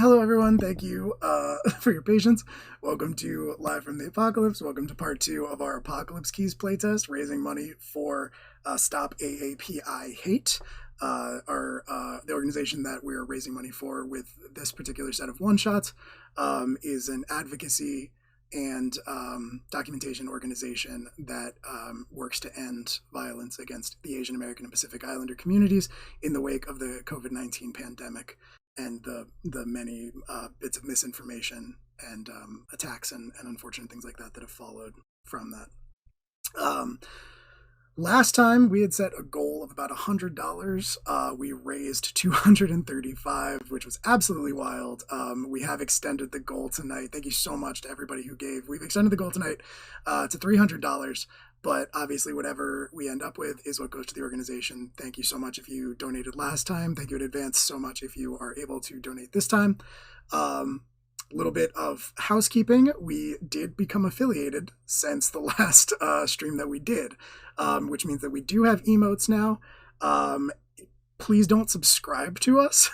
Hello, everyone. Thank you for your patience. Welcome to Live from the Apocalypse. Welcome to part 2 of our Apocalypse Keys playtest, raising money for Stop AAPI Hate, the organization that we're raising money for with this particular set of one-shots is an advocacy and documentation organization that works to end violence against the Asian American and Pacific Islander communities in the wake of the COVID-19 pandemic and the many bits of misinformation and attacks and unfortunate things like that that have followed from that. Last time we had set a goal of about $100. We raised $235, which was absolutely wild. We have extended the goal tonight. Thank you so much to everybody who gave. We've extended the goal tonight to $300. But obviously, whatever we end up with is what goes to the organization. Thank you so much if you donated last time. Thank you in advance so much if you are able to donate this time. Little bit of housekeeping. We did become affiliated since the last stream that we did, which means that we do have emotes now. Please don't subscribe to us.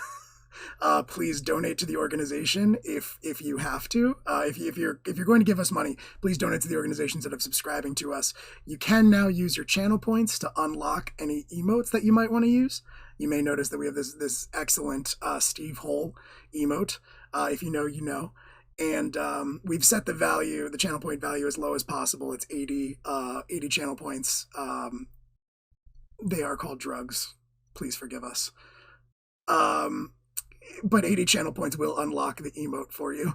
Please donate to the organization if you have to. If you're going to give us money, please donate to the organizations that are subscribing to us. You can now use your channel points to unlock any emotes that you might want to use. You may notice that we have this excellent Steve Hole emote. If you know, you know. And we've set the channel point value as low as possible. It's 80 channel points. They are called drugs. Please forgive us. But 80 channel points will unlock the emote for you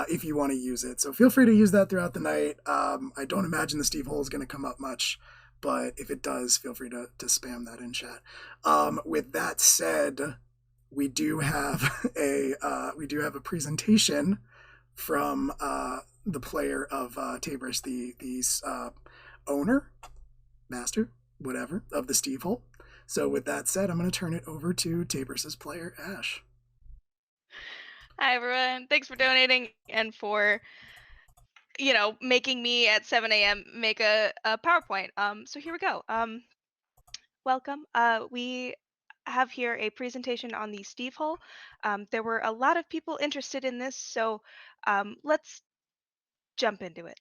if you want to use it. So feel free to use that throughout the night. I don't imagine the Steve Hole is going to come up much, but if it does, feel free to spam that in chat. With that said, we do have a presentation from the player of Tabris, the owner, master, whatever, of the Steve Hole. So with that said, I'm going to turn it over to Tabris's player, Ash. Hi, everyone. Thanks for donating and for, making me at 7 a.m. make a PowerPoint. So here we go. Welcome. We have here a presentation on the Steve Hole. There were a lot of people interested in this, so let's jump into it.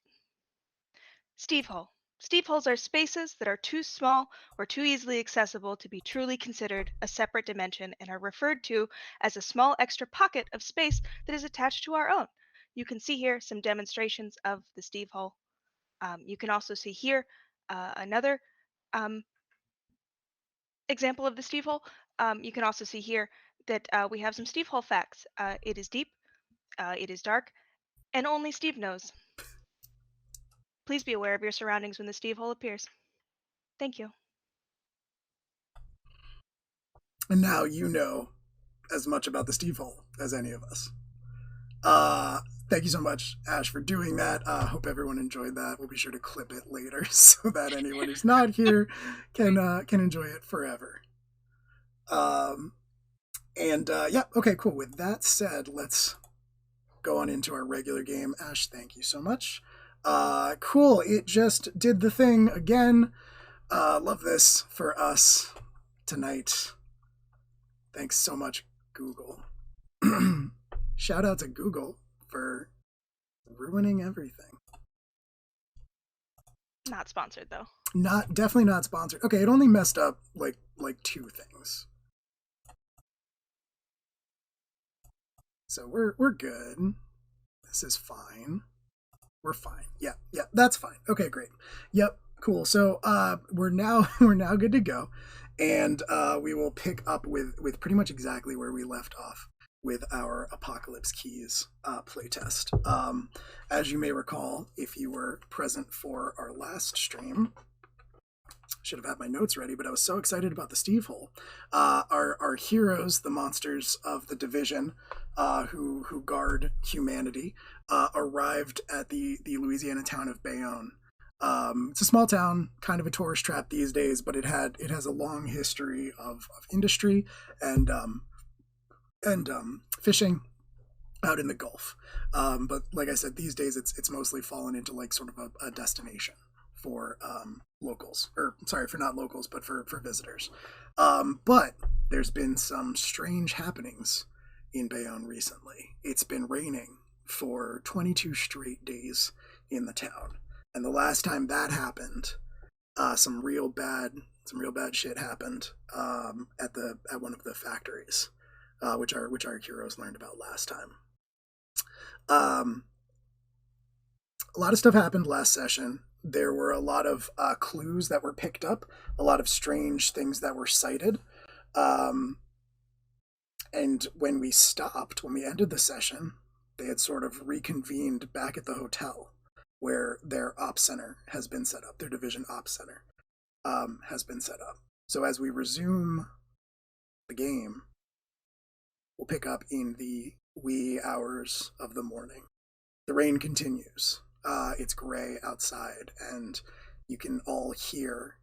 Steve Hole. Steve holes are spaces that are too small or too easily accessible to be truly considered a separate dimension and are referred to as a small extra pocket of space that is attached to our own. You can see here some demonstrations of the Steve hole. You can also see here another example of the Steve hole. You can also see here that we have some Steve hole facts. It is deep, it is dark, and only Steve knows. Please be aware of your surroundings when the Steve hole appears. Thank you. And now you know as much about the Steve Hole as any of us. Thank you so much, Ash, for doing that. Hope everyone enjoyed that. We'll be sure to clip it later so that anyone who's not here can enjoy it forever. Yeah, okay, cool. With that said, let's go on into our regular game. Ash, thank you so much. Cool. It just did the thing again. Love this for us tonight. Thanks so much, Google. Shout out to Google for ruining everything. Not sponsored though. Definitely not sponsored. Okay, it only messed up like 2 things. So we're good. This is fine. We're fine. Yeah, that's fine. Okay, great. Yep, cool. So we're now good to go. And we will pick up with pretty much exactly where we left off with our Apocalypse Keys playtest. As you may recall, if you were present for our last stream, should have had my notes ready, but I was so excited about the Steve Hole. Our heroes, the monsters of the division, who guard humanity, arrived at the Louisiana town of Bayonne. It's a small town, kind of a tourist trap these days, but it has a long history of industry and fishing out in the Gulf. But like I said, these days it's mostly fallen into like sort of a destination for locals, or sorry, for not locals, but for visitors. But there's been some strange happenings in Bayonne recently. It's been raining for 22 straight days in the town, and the last time that happened, some real bad shit happened at one of the factories, which our heroes learned about last time. Um, a lot of stuff happened last session. There were a lot of clues that were picked up, a lot of strange things that were cited. And when we ended the session, they had sort of reconvened back at the hotel where their ops center has been set up, their division ops center has been set up. So as we resume the game, we'll pick up in the wee hours of the morning. The rain continues. It's gray outside, and you can all hear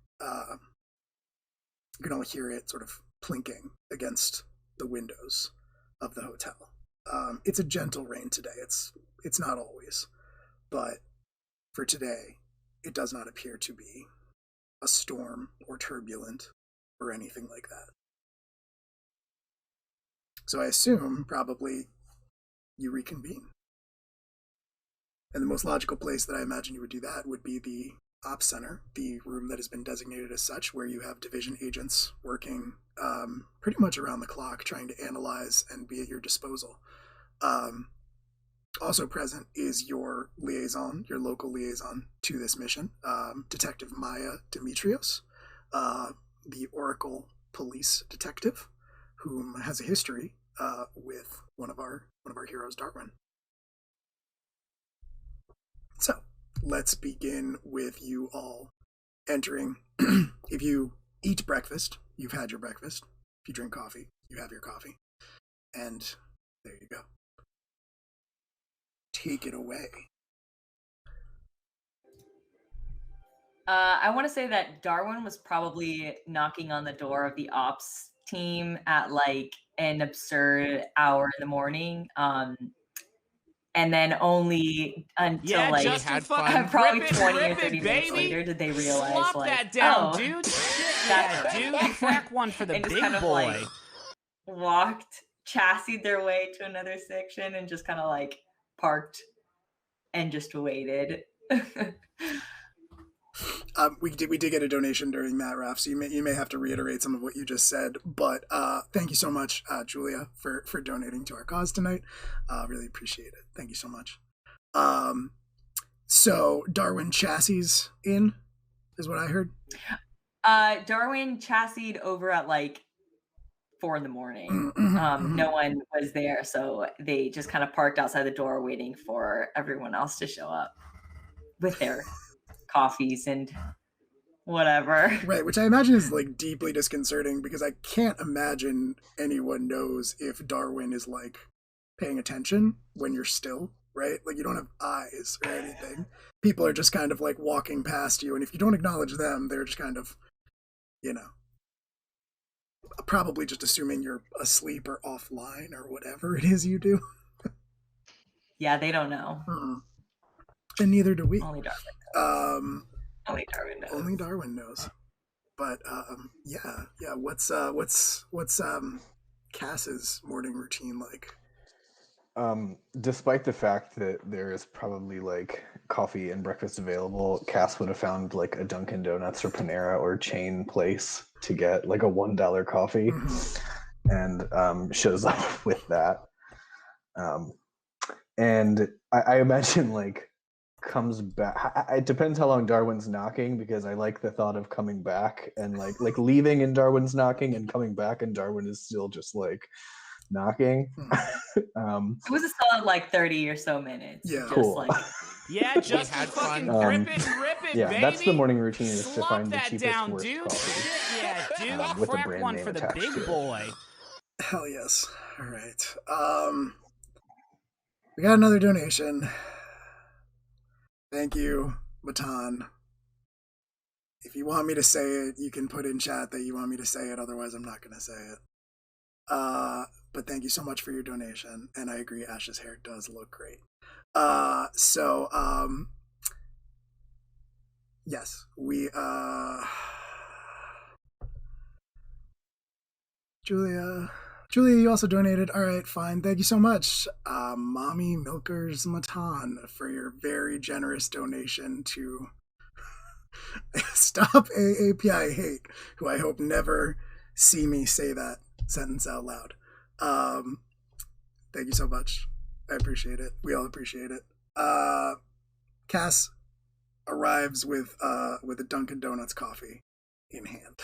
it sort of plinking against the windows of the hotel. It's a gentle rain today. It's not always, but for today, it does not appear to be a storm or turbulent or anything like that. So I assume probably you reconvene. And the most logical place that I imagine you would do that would be the ops center, the room that has been designated as such, where you have division agents working pretty much around the clock, trying to analyze and be at your disposal. Also present is your liaison, your local liaison to this mission, Detective Maya Demetrios, the Oracle police detective, whom has a history with one of our heroes, Darwin. So let's begin with you all entering. If you eat breakfast, you've had your breakfast. If you drink coffee, you have your coffee. And there you go. Take it away. I want to say that Darwin was probably knocking on the door of the ops team at like an absurd hour in the morning. And then only until like Justin fucking probably rip it, 20 rip or 30 it, minutes baby. later did they realize Slop like, that down, oh, dude. Yeah, dude. Crack one for the and just big kind of boy. like walked, chassied their way to another section and just kind of like parked and just waited. We did get a donation during that, Raf, so you may have to reiterate some of what you just said. But thank you so much, Julia, for donating to our cause tonight. Really appreciate it. Thank you so much. So Darwin chassis in is what I heard. Darwin chassied over at like 4 a.m. No one was there, so they just kind of parked outside the door waiting for everyone else to show up with their coffees and whatever. Right, which I imagine is like deeply disconcerting because I can't imagine anyone knows if Darwin is like paying attention when you're still, right? Like you don't have eyes or anything. People are just kind of like walking past you, and if you don't acknowledge them, they're just kind of, probably just assuming you're asleep or offline or whatever it is you do. Yeah, they don't know. And neither do we. Only Darwin knows. Only Darwin knows. Only Darwin knows. But yeah. What's Cass's morning routine like? Despite the fact that there is probably like coffee and breakfast available, Cass would have found like a Dunkin' Donuts or Panera or chain place to get like a $1 coffee, and shows up with that. And I imagine like comes back. It depends how long Darwin's knocking, because I like the thought of coming back and like leaving and Darwin's knocking and coming back and Darwin is still just like knocking. It was a solid like 30 or so minutes. Yeah, just cool. Like, yeah, just had fun. Rip it, yeah, baby. that's the morning routine, is to Slop find the that cheapest, down, worst dude. coffee. Yeah, dude. With a Crack brand one name for the attached big to it. boy. Hell yes. All right. We got another donation. Thank you, Matan. If you want me to say it, you can put in chat that you want me to say it. Otherwise, I'm not going to say it. But thank you so much for your donation. And I agree, Ash's hair does look great. Yes, we, Julia, Julia, you also donated. All right, fine. Thank you so much, Mommy Milkers Matan, for your very generous donation to Stop AAPI Hate, who I hope never see me say that sentence out loud. Thank you so much. I appreciate it. We all appreciate it. Cass arrives with a Dunkin' Donuts coffee in hand.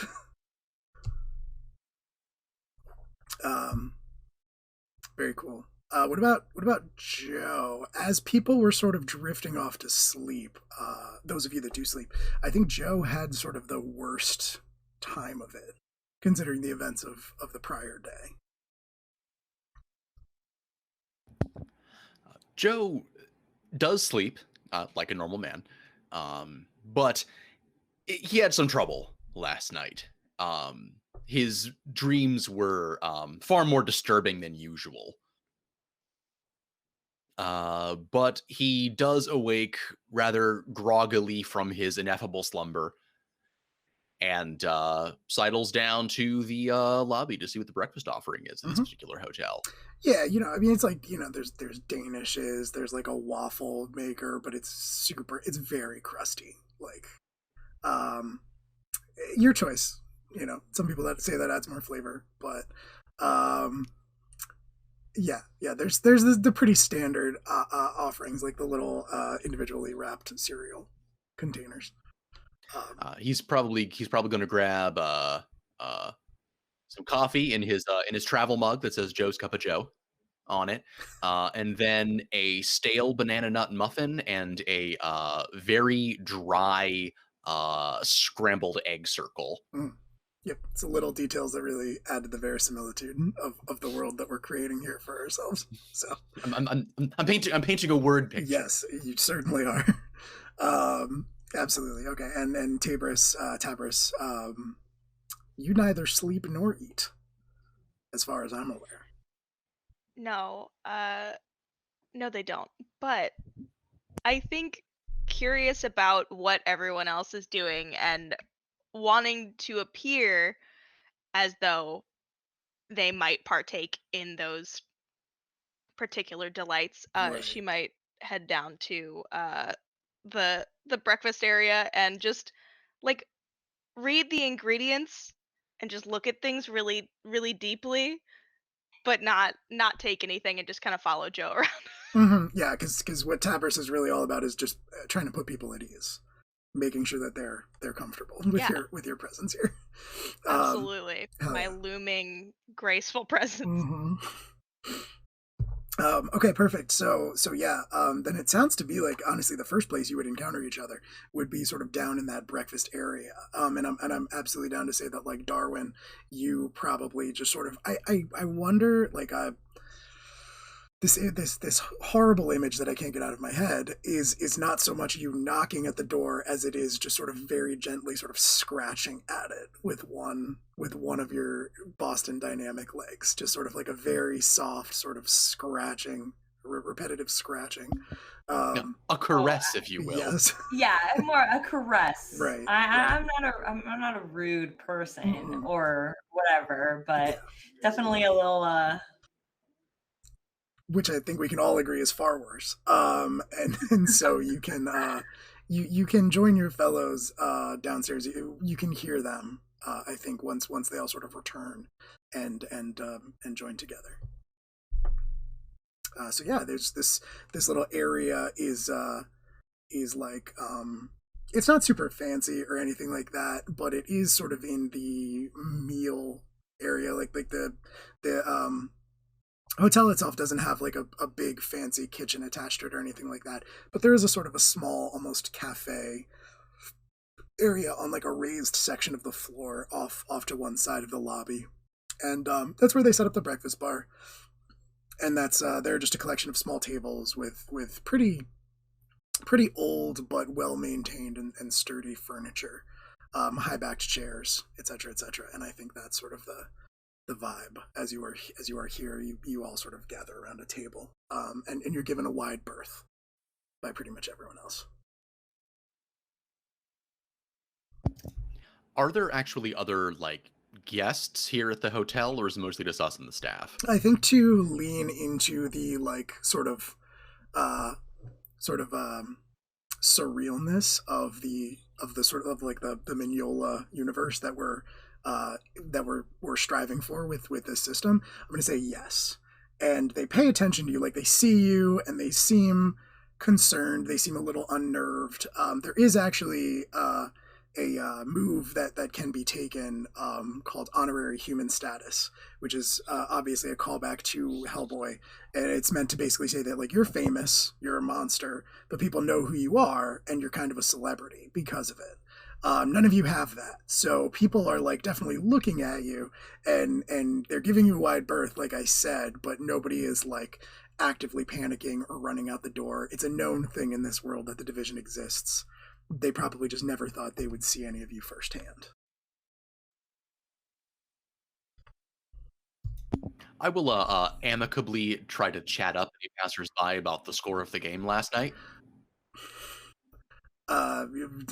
Very cool. What about Joe? As people were sort of drifting off to sleep, those of you that do sleep, I think Joe had sort of the worst time of it, considering the events of the prior day. Joe does sleep like a normal man, but he had some trouble last night. His dreams were far more disturbing than usual. But he does awake rather groggily from his ineffable slumber and sidles down to the lobby to see what the breakfast offering is in this particular hotel. Yeah, I mean, it's like, there's Danishes, there's like a waffle maker, but it's very crusty. Like, your choice. Some people that say that adds more flavor, but yeah, there's the pretty standard offerings, like the little individually wrapped cereal containers. He's probably going to grab some coffee in his travel mug that says Joe's Cup of Joe on it, and then a stale banana nut muffin and a very dry scrambled egg circle. Yep, it's the little details that really add to the verisimilitude of the world that we're creating here for ourselves. So I'm painting a word picture. Yes, you certainly are. Absolutely. Okay, and Tabris, you neither sleep nor eat, as far as I'm aware. No, no, they don't. But I think curious about what everyone else is doing and wanting to appear as though they might partake in those particular delights, Right. she might head down to the breakfast area and just like read the ingredients and just look at things really really deeply, but not take anything and just kind of follow Joe around. Yeah, because what Tabris is really all about is just trying to put people at ease, making sure that they're comfortable with your presence here. Absolutely, my looming graceful presence. Okay, perfect. So yeah, then it sounds to be like, honestly, the first place you would encounter each other would be sort of down in that breakfast area. And I'm absolutely down to say that, like, Darwin, you probably just sort of, I wonder, like, this horrible image that I can't get out of my head is not so much you knocking at the door as it is just sort of very gently sort of scratching at it with one of your Boston Dynamic legs, just sort of like a very soft sort of scratching, repetitive scratching. A caress, if you will. Yes. Yeah, more a caress. Right. I'm not a rude person or whatever, but definitely a little which I think we can all agree is far worse. And so you can you can join your fellows downstairs. You can hear them. I think once they all sort of return and join together. So yeah, there's this little area is like it's not super fancy or anything like that, but it is sort of in the meal area, like the hotel itself doesn't have like a big fancy kitchen attached to it or anything like that, but there is a sort of a small, almost cafe area on like a raised section of the floor off to one side of the lobby, and that's where they set up the breakfast bar. And that's they're just a collection of small tables with pretty old but well maintained and sturdy furniture, high backed chairs, etc., etc. And I think that's sort of the vibe as you are here. You all sort of gather around a table, and you're given a wide berth by pretty much everyone else. Are there actually other like guests here at the hotel, or is it mostly just us and the staff? I think to lean into the like sort of surrealness of the sort of like the Mignola universe that we're striving for with this system. I'm going to say yes, and they pay attention to you, like they see you and they seem concerned. They seem a little unnerved. There is actually a move that can be taken called honorary human status, which is obviously a callback to Hellboy, and it's meant to basically say that like you're famous, you're a monster, but people know who you are, and you're kind of a celebrity because of it. None of you have that, so people are like definitely looking at you, and they're giving you a wide berth, like I said, but nobody is like actively panicking or running out the door. It's a known thing in this world that the division exists. They probably just never thought they would see any of you firsthand. I will amicably try to chat up any passersby about the score of the game last night. I'm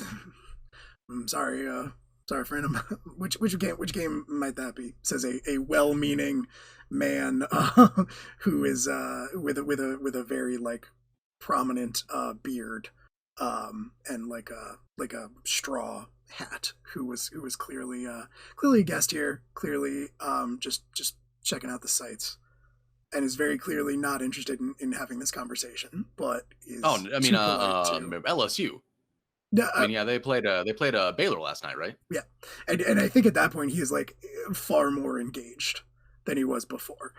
sorry, friend. Which game might that be? Says a well-meaning man who is with a very like prominent beard. And like a straw hat, who was clearly a guest here, clearly just checking out the sights, and is very clearly not interested in having this conversation, but is LSU. I mean, yeah, they played Baylor last night, right? Yeah, and I think at that point he is like far more engaged than he was before.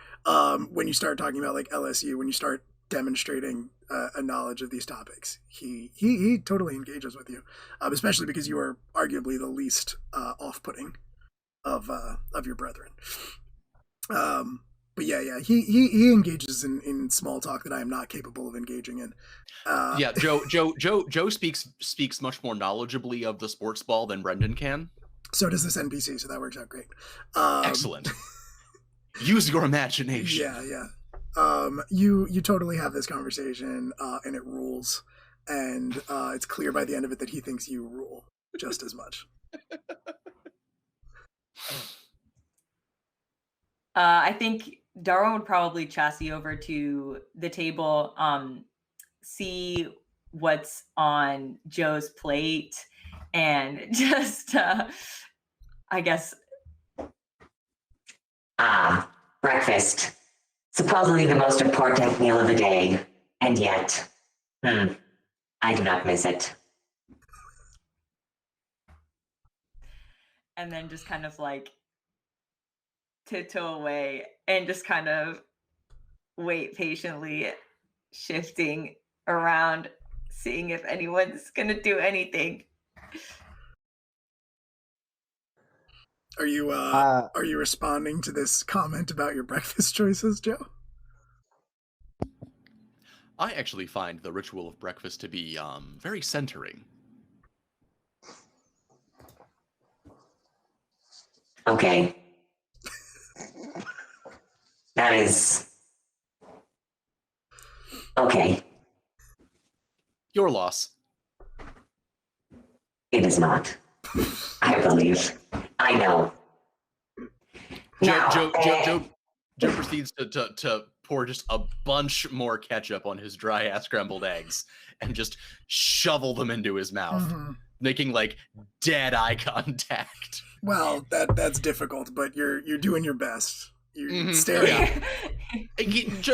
When you start talking about like LSU, when you start demonstrating a knowledge of these topics, he totally engages with you, especially because you are arguably the least off-putting of your brethren. But yeah, he engages in small talk that I am not capable of engaging in. Yeah, Joe speaks much more knowledgeably of the sports ball than Brendan can. So does this NPC, so that works out great. Excellent. Use your imagination. Yeah. You totally have this conversation, and it rules, and it's clear by the end of it that he thinks you rule just as much. I think Darwin would probably chassis over to the table, see what's on Joe's plate, and just, I guess. Breakfast. Supposedly the most important meal of the day, and yet, I do not miss it. And then just kind of like tiptoe away and just kind of wait patiently, shifting around, seeing if anyone's gonna do anything. Are you responding to this comment about your breakfast choices, Joe? I actually find the ritual of breakfast to be very centering. Okay. That is... okay. Your loss. It is not. I believe. I know. Joe proceeds to pour just a bunch more ketchup on his dry ass scrambled eggs and just shovel them into his mouth, making like dead eye contact. Well, that's difficult, but you're doing your best. You're staring.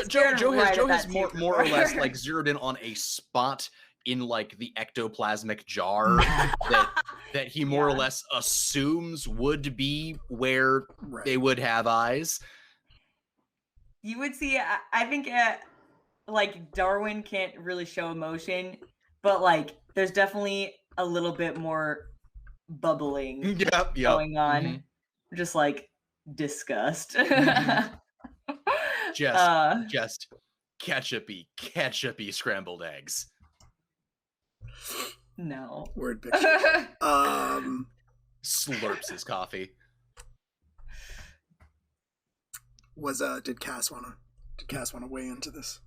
Joe has more or less like zeroed in on a spot in like the ectoplasmic jar that he more or less assumes would be where they would have eyes. You would see, I think, like Darwin can't really show emotion, but like there's definitely a little bit more bubbling going on, just like disgust. Just ketchupy scrambled eggs. No. Word picture. Slurps his coffee. Did Cass wanna weigh into this?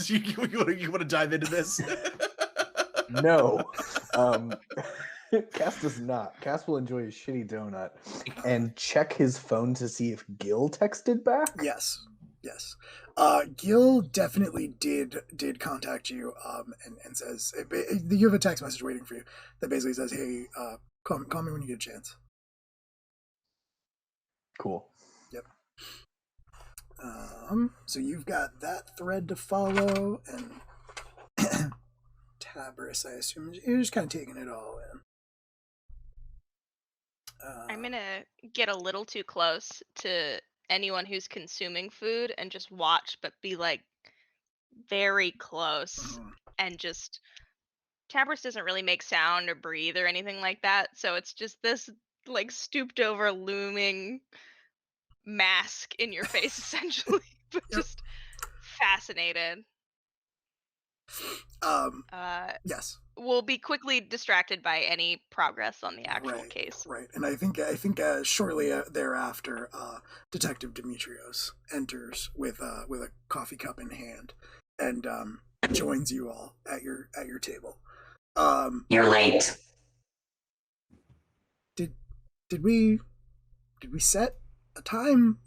You want to dive into this? No. Cass does not. Cass will enjoy a shitty donut and check his phone to see if Gil texted back. Yes. Gil definitely did contact you, and says you have a text message waiting for you that basically says, "Hey, call me when you get a chance." Cool. Yep. So you've got that thread to follow, and Tabris, I assume you're just kind of taking it all in. I'm gonna get a little too close to anyone who's consuming food and just watch, but be like very close and just. Tabris doesn't really make sound or breathe or anything like that, so it's just this like stooped over looming mask in your face essentially, but just fascinated. Yes. We'll be quickly distracted by any progress on the actual case. Right, and I think shortly thereafter, Detective Demetrios enters with a coffee cup in hand, and joins you all at your table. You're late. Did we set a time?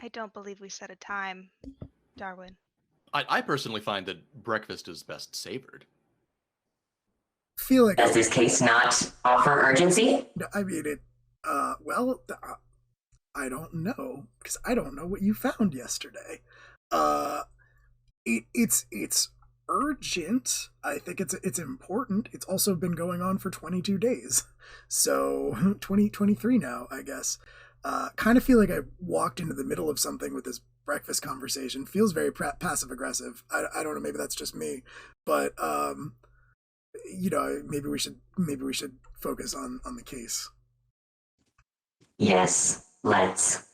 I don't believe we set a time, Darwin. I personally find that breakfast is best savored. Feel like Does this case not offer urgency? I mean it. Well, I don't know because I don't know what you found yesterday. It's urgent. I think it's important. It's also been going on for 22 days, so 23 now, I guess. Kind of feel like I walked into the middle of something with this breakfast conversation. Feels very passive aggressive. I don't know. Maybe that's just me, but maybe we should focus on the case. Yes, let's.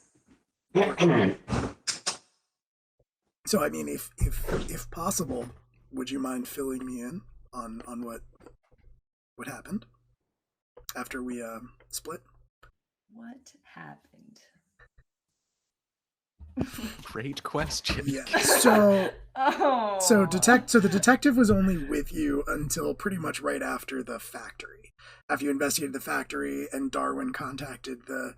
So I mean, if possible, would you mind filling me in on what happened after we split? What happened? Great question. Yeah. So the detective was only with you until pretty much right after the factory. After you investigated the factory and Darwin contacted the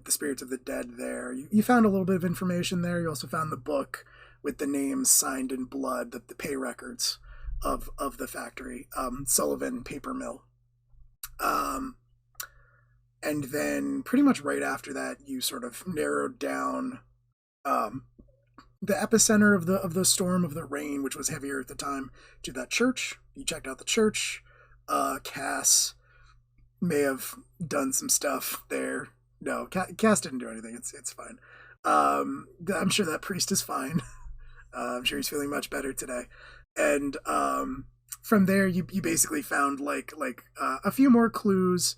spirits of the dead there, you found a little bit of information there. You also found the book with the names signed in blood, the pay records of the factory, Sullivan Paper Mill. And then pretty much right after that, you sort of narrowed down the epicenter of the storm, of the rain, which was heavier at the time, to that church. You checked out the church. Cass may have done some stuff there. No, Cass didn't do anything. It's fine. I'm sure that priest is fine. I'm sure he's feeling much better today. And from there, you basically found like a few more clues.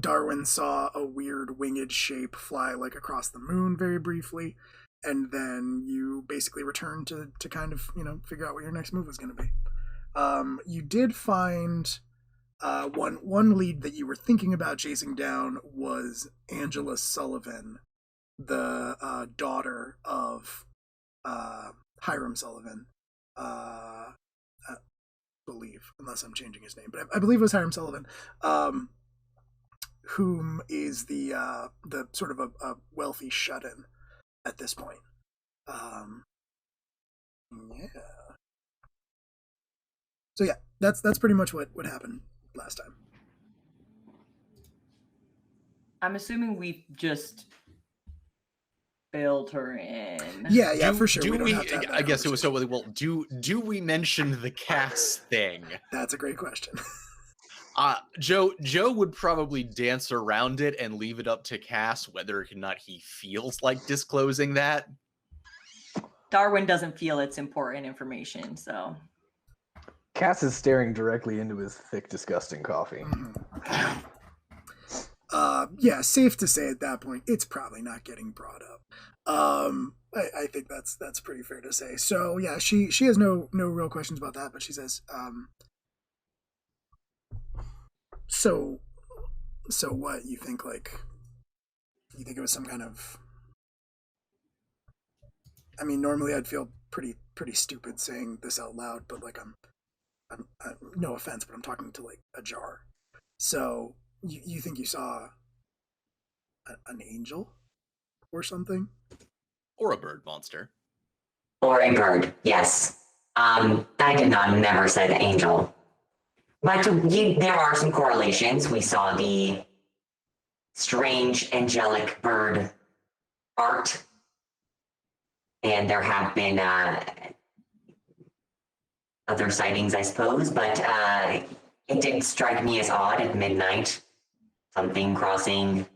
Darwin saw a weird winged shape fly like across the moon very briefly, and then you basically returned to kind of figure out what your next move was going to be. You did find one lead that you were thinking about chasing down was Angela Sullivan, the daughter of Hiram Sullivan. I believe, unless I'm changing his name, but I believe it was Hiram Sullivan. Whom is the sort of a wealthy shut-in at this point. Yeah. So yeah, that's pretty much what happened last time. I'm assuming we just filled her in. Yeah, for sure. Do we? I guess it was so. Well, do we mention the Cass thing? That's a great question. Joe would probably dance around it and leave it up to Cass whether or not he feels like disclosing that. Darwin doesn't feel it's important information, so. Cass is staring directly into his thick, disgusting coffee. Mm-hmm. Yeah, safe to say at that point, it's probably not getting brought up. I think that's pretty fair to say. So yeah, she has no real questions about that, but she says, So what you think? Like, you think it was some kind of? I mean, normally I'd feel pretty stupid saying this out loud, but like I'm no offense, but I'm talking to like a jar. So you think you saw an angel or something? Or a bird monster. Or a bird, yes. I did not never said angel. But there are some correlations. We saw the strange angelic bird art, and there have been other sightings, I suppose, but it did strike me as odd at midnight. Something crossing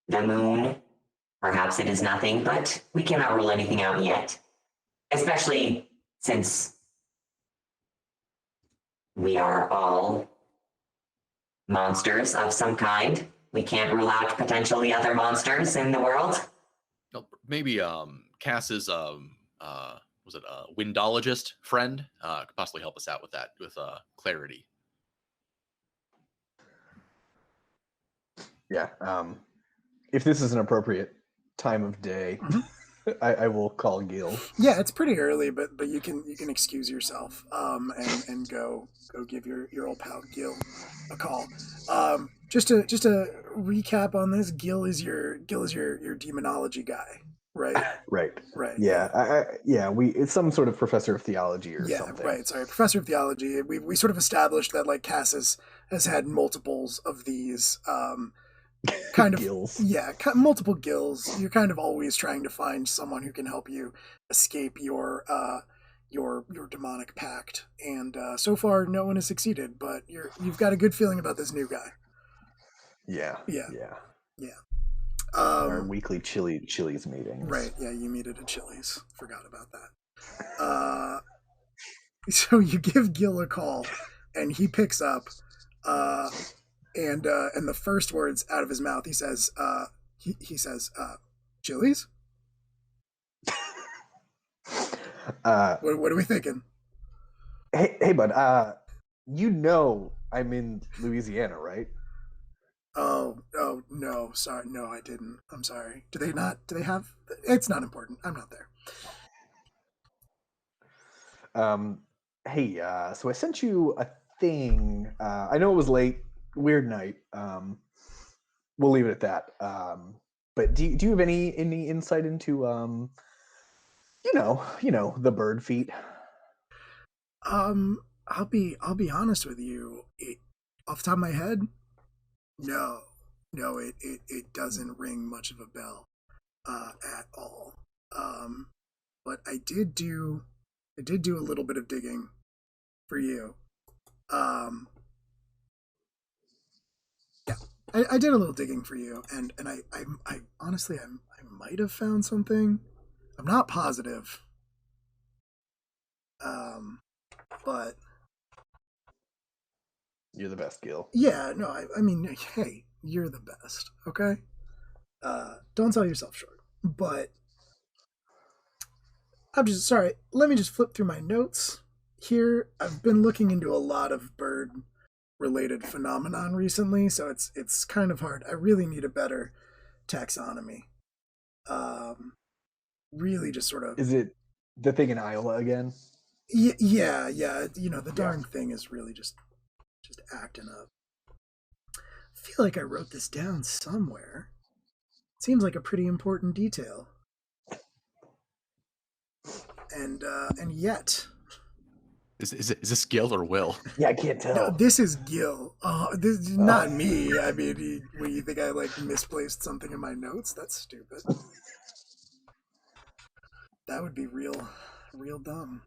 the moon. Perhaps it is nothing, but we cannot rule anything out yet. Especially since we are all monsters of some kind. We can't rule out potentially other monsters in the world. No, maybe Cass's was it a windologist friend could possibly help us out with that with clarity. Yeah. If this is an appropriate time of day, I will call Gil. Yeah, it's pretty early, but you can excuse yourself and go give your old pal Gil a call. Just to recap on this, Gil is your demonology guy, right? Right. Right. Yeah. It's some sort of professor of theology or something. Right. Sorry, professor of theology. We sort of established that like Cass has had multiples of these kind of Gills. Yeah, multiple gills. You're kind of always trying to find someone who can help you escape your demonic pact, and so far no one has succeeded. But you've got a good feeling about this new guy. Yeah. Our weekly Chili's meetings. Right. Yeah, you meet at a Chili's. Forgot about that. So you give Gil a call, and he picks up. And the first words out of his mouth, he says, Chili's? What are we thinking? Hey, bud. I'm in Louisiana, right? Oh, no, sorry. No, I didn't. I'm sorry. Do they have, it's not important. I'm not there. Hey, so I sent you a thing. I know it was late, weird night. We'll leave it at that. But do you have any insight into the bird feet? I'll be honest with you. Off the top of my head, no, it doesn't ring much of a bell at all. But I did do a little bit of digging for you. Yeah, I did a little digging for you, and I honestly I might have found something. I'm not positive. But You're the best, Gil. yeah, no, I mean, hey, you're the best, okay? Don't sell yourself short. But I'm just sorry. Let me just flip through my notes here. I've been looking into a lot of bird related phenomenon recently, so it's kind of hard. I really need a better taxonomy. Really just sort of. Is it the thing in Iowa again? Yeah. The darn thing is really just acting up. I feel like I wrote this down somewhere. Seems like a pretty important detail. And yet, Is this Gil or Will? Yeah, I can't tell. no, this is Gil. This is not me. I mean, what, you think I like misplaced something in my notes? That's stupid. That would be real dumb.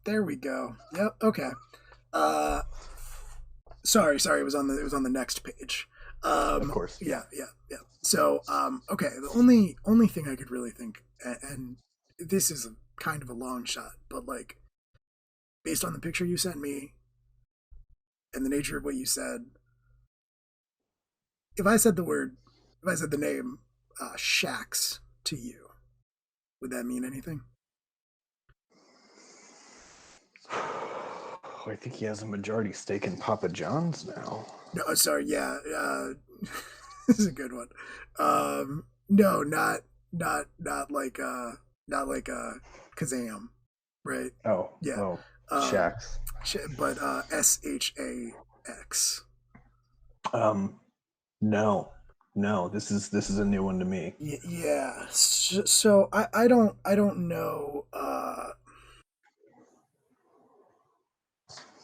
There we go. Yep. Okay. Sorry. It was on the next page. Of course. Yeah. So, okay. The only thing I could really think, and this is kind of a long shot, but like, based on the picture you sent me and the nature of what you said, if I said the name Shax to you, would that mean anything? I think he has a majority stake in Papa John's now. No, sorry. Yeah, this is a good one. No, not like Kazam, right? Oh, Yeah. Oh. Shax. But SHAX. No, this is a new one to me. Yeah. So I don't know.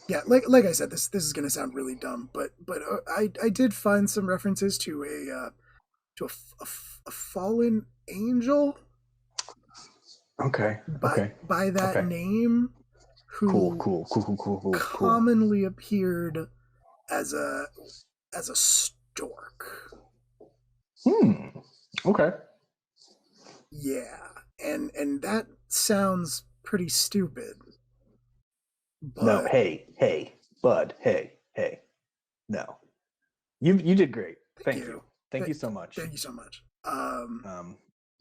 Yeah, like I said, this is gonna sound really dumb, but I did find some references to a fallen angel. Okay. By that name, who Cool. commonly appeared as a stork. Okay. Yeah, and that sounds pretty stupid. But no, hey, bud, hey. No, you did great. Thank you. Thank you so much. Thank you so much.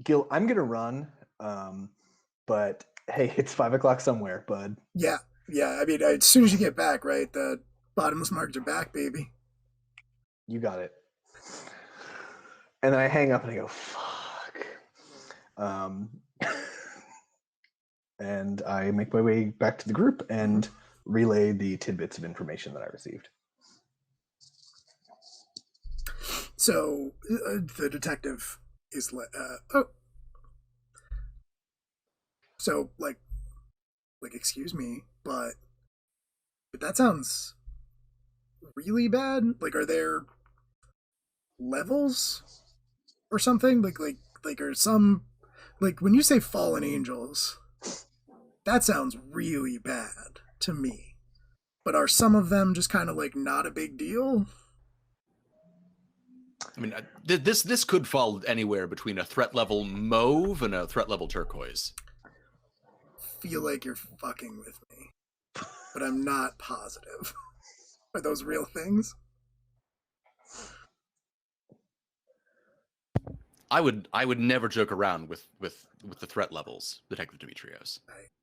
Gil, I'm gonna run. But hey, it's 5 o'clock somewhere, bud. Yeah. I mean, as soon as you get back, right? The bottomless markets are back, baby. You got it. And then I hang up and I go, fuck. And I make my way back to the group and relay the tidbits of information that I received. So the detective is so like excuse me, but that sounds really bad. Like, are there levels or something? Like are some, like, when you say fallen angels, that sounds really bad to me. But are some of them just kind of like not a big deal? I mean, this could fall anywhere between a threat level mauve and a threat level turquoise. Feel like you're fucking with me, but I'm not positive. Are those real things? I would never joke around with the threat levels, Detective Demetrios.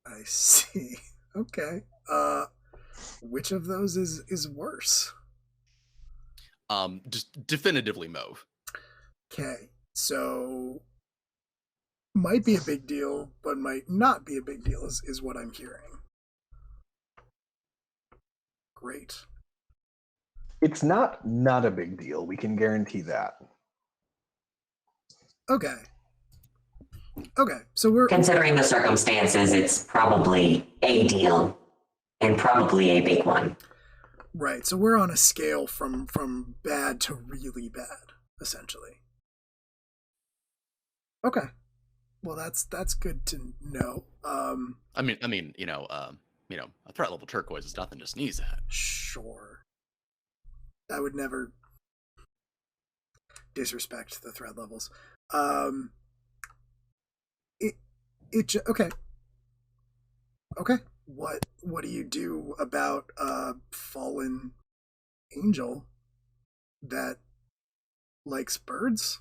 I see. Okay. Which of those is worse? Just definitively mauve. Okay. So might be a big deal, but might not be a big deal is what I'm hearing. Great. It's not a big deal. We can guarantee that. Okay. So we're considering the circumstances, it's probably a deal and probably a big one. right. So we're on a scale from bad to really bad, essentially. Okay. Well, that's good to know. I mean, a threat level turquoise is nothing to sneeze at. Sure. I would never disrespect the threat levels. Okay. What do you do about a fallen angel that likes birds?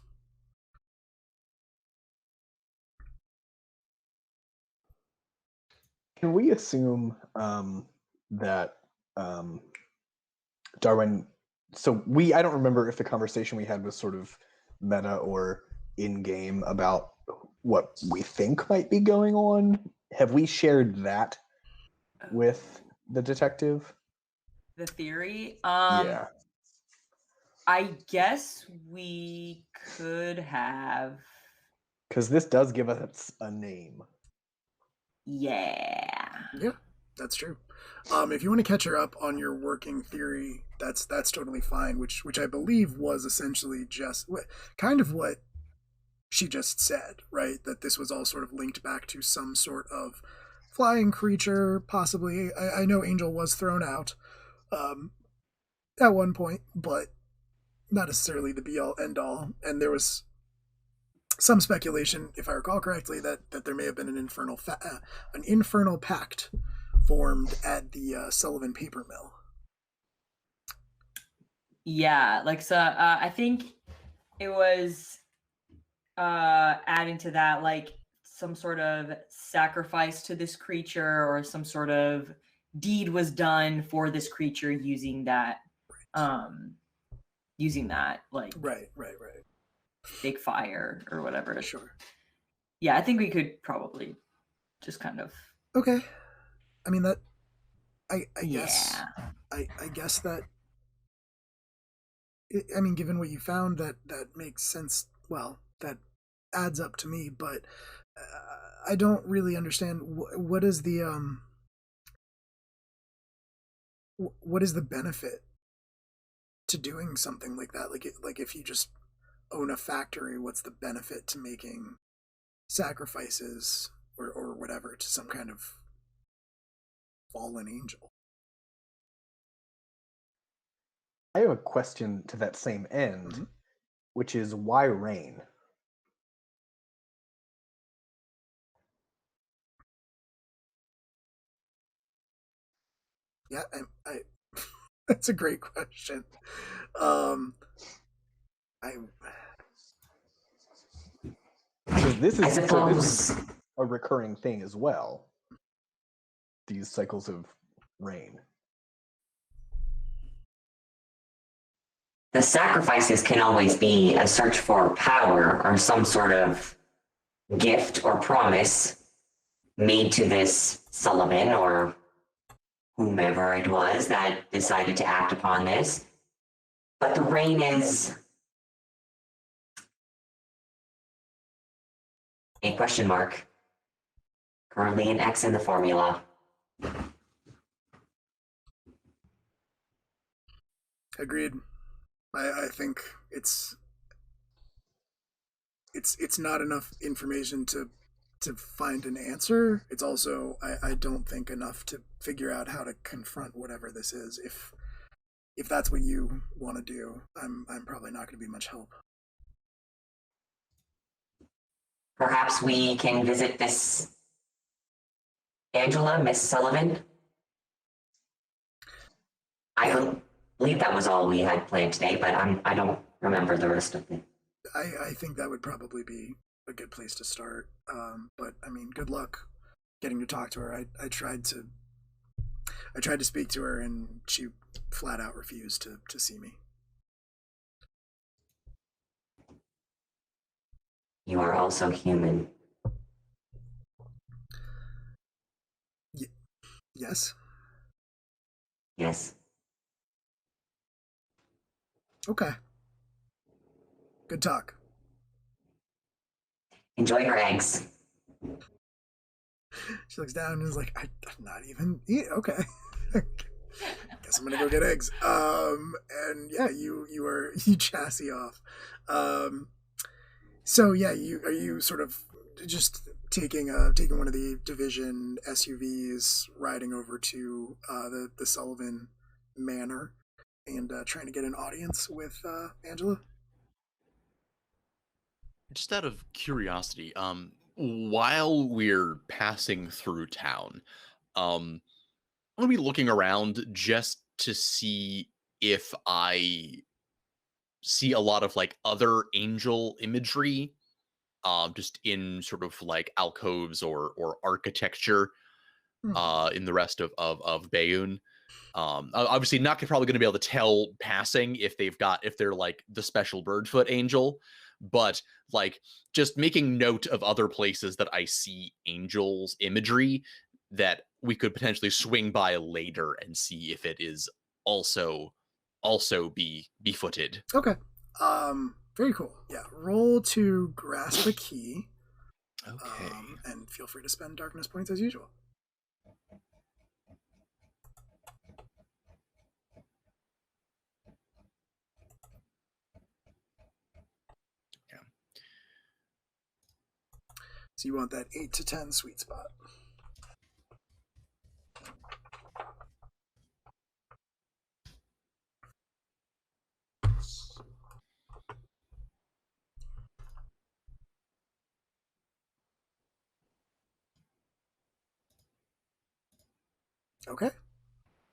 Can we assume that Darwin? So I don't remember if the conversation we had was sort of meta or in game about what we think might be going on. Have we shared that with the detective? The theory? Yeah. I guess we could have. Because this does give us a name. Yeah, that's true. If you want to catch her up on your working theory, that's totally fine. Which I believe was essentially just kind of what she just said, right? That this was all sort of linked back to some sort of flying creature, possibly. I know Angel was thrown out at one point, but not necessarily the be all end all. And there was some speculation, if I recall correctly, that there may have been an infernal pact formed at the Sullivan paper mill. Yeah, like so. I think it was adding to that, like some sort of sacrifice to this creature, or some sort of deed was done for this creature using that, like right. big fire or whatever. Sure. Yeah, I think we could probably just kind of. Okay. I mean, I guess I guess that I mean, given what you found, that makes sense. Well, that adds up to me, but I don't really understand what is the what is the benefit to doing something like that? Like if you just own a factory, what's the benefit to making sacrifices or whatever to some kind of fallen angel? I have a question to that same end, which is why rain? Yeah, I that's a great question. I Because this I is suppose a recurring thing as well. These cycles of rain. the sacrifices can always be a search for power or some sort of gift or promise made to this Sullivan or whomever it was that decided to act upon this. But the rain is a question mark. Currently an X in the formula. agreed. I think it's not enough information to find an answer. It's also I don't think enough to figure out how to confront whatever this is. If that's what you want to do, I'm probably not going to be much help. Perhaps we can visit this Angela, Miss Sullivan. I believe that was all we had planned today, but I don't remember the rest of it. I think that would probably be a good place to start. But I mean, good luck getting to talk to her. I tried to speak to her, and she flat out refused to see me. You are also human. Yes. Yes. Okay. Good talk. Enjoy your eggs. She looks down and is like, I'm not even eat. Okay. Guess I'm gonna go get eggs. And yeah, you chassis off. So yeah, you sort of just taking one of the division SUVs, riding over to the Sullivan Manor, and trying to get an audience with Angela. Just out of curiosity, while we're passing through town, I'm gonna be looking around just to see if I see a lot of like other angel imagery, just in sort of like alcoves or architecture, in the rest of Bayonne. Obviously not probably going to be able to tell passing if they're like the special birdfoot angel, but like just making note of other places that I see angels imagery that we could potentially swing by later and see if it is also be befooted. Okay. Very cool. Yeah. Roll to grasp a key. Okay. And feel free to spend darkness points as usual. Yeah. So you want that 8 to 10 sweet spot. Okay.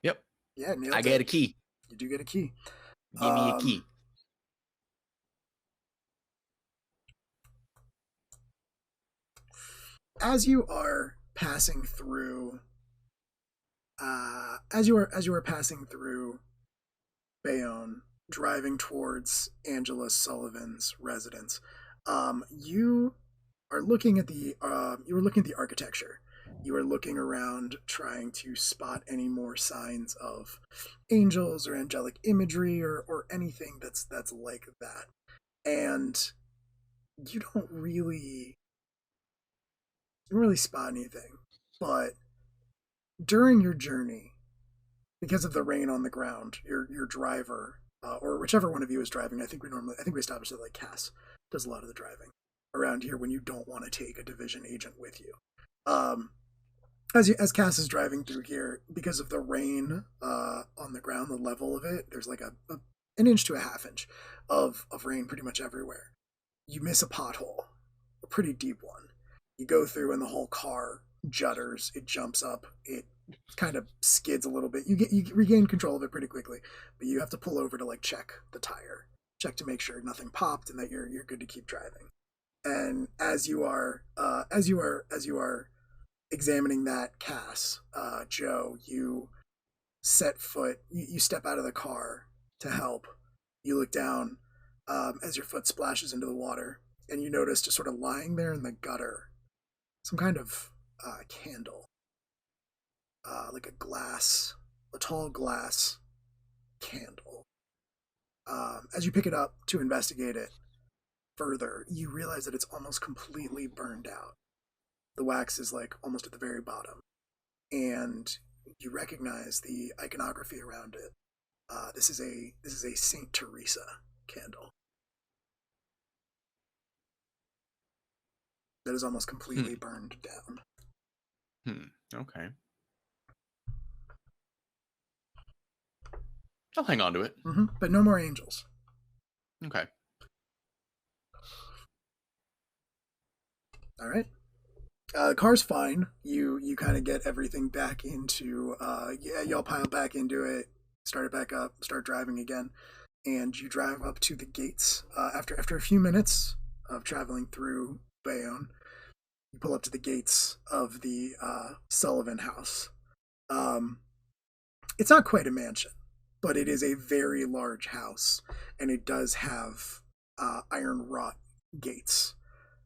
Yep. Yeah, nailed I it. get a key. You do get a key. Give me a key. As you are passing through, as you are passing through Bayonne, driving towards Angela Sullivan's residence, you are looking at the architecture, You are looking around, trying to spot any more signs of angels or angelic imagery or anything that's like that. And you don't really spot anything. But during your journey, because of the rain on the ground, your driver, or whichever one of you is driving, I think we established that like Cass does a lot of the driving around here when you don't want to take a division agent with you. As Cass is driving through here, because of the rain on the ground, the level of it, there's like an inch to a half inch of rain pretty much everywhere. You miss a pothole, a pretty deep one. You go through and the whole car judders, it jumps up, it kind of skids a little bit. You regain control of it pretty quickly, but you have to pull over to like check the tire, check to make sure nothing popped and that you're good to keep driving. And as you are examining that, Cass, Joe, you set foot, you step out of the car to help. You look down as your foot splashes into the water, and you notice just sort of lying there in the gutter some kind of candle, like a tall glass candle. As you pick it up to investigate it further, you realize that it's almost completely burned out. The wax is like almost at the very bottom, and you recognize the iconography around it. This is a Saint Teresa candle that is almost completely burned down. Okay. I'll hang on to it. But no more angels. Okay. All right. The car's fine. You kind of get everything back into, y'all pile back into it, start it back up, start driving again, and you drive up to the gates. After a few minutes of traveling through Bayonne, you pull up to the gates of the Sullivan house. It's not quite a mansion, but it is a very large house, and it does have iron wrought gates.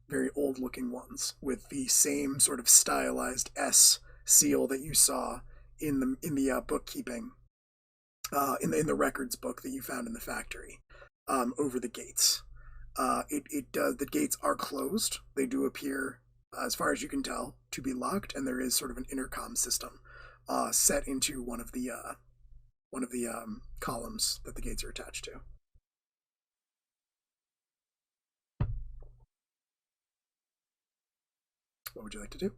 Very old looking ones with the same sort of stylized S seal that you saw in the bookkeeping, in the records book that you found in the factory, over the gates. The gates are closed. They do appear, as far as you can tell, to be locked, and there is sort of an intercom system set into one of the columns that the gates are attached to. What would you like to do?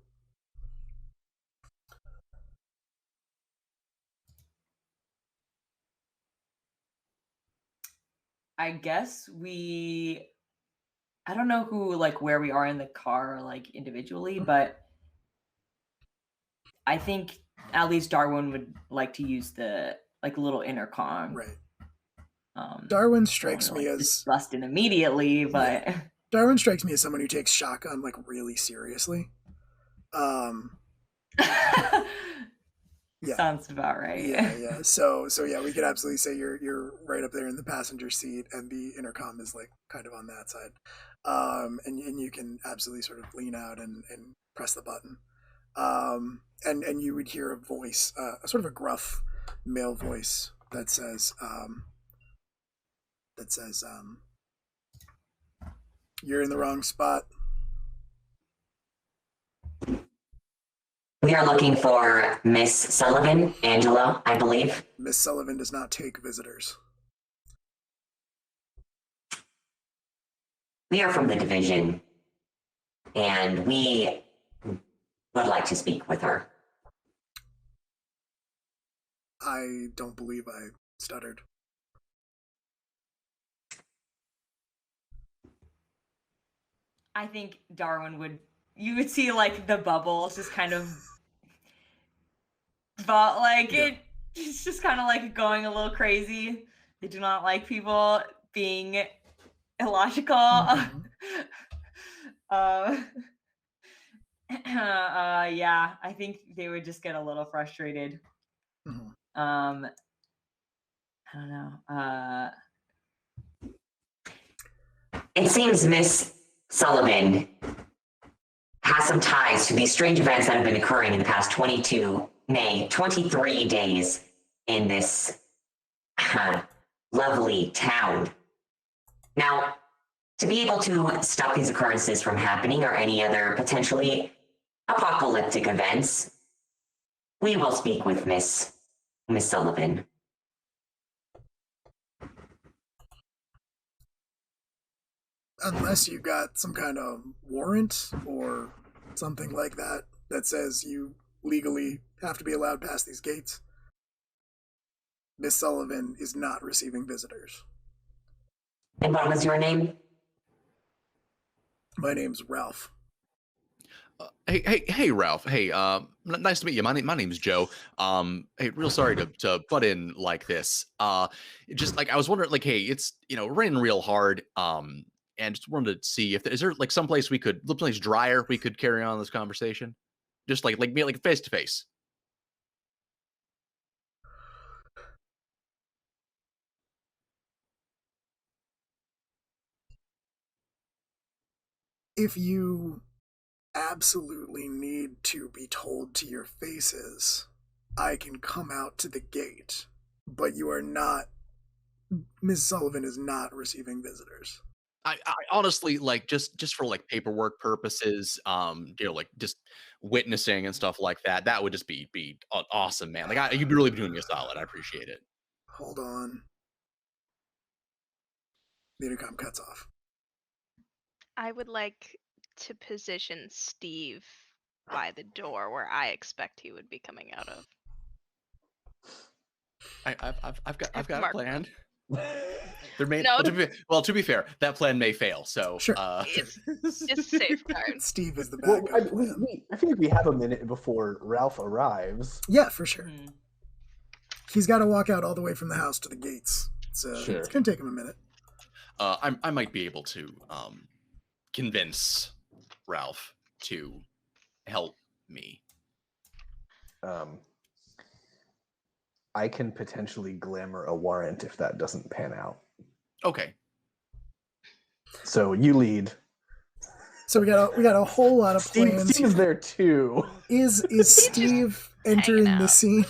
I guess I don't know where we are in the car individually, but I think at least Darwin would like to use the little intercom. Right. Darwin strikes me as busting immediately, but yeah. Darwin strikes me as someone who takes shotgun really seriously. Yeah. Sounds about right. Yeah. So yeah, we could absolutely say you're right up there in the passenger seat, and the intercom is kind of on that side. And you can absolutely sort of lean out and press the button. And you would hear a voice, sort of a gruff male voice that says, "You're in the wrong spot. We are looking for Miss Sullivan, Angela, I believe. Miss Sullivan does not take visitors." We are from the division, and we would like to speak with her. I don't believe I stuttered. I think Darwin you would see the bubbles just kind of, but it's just kind of going a little crazy. They do not like people being illogical. Yeah, I think they would just get a little frustrated. I don't know. It seems Miss Sullivan has some ties to these strange events that have been occurring in the past 23 days in this lovely town. Now, to be able to stop these occurrences from happening or any other potentially apocalyptic events, we will speak with Miss Sullivan. Unless you got some kind of warrant or something like that that says you legally have to be allowed past these gates, Miss Sullivan is not receiving visitors. And what was your name? My name's Ralph. Hey, Ralph. Hey, nice to meet you. My name's Joe. Hey, real sorry to butt in like this. Just like I was wondering, like, hey, it's raining real hard. And just wanted to see if is there like someplace we could, someplace drier we could carry on this conversation, just like me, like face to face. If you absolutely need to be told to your faces, I can come out to the gate, but you are not. Ms. Sullivan is not receiving visitors. I honestly like just for like paperwork purposes, like just witnessing and stuff like that. That would just be awesome, man. Like you'd really be doing me a solid. I appreciate it. Hold on. The intercom cuts off. I would like to position Steve by the door where I expect he would be coming out of. I've got a Mark. plan. There may No, to be fair, that plan may fail. So Sure. It's just safeguard. Steve is the Well, backup. I feel like we have a minute before Ralph arrives. Yeah, for sure. He's got to walk out all the way from the house to the gates. So Sure. It's going to take him a minute. I might be able to convince Ralph to help me. I can potentially glamour a warrant if that doesn't pan out. Okay. So you lead. So we got a whole lot of plans. Steve is there too. Is Steve entering the scene?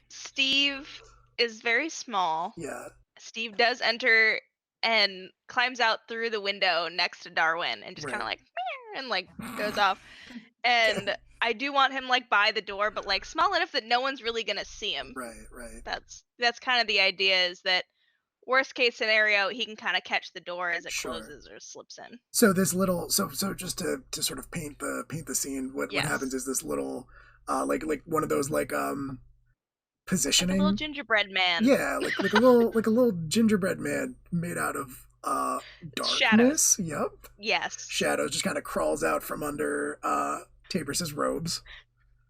Steve is very small. Yeah. Steve does enter and climbs out through the window next to Darwin and just kind of like "Meow," and like goes off. And I do want him like by the door, but like small enough that no one's really gonna see him. Right. That's kind of the idea, is that worst case scenario, he can kind of catch the door as it Sure. closes or slips in. So this little so just to sort of paint the scene, what happens is this little like one of those like positioning, like a little gingerbread man. Yeah, like a little gingerbread man made out of darkness. Shadows. Yep. Yes. Shadows just kind of crawls out from under Tabrus's robes.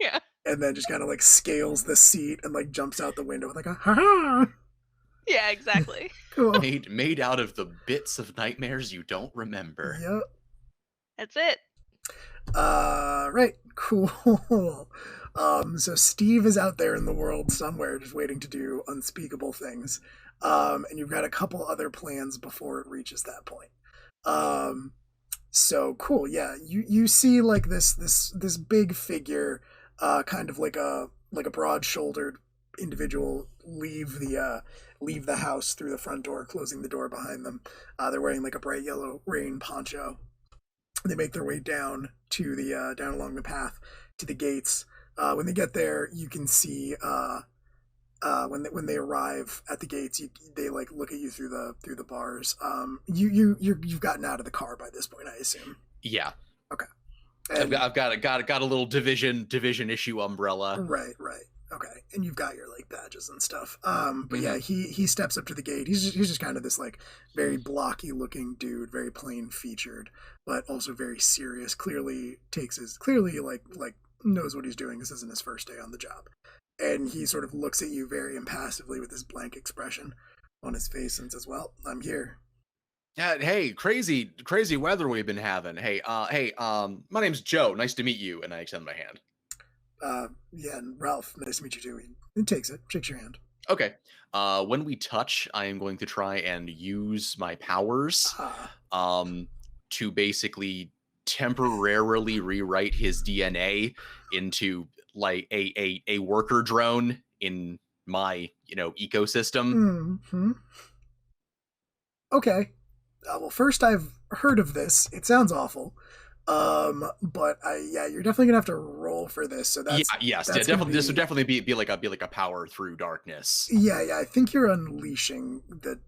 Yeah. And then just kind of like scales the seat and like jumps out the window with like a ha. Yeah, exactly. Cool. Made out of the bits of nightmares you don't remember. Yep. That's it. Right. Cool. So Steve is out there in the world somewhere just waiting to do unspeakable things. And you've got a couple other plans before it reaches that point. So cool. Yeah. You see like this big figure, kind of like a broad-shouldered individual leave the house through the front door, closing the door behind them. They're wearing like a bright yellow rain poncho. They make their way down to the down along the path to the gates. When they get there, you can see when they arrive at the gates, they like look at you through the bars. You've gotten out of the car by this point, I assume. Yeah. Okay. And I've got a little division issue umbrella. Right. Okay, and you've got your like badges and stuff. But yeah, he steps up to the gate. He's just kind of this like very blocky looking dude, very plain featured, but also very serious. Clearly like knows what he's doing. This isn't his first day on the job, and he sort of looks at you very impassively with this blank expression on his face and says, "Well, I'm here." Yeah. Hey, crazy weather we've been having. Hey, my name's Joe. Nice to meet you. And I extend my hand. Yeah, and Ralph, nice to meet you too. He takes it, shakes your hand. Okay. When we touch, I am going to try and use my powers to basically temporarily rewrite his DNA into like a worker drone in my ecosystem. Mm-hmm. Okay. Well, first I've heard of this. It sounds awful. But you're definitely gonna have to roll for this. So that's definitely. This would definitely be like a power through darkness. Yeah, I think you're unleashing the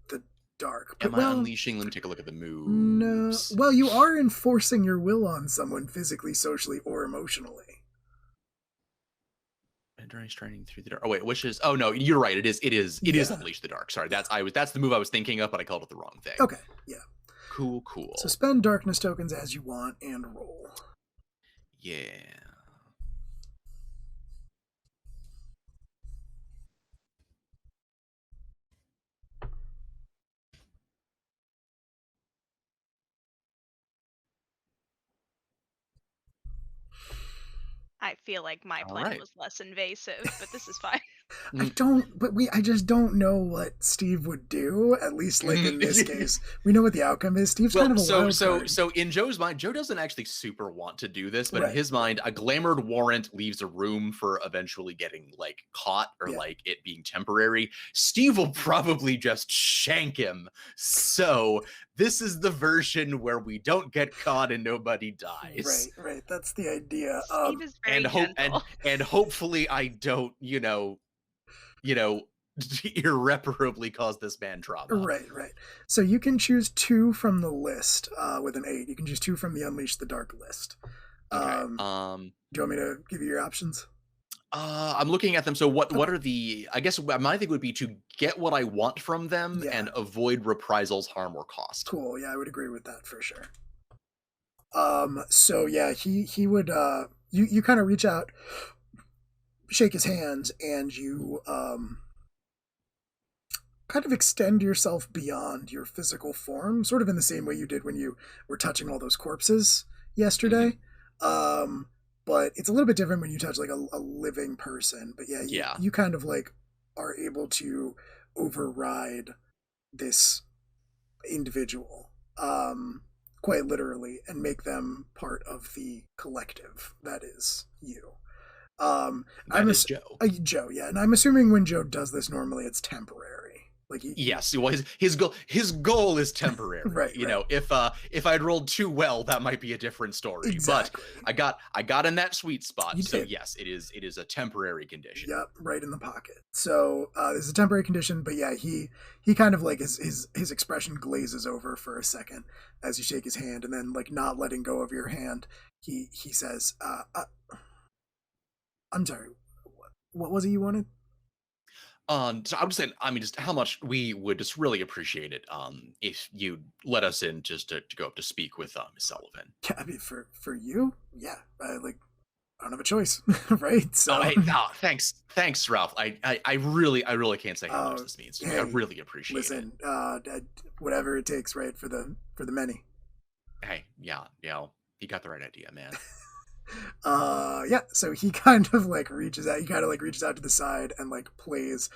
dark. But, Am I unleashing? Let me take a look at the moves. No. Well, you are enforcing your will on someone physically, socially, or emotionally. During straining through the dark. Oh wait, which is? Oh no, you're right. It is unleash the dark. Sorry, that's the move I was thinking of, but I called it the wrong thing. Okay, yeah. Cool. So spend darkness tokens as you want and roll. Yeah. I feel like my plan was less invasive, but this is fine. I just don't know what Steve would do, at least like in this case. We know what the outcome is. Steve's kind of a wild card. So in Joe's mind, Joe doesn't actually super want to do this, but in his mind, a glamored warrant leaves a room for eventually getting like caught or like it being temporary. Steve will probably just shank him. So this is the version where we don't get caught and nobody dies. Right. That's the idea. Steve is very gentle. And hopefully I don't, irreparably cause this man trauma. Right. So you can choose 2 from the list with an 8. You can choose 2 from the Unleash the Dark list. Okay. Do you want me to give you your options? I'm looking at them. So what are the, I guess my thing would be to get what I want from them and avoid reprisals, harm, or cost. Cool. Yeah, I would agree with that for sure. So yeah, he would, you kind of reach out, shake his hands, and you, kind of extend yourself beyond your physical form, sort of in the same way you did when you were touching all those corpses yesterday. Mm-hmm. But it's a little bit different when you touch like a living person. But you kind of like are able to override this individual, quite literally, and make them part of the collective that is you. That is Joe. Joe, yeah, and I'm assuming when Joe does this, normally it's temporary. Like yes, well, his goal is temporary. Right. If I'd rolled too well, that might be a different story. Exactly. But I got in that sweet spot. So yes, it is a temporary condition. Yep, right in the pocket. So there's a temporary condition, but yeah, he kind of like his expression glazes over for a second as you shake his hand, and then like not letting go of your hand, he says, I'm sorry, what was it you wanted? So I would say, just how much we would just really appreciate it if you let us in just to go up to speak with Miss Sullivan. Yeah, I mean, for you, yeah, I don't have a choice, right? So, thanks, Ralph. I really can't say how much this means. I really appreciate it. Listen, whatever it takes, right, for the many. Hey, yeah, you got the right idea, man. So he kind of like reaches out to the side and like punches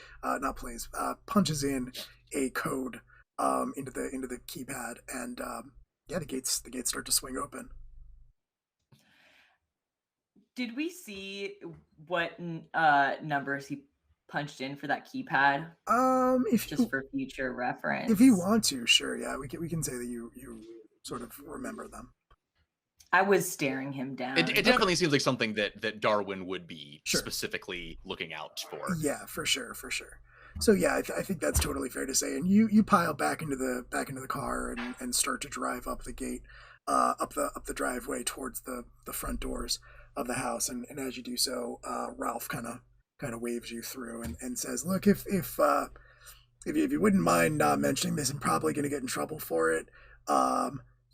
in a code into the keypad, and the gates start to swing open. Did we see what numbers he punched in for that keypad? For future reference. If you want to, sure, yeah, we can say that you sort of remember them. I was staring him down. It definitely seems like something that Darwin would be specifically looking out for. Yeah, for sure. So yeah, I think that's totally fair to say. And you pile back into the car and start to drive up the gate, up the driveway towards the front doors of the house. And as you do so, Ralph kind of waves you through and says, "Look, if you wouldn't mind mentioning this, I'm probably going to get in trouble for it.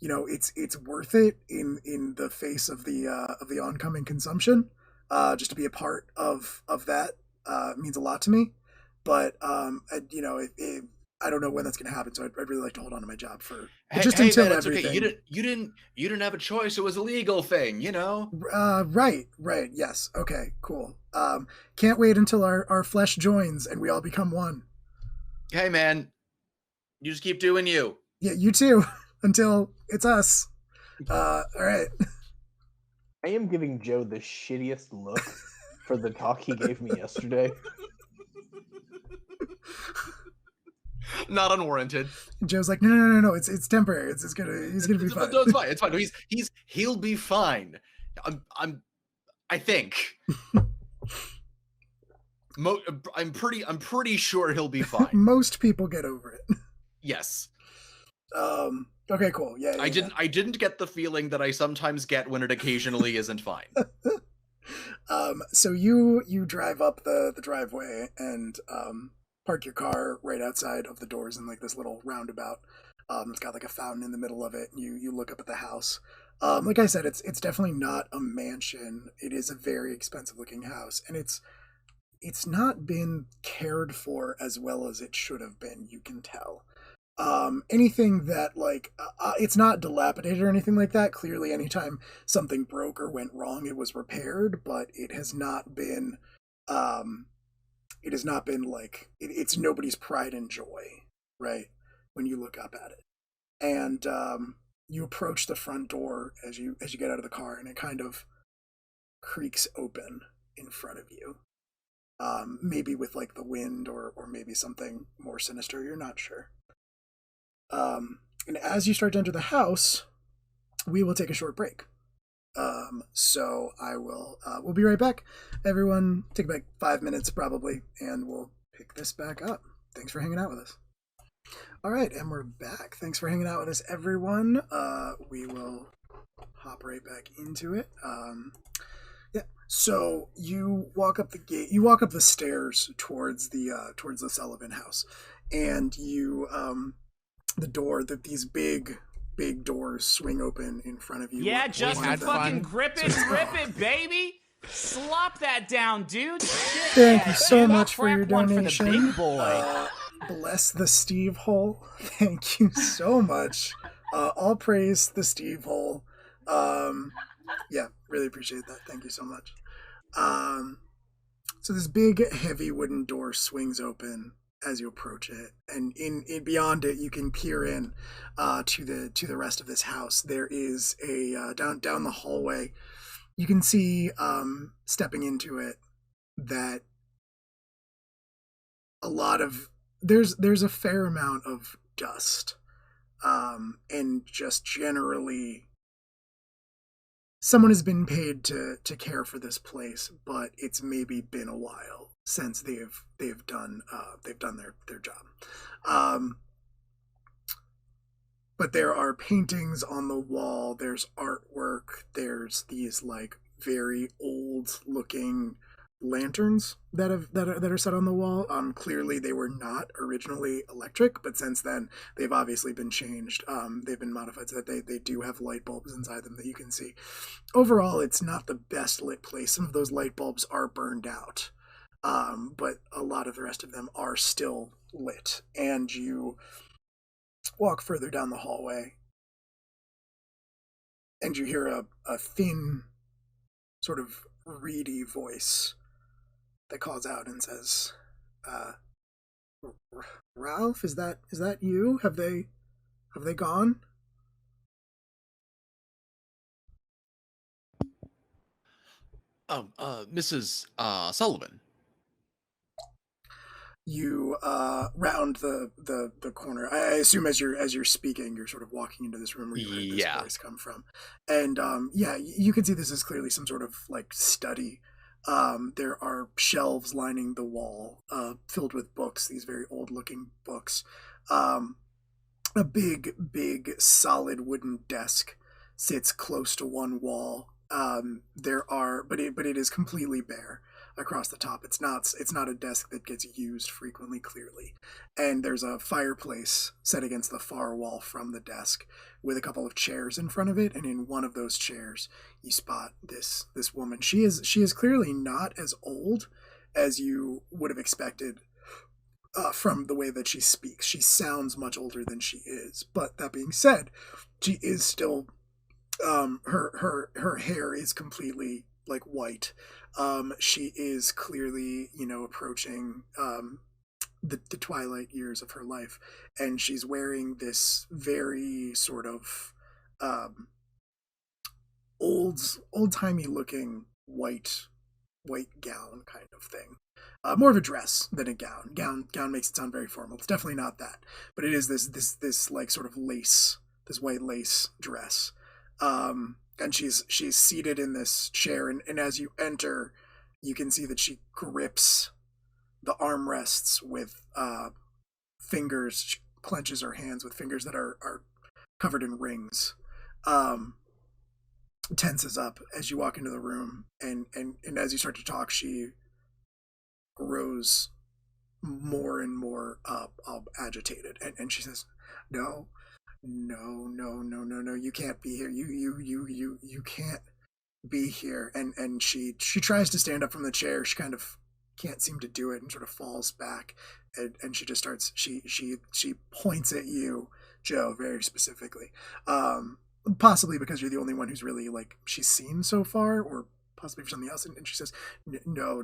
It's worth it in the face of the oncoming consumption. Just to be a part of that means a lot to me. But I don't know when that's going to happen, so I'd really like to hold on to my job for until man, everything. Okay. You didn't have a choice. It was a legal thing, Right. Yes. Okay. Cool. Can't wait until our flesh joins and we all become one. Hey, man, you just keep doing you. Yeah, you too. Until it's us. All right. I am giving Joe the shittiest look for the talk he gave me yesterday. Not unwarranted. Joe's like, no. It's temporary. He's gonna be fine. No, it's fine. It's fine. He'll be fine. I think. I'm pretty sure he'll be fine. Most people get over it. Yes. Okay, cool. Yeah. I didn't get the feeling that I sometimes get when it occasionally isn't fine. So you drive up the driveway and park your car right outside of the doors in like this little roundabout. It's got like a fountain in the middle of it. And you look up at the house. Like I said, it's definitely not a mansion. It is a very expensive looking house, and it's not been cared for as well as it should have been. You can tell. Anything that like it's not dilapidated or anything like that. Clearly, anytime something broke or went wrong, it was repaired, but it has not been like it's nobody's pride and joy, right? When you look up at it, and you approach the front door as you get out of the car, and it kind of creaks open in front of you. Maybe with like the wind or maybe something more sinister. You're not sure. And as you start to enter the house, we will take a short break. So I will, we'll be right back. Everyone take about 5 minutes probably, and we'll pick this back up. Thanks for hanging out with us. All right, and we're back. Thanks for hanging out with us, everyone. We will hop right back into it. Yeah. So you walk up the gate. You walk up the stairs towards the Sullivan house, and you the door that these big doors swing open in front of you. Yeah, just fucking grip it, rip it, baby. Slop that down, dude. Shit. Thank you so much for your One donation. for the big boy. Bless the Steve hole. Thank you so much. All praise the Steve hole. Yeah, really appreciate that. Thank you so much. So this big, heavy wooden door swings open as you approach it, and in beyond it, you can peer in to the rest of this house. There is a down the hallway. You can see stepping into it that a lot of there's a fair amount of dust, and just generally someone has been paid to care for this place, but it's maybe been a while since they've done their job. But there are paintings on the wall, there's artwork, there's these like very old looking lanterns that are set on the wall. Clearly they were not originally electric, but since then they've obviously been changed. They've been modified so that they do have light bulbs inside them that you can see. Overall, it's not the best lit place. Some of those light bulbs are burned out, but a lot of the rest of them are still lit. And you walk further down the hallway, and you hear a thin, sort of reedy voice that calls out and says, Ralph, is that you? Have they gone? Mrs. Sullivan. You round the corner. I assume as you're speaking, you're sort of walking into this room where you heard this voice come from. And yeah, you can see this is clearly some sort of like study. There are shelves lining the wall, filled with books, these very old looking books. A big solid wooden desk sits close to one wall. But it is completely bare across the top. It's not a desk that gets used frequently, clearly. And there's a fireplace set against the far wall from the desk with a couple of chairs in front of it, and in one of those chairs you spot this woman. She is clearly not as old as you would have expected from the way that she speaks. She sounds much older than she is, but that being said, she is still her hair is completely like white. She is clearly, approaching the twilight years of her life, and she's wearing this very sort of old-timey looking white gown kind of thing. More of a dress than a gown. Gown makes it sound very formal. It's definitely not that, but it is this like sort of lace, this white lace dress. And she's seated in this chair, and as you enter, you can see that she grips the armrests with fingers. She clenches her hands with fingers that are covered in rings. Tenses up as you walk into the room, and as you start to talk, she grows more and more agitated, and she says, no, you can't be here. You can't be here. And she tries to stand up from the chair. She kind of can't seem to do it and sort of falls back, and she just starts, she points at you, Joe, very specifically. Possibly because you're the only one who's really, like, she's seen so far, or possibly for something else. And she says, no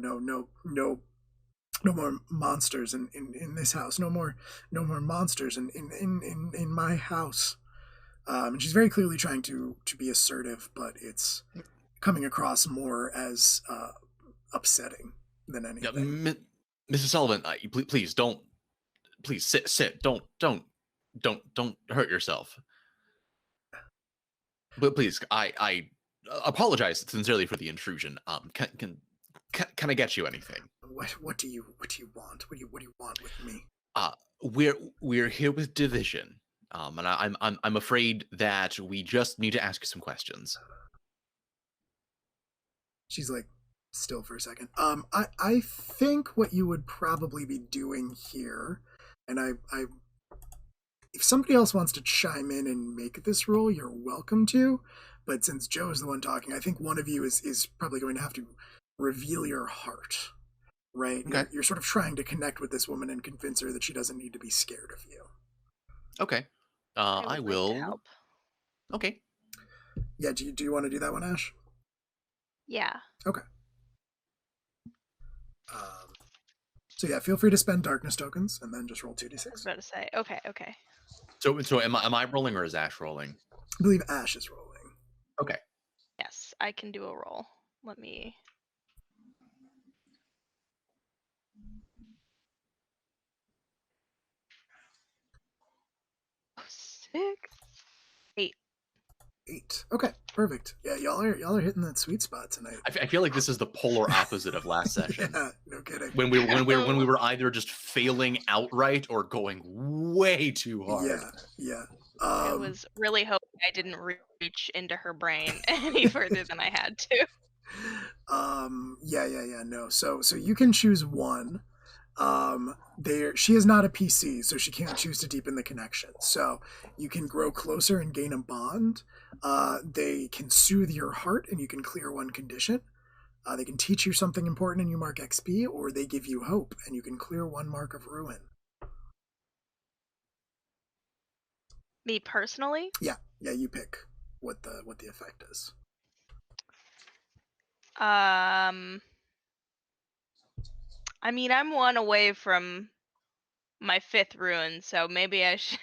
more monsters in this house. No more monsters in my house. And she's very clearly trying to be assertive, but it's coming across more as upsetting than anything. Yeah, Mrs. Sullivan, please don't. Please sit. Don't hurt yourself. But please, I apologize sincerely for the intrusion. Can I get you anything? What do you want? What do you want with me? We're here with Division. And I'm afraid that we just need to ask you some questions. She's like still for a second. I think what you would probably be doing here, and I if somebody else wants to chime in and make this role, you're welcome to. But since Joe is the one talking, I think one of you is probably going to have to reveal your heart, right? Okay. You're sort of trying to connect with this woman and convince her that she doesn't need to be scared of you. Okay. I would like will to help. Okay. Yeah, do you want to do that one, Ash? Yeah. Okay. So yeah, feel free to spend darkness tokens and then just roll 2d6. I was about to say. Okay. So am I rolling or is Ash rolling? I believe Ash is rolling. Okay. Yes, I can do a roll. Let me. Oh, 6, 8. 8. Okay, perfect. Yeah, y'all are hitting that sweet spot tonight. I feel like this is the polar opposite of last session. Yeah, no kidding. When we were either just failing outright or going way too hard. Yeah. I was really hoping I didn't reach into her brain any further than I had to. Yeah. No. So you can choose one. She is not a PC, so she can't choose to deepen the connection. So you can grow closer and gain a bond. They can soothe your heart, and you can clear one condition. They can teach you something important, and you mark XP, or they give you hope, and you can clear one mark of ruin. Me personally? Yeah. You pick what the effect is. I mean, I'm one away from my 5th ruin, so maybe I should.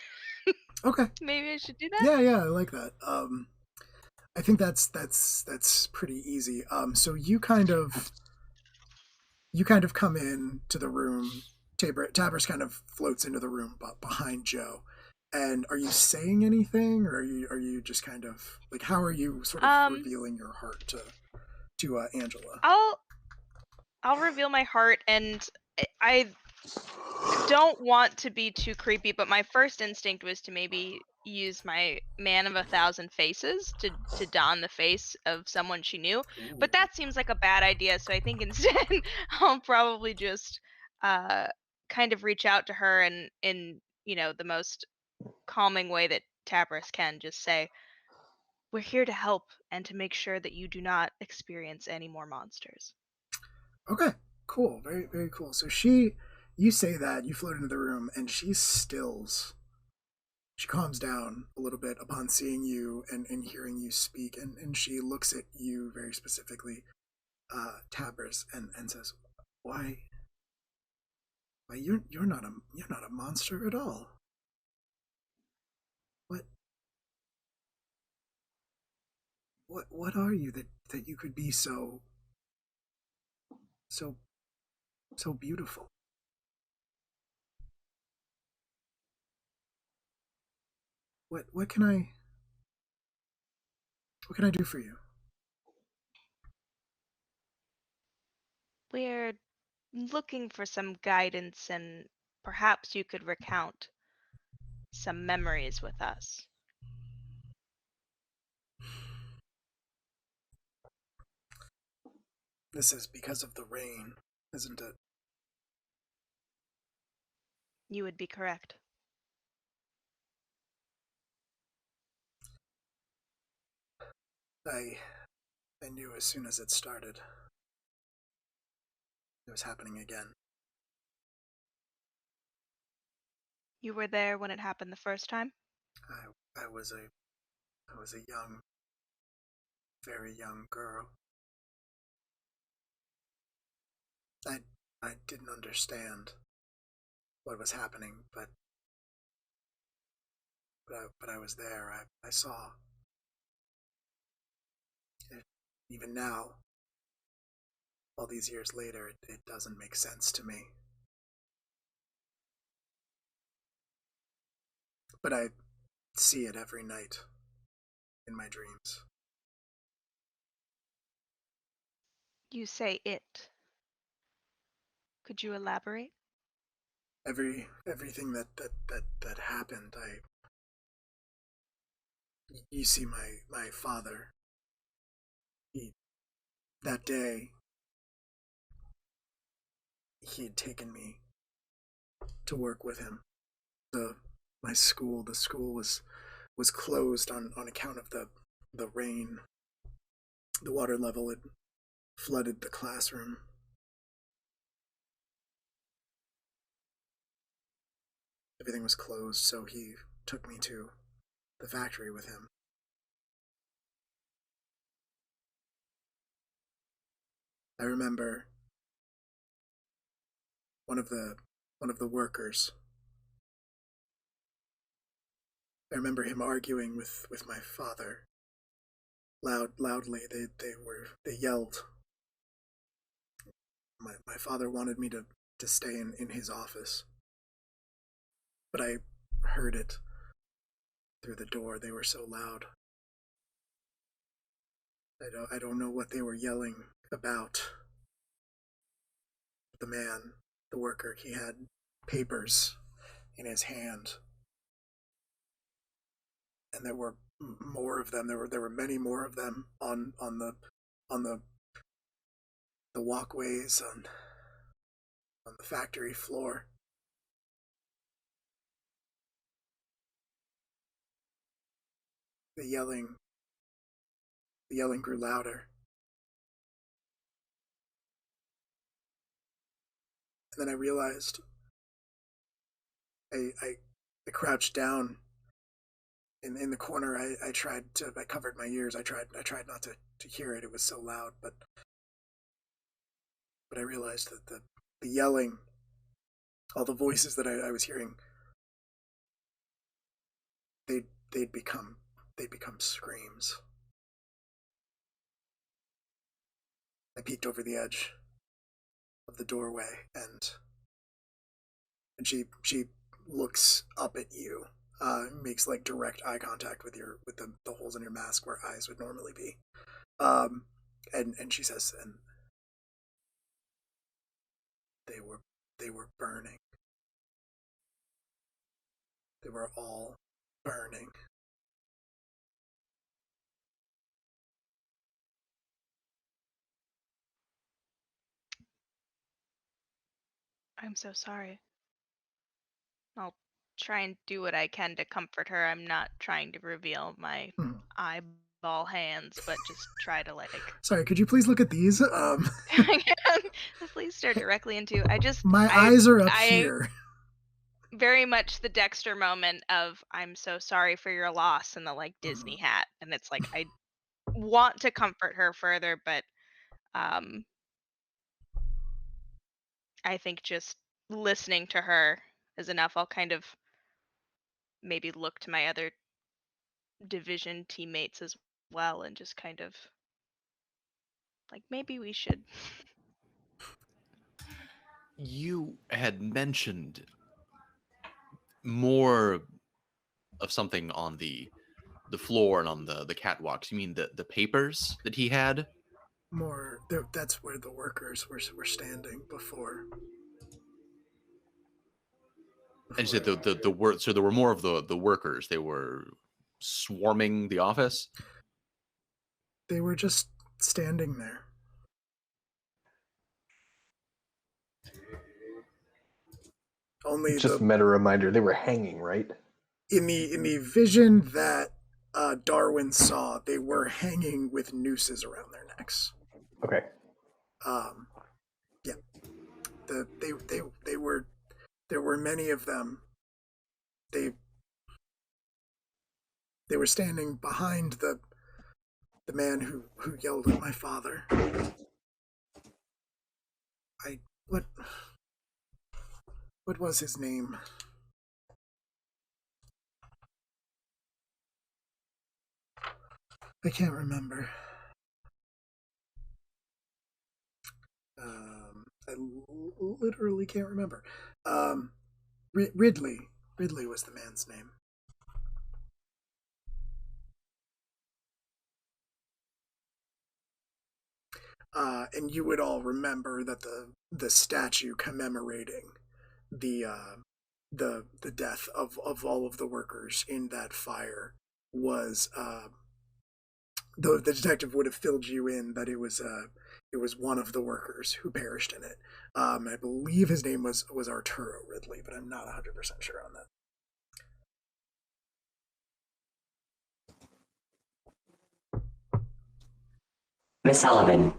Okay. Maybe I should do that. Yeah, I like that. I think that's pretty easy. So you kind of come in to the room. Tabris kind of floats into the room behind Joe. And are you saying anything, or are you just kind of like, how are you sort of revealing your heart to Angela? I'll reveal my heart, and I don't want to be too creepy, but my first instinct was to maybe use my Man of 1,000 Faces to don the face of someone she knew. Ooh. But that seems like a bad idea, so I think instead I'll probably just kind of reach out to her and in the most calming way that Tabris can, just say, "We're here to help and to make sure that you do not experience any more monsters." Okay, cool, very very cool. So you say that, you float into the room, and she stills. She calms down a little bit upon seeing you and hearing you speak, and she looks at you very specifically, Tabris, and says, "Why, you're not a monster at all. What? what are you that you could be so so beautiful? What can I do for you? We're looking for some guidance, and perhaps you could recount some memories with us. This is because of the rain, isn't it? You would be correct. I I knew as soon as it started. It was happening again. You were there when it happened the first time? I was a young, very young girl. I I didn't understand what was happening, but I was there. I saw. It, even now, all these years later, it doesn't make sense to me. But I see it every night in my dreams. You say it. Could you elaborate? Everything that happened, you see my father. He that day he had taken me to work with him. The the school was closed on account of the rain. The water level had flooded the classroom. Everything was closed, so he took me to the factory with him. I remember one of the one of the workers. I remember him arguing with my father loudly. They yelled. My father wanted me to stay in his office, but I heard it through the door. They were so loud. I don't know what they were yelling about. The man, the worker, he had papers in his hand, and there were more of them. There were many more of them on the walkways on the factory floor. The yelling the yelling grew louder. And then I realized I crouched down in the corner. I covered my ears. I tried not to hear it. It was so loud, but I realized that the yelling, all the voices that I was hearing, they they'd become they'd become screams. I peeked over the edge of the doorway, and she looks up at you, makes like direct eye contact with the holes in your mask where eyes would normally be, um, and she says, and they were they were burning. They were all burning. I'm so sorry. I'll try and do what I can to comfort her. I'm not trying to reveal my Hmm. eyeball hands, but just try to like Sorry, could you please look at these? please stare directly into. My eyes are up I here. very much the Dexter moment of I'm so sorry for your loss and the like Disney hat. And it's like I want to comfort her further, but um I think just listening to her is enough. I'll kind maybe look to my other division teammates as well and just kind of like, maybe we should. You had mentioned more of something on the floor and on the catwalks. You mean the papers that he had? More, that's where the workers were standing before. And you said the word. So there were more of the workers. They were swarming the office. They were just standing there. Only Just meta reminder, they were hanging, right? In the vision that Darwin saw, they were hanging with nooses around their necks. Okay. Yeah. They were. There were many of them. They were standing behind the man who yelled at my father. What was his name? I can't remember. I literally can't remember. Ridley. Ridley was the man's name. And you would all remember that the statue commemorating the death of all of the workers in that fire was the detective would have filled you in that it was one of the workers who perished in it. I believe his name was Arturo Ridley, but I'm not 100% sure on that. Miss Sullivan,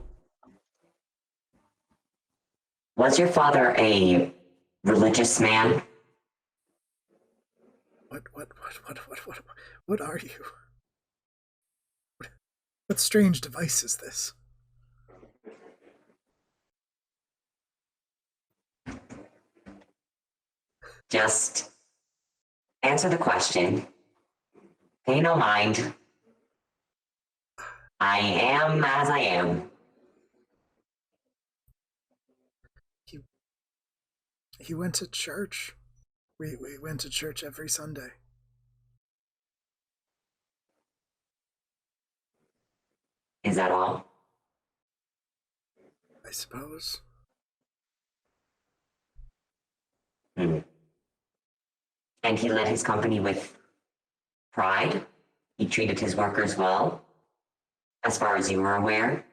was your father a religious man? What are you? What strange device is this? Just answer the question. Pay no mind. I am as I am. He went to church. We went to church every Sunday. Is that all? I suppose. And he led his company with pride? He treated his workers well? As far as you were aware?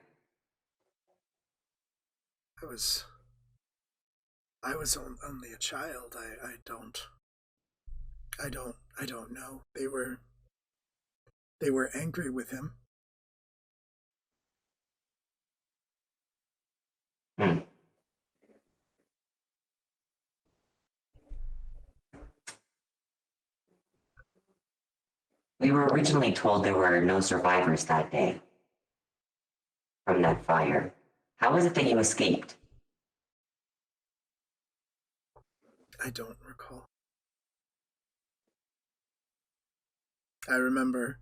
I was only a child. I don't know. They were angry with him. We were originally told there were no survivors that day from that fire. How was it that you escaped? I don't recall. I remember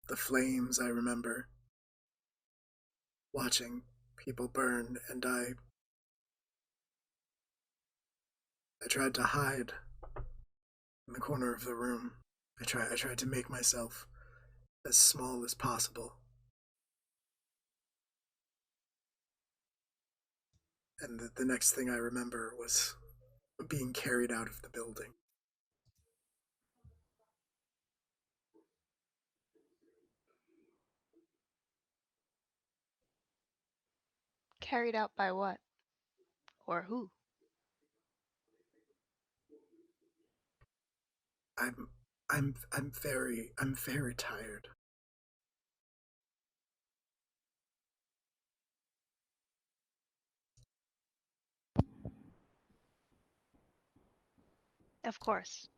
the flames. I remember watching people burn, and I tried to hide in the corner of the room. I tried to make myself as small as possible. And the next thing I remember was being carried out of the building. Carried out by what? Or who? I'm very tired. Of course.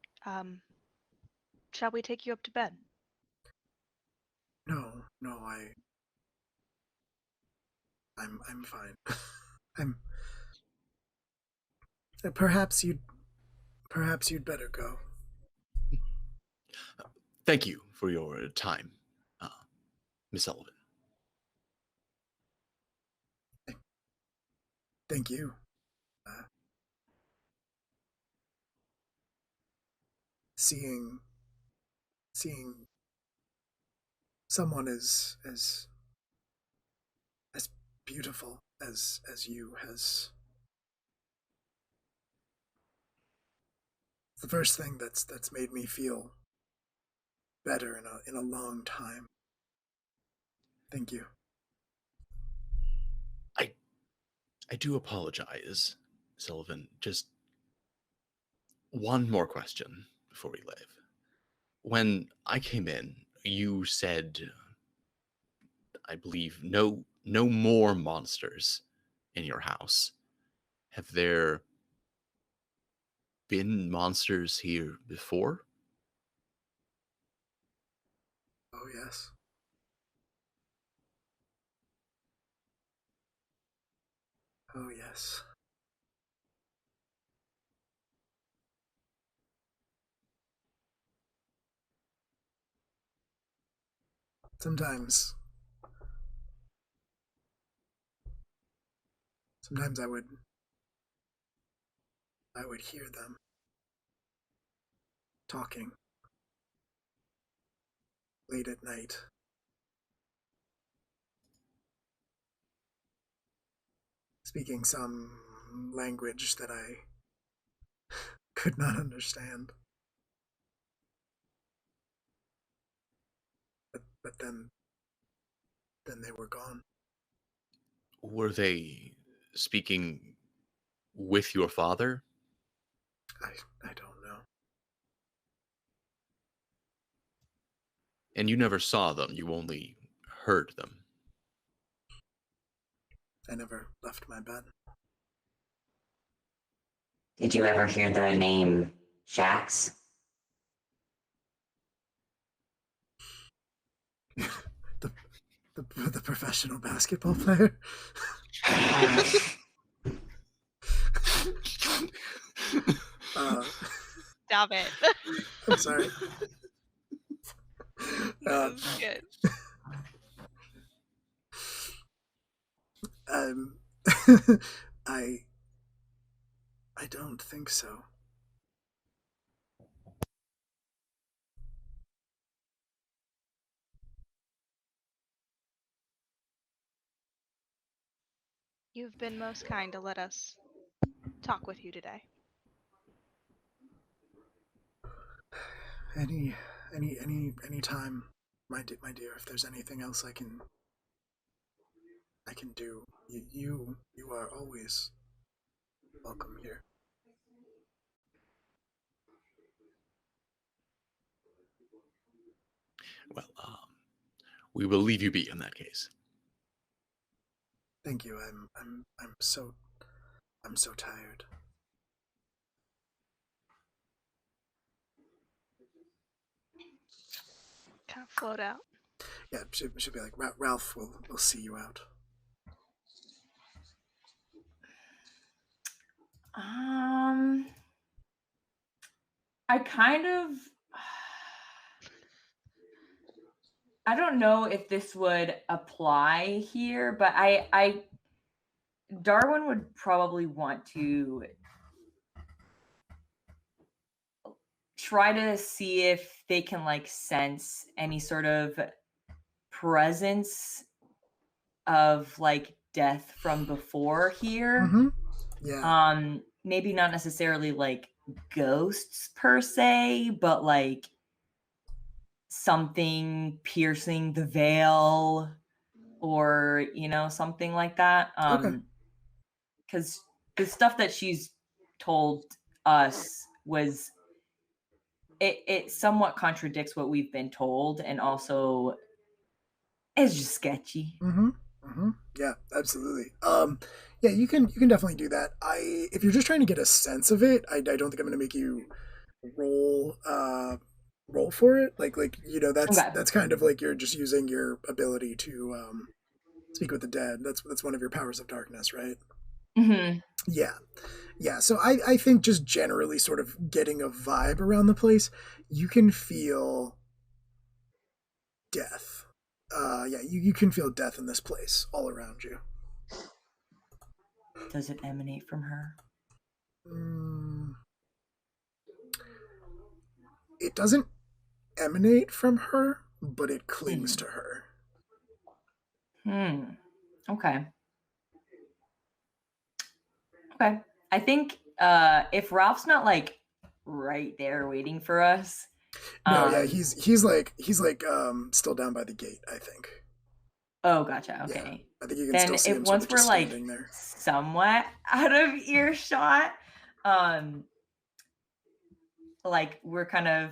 Shall we take you up to bed? No, I'm fine. I'm perhaps you'd better go. Thank you for your time. Miss Sullivan. Thank you. Seeing someone as beautiful as you has the first thing that's made me feel better in a long time. Thank you. I do apologize, Sullivan. Just one more question before we leave. When I came in, you said, I believe, no more monsters in your house. Have there been monsters here before? Oh yes. Oh yes. Sometimes I would hear them talking late at night. Speaking some language that I could not understand. But then they were gone. Were they speaking with your father? I don't know. And you never saw them, you only heard them. I never left my bed. Did you ever hear the name Shax? The professional basketball player. Stop it. I'm sorry. This is good. I don't think so. You've been most kind to let us talk with you today. Any time, my dear. If there's anything else I can do, you are always welcome here. Well, we will leave you be in that case. Thank you. I'm so tired. Kind of float out. Yeah, should be like Ralph will see you out. I kind of I don't know if this would apply here, but I Darwin would probably want to try to see if they can like sense any sort of presence of like death from before here. Mm-hmm. Yeah. Maybe not necessarily like ghosts per se, but like something piercing the veil or something like that. Okay. Because the stuff that she's told us was it somewhat contradicts what we've been told, and also it's just sketchy. Mm-hmm. Mm-hmm. Yeah, absolutely. Yeah, you can definitely do that. If you're just trying to get a sense of it, I don't think I'm gonna make you roll for it. Like that's Okay. that's kind of like you're just using your ability to speak with the dead. That's one of your powers of darkness, right? Mm-hmm. Yeah. So I think just generally sort of getting a vibe around the place, you can feel death. Yeah, you can feel death in this place all around you. Does it emanate from her? It doesn't emanate from her, but it clings to her. Okay. Okay. I think if Ralph's not like right there waiting for us. No, yeah, he's like still down by the gate, I think. Oh, gotcha. Okay. Yeah, I think you can then still see him once sort of just we're like standing there. somewhat out of earshot, like we're kind of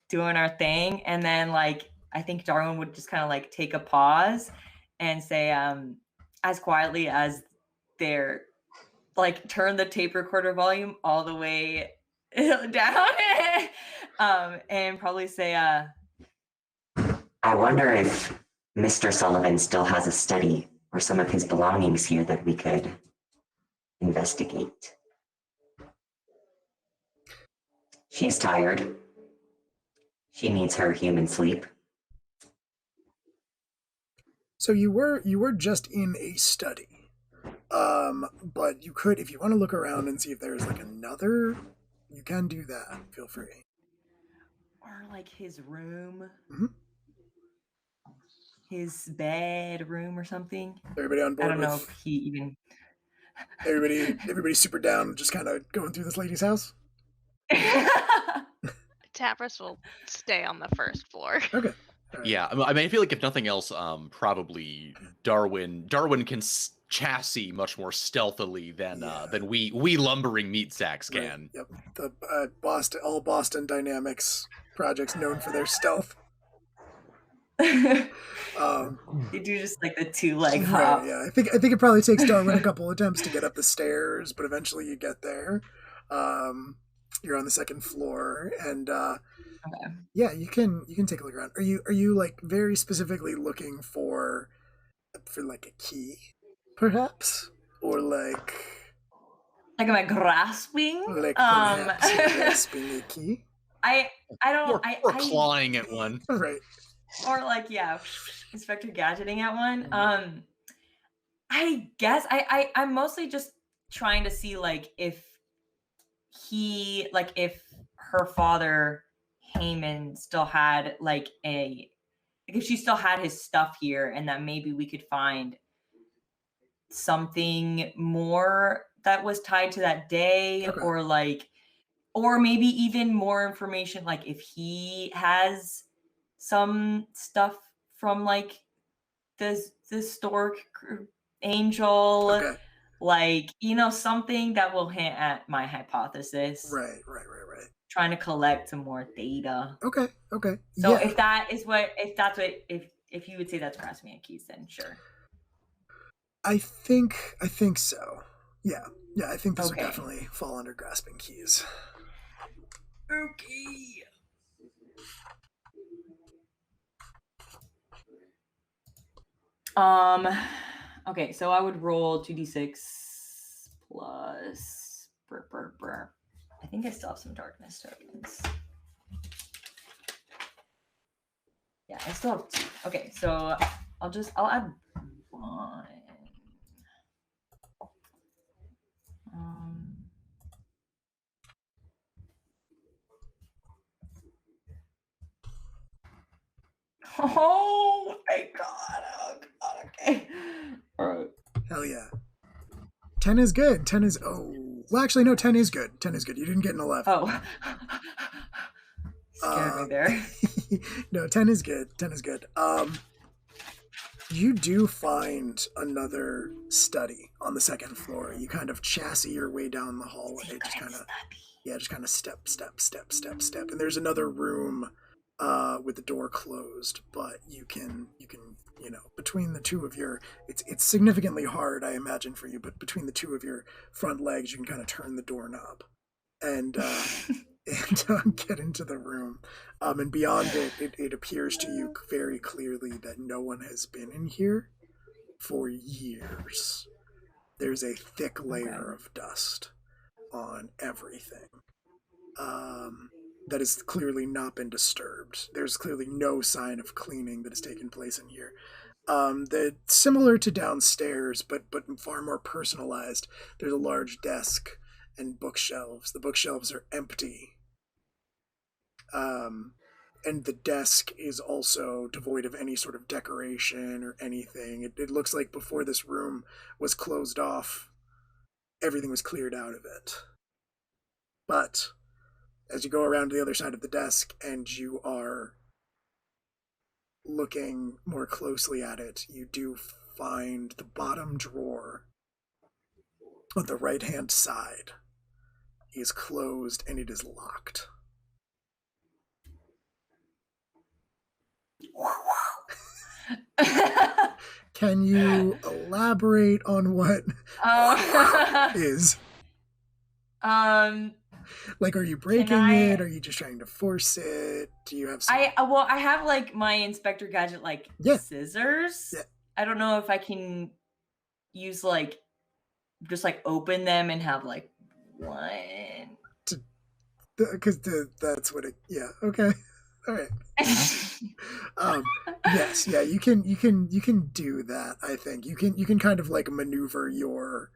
doing our thing, and then like I think Darwin would just kind of like take a pause and say, as quietly as they're like turn the tape recorder volume all the way down, and probably say, I wonder if Mr. Sullivan still has a study or some of his belongings here that we could investigate. She's tired. She needs her human sleep. So you were just in a study. But you could, if you want to look around and see if there's like another, you can do that. Feel free. or like his room, Mhm. his bedroom or something. Everybody on board I don't know with if he even. everybody's super down, just kind of going through this lady's house. Tapras will stay on the first floor. Okay. All right. Yeah, I mean, I feel like if nothing else, probably Darwin can chassis much more stealthily than we lumbering meat sacks can. Right. Yep. The Boston Dynamics projects known for their stealth. They do just like the 2-leg hop. Right, yeah, I think it probably takes Darwin a couple attempts to get up the stairs, but eventually you get there. You're on the second floor, and Okay. yeah, you can take a look around. Are you like very specifically looking for like a key, perhaps, or like Like, am I grasping? perhaps you're grasping a key? I don't. Or clawing at one. Right. Or like, yeah, Inspector Gadgeting at one. I guess I'm mostly just trying to see like if her father Heyman still had like if she still had his stuff here, and that maybe we could find something more that was tied to that day. Okay. or maybe even more information, like if he has some stuff from like this historic angel. Okay. Like, something that will hint at my hypothesis. Right. Trying to collect some more data. Okay. So yeah. if you would say that's grasping at keys, then sure. I think so. Yeah, I think this would Okay. definitely fall under grasping keys. Okay. Okay, so I would roll 2d6 plus I think I still have some darkness tokens. Yeah, I still have 2. Okay, so I'll add 1. Oh my god. Oh god, okay. Alright. Hell yeah. 10 is good. 10 is well, actually no, 10 is good. 10 is good. You didn't get an 11. Oh. Scared me there. No, 10 is good. 10 is good. You do find another study on the second floor. You kind of chassis your way down the hallway. Just kind of step. And there's another room with the door closed, but you can between the two of your, it's significantly hard, I imagine, for you, but between the two of your front legs, you can kind of turn the doorknob and get into the room. And beyond it appears to you very clearly that no one has been in here for years. There's a thick layer of dust on everything. that has clearly not been disturbed. There's clearly no sign of cleaning that has taken place in here. That similar to downstairs, but far more personalized. There's a large desk and bookshelves. The bookshelves are empty. And the desk is also devoid of any sort of decoration or anything. It looks like before this room was closed off, everything was cleared out of it. But as you go around to the other side of the desk and you are looking more closely at it, you do find the bottom drawer on the right-hand side is closed and it is locked. Can you elaborate on what is? Like, are you breaking it? Are you just trying to force it? Do you have some... I have like my Inspector Gadget scissors. Yeah. I don't know if I can use like just like open them and have like one. Because that's what it... Yeah, okay. All right. Yes, yeah, you can do that. I think you can kind of like maneuver your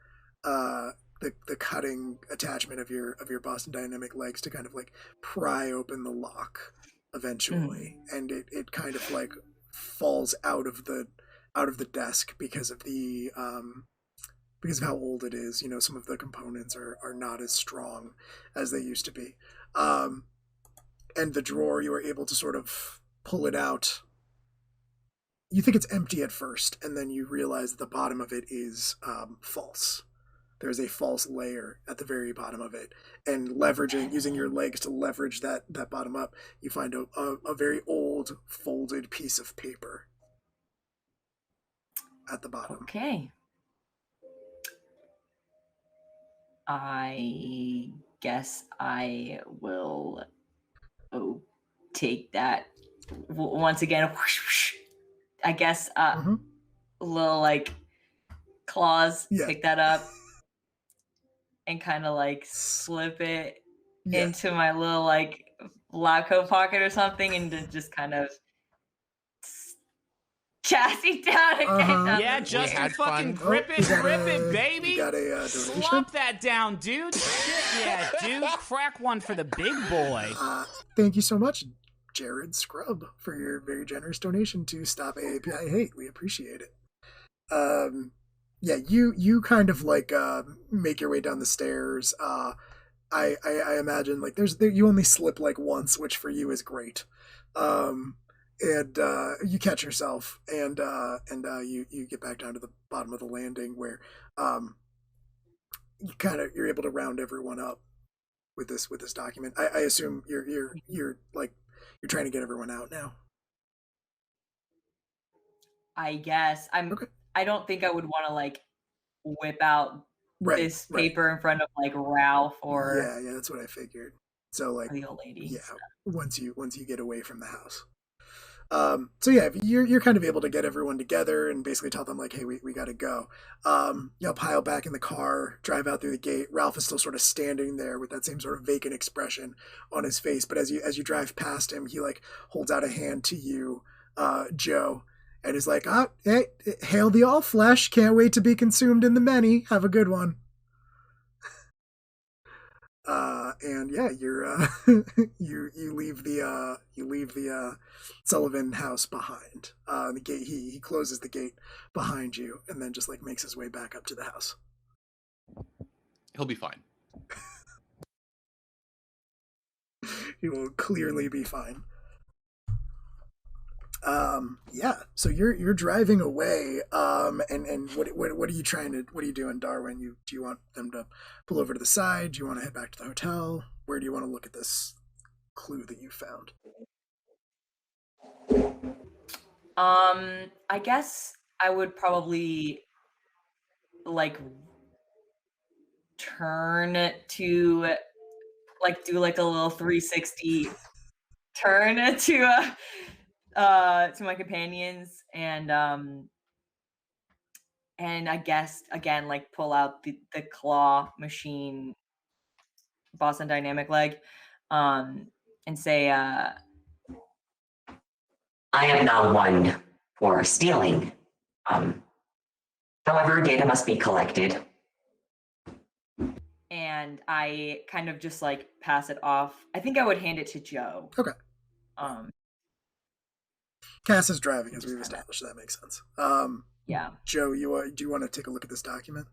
the cutting attachment of your Boston Dynamic legs to kind of like pry open the lock eventually, and it kind of like falls out of the desk because of how old it is. You know, some of the components are not as strong as they used to be. And the drawer, you are able to sort of pull it out. You think it's empty at first, and then you realize that the bottom of it is false. There's a false layer at the very bottom of it. And using your legs to leverage that bottom up, you find a very old folded piece of paper at the bottom. Okay. I guess I will take that once again. Whoosh, I guess little like claws pick that up and kind of like slip it into my little like lab coat pocket or something, and then just kind of chassis down again. Yeah, just fucking grip it, baby. You got a slop that down, dude. Shit, yeah, dude. Crack one for the big boy. Thank you so much, Jared Scrub, for your very generous donation to Stop AAPI Hate. We appreciate it. Yeah, you kind of like make your way down the stairs. I imagine like you only slip like once, which for you is great. And you catch yourself, and you get back down to the bottom of the landing where you're able to round everyone up with this document. I assume you're trying to get everyone out now. I guess okay. I don't think I would want to like whip out this paper in front of like Ralph or yeah, that's what I figured. So like the old lady. Yeah, once you get away from the house. So yeah, you're kind of able to get everyone together and basically tell them like, hey, we got to go. You'll pile back in the car, drive out through the gate. Ralph is still sort of standing there with that same sort of vacant expression on his face. But as you drive past him, he like holds out a hand to you, Joe, and is like, hey, hail the all flesh. Can't wait to be consumed in the many. Have a good one. And yeah, you're you leave the Sullivan house behind. The gate, he closes the gate behind you and then just like makes his way back up to the house. He'll be fine. He will clearly be fine. Yeah, so you're driving away, and what are you doing, Darwin? Do you want them to pull over to the side? Do you want to head back to the hotel? Where do you want to look at this clue that you found? I guess I would probably like turn to like do like a little 360 turn to my companions, and I guess again like pull out the claw machine Boston Dynamic leg, and say, I am not one for stealing. However, data must be collected. and I kind of just like pass it off. I think I would hand it to Joe. Okay. Um, Cass is driving, as we've established. That makes sense. yeah. Joe, do you want to take a look at this document?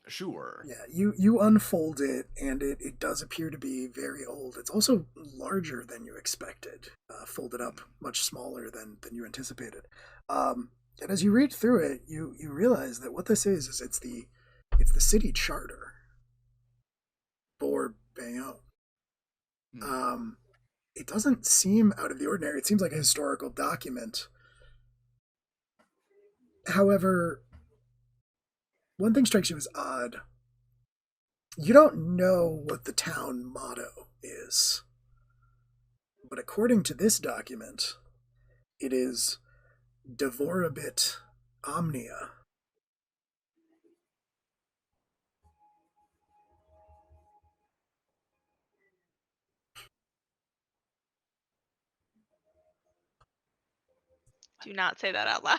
Sure. Yeah, you unfold it, and it does appear to be very old. It's also larger than you expected, folded up much smaller than you anticipated. And as you read through it, you realize that what this is it's the city charter for Bayonne. It doesn't seem out of the ordinary. It seems like a historical document. However, one thing strikes you as odd. You don't know what the town motto is. But according to this document, it is Devorabit Omnia. Do not say that out loud.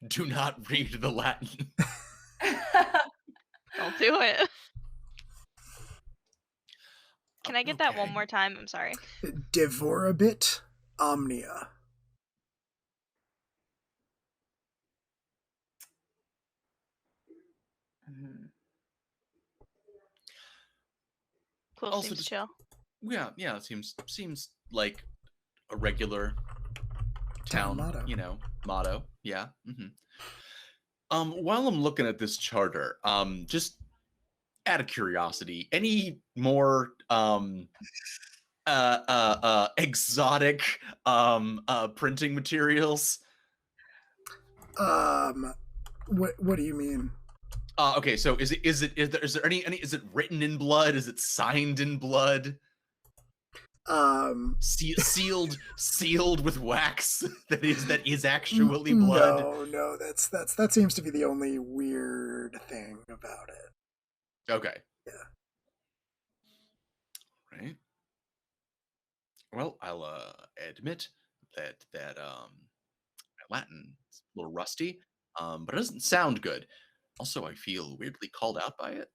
Do not read the Latin. Don't do it. Can I get that one Okay. more time? I'm sorry. Devorabit Omnia. Cool. Also Seems just- chill. Yeah, it seems like a regular town motto. Yeah. While I'm looking at this charter, just out of curiosity, any more exotic printing materials? What do you mean? Okay, so is there any is it written in blood? Is it signed in blood? Sealed with wax that is actually blood. No, that seems to be the only weird thing about it. Okay. Yeah. Right. Well, I'll admit that my Latin is a little rusty, but it doesn't sound good. Also, I feel weirdly called out by it.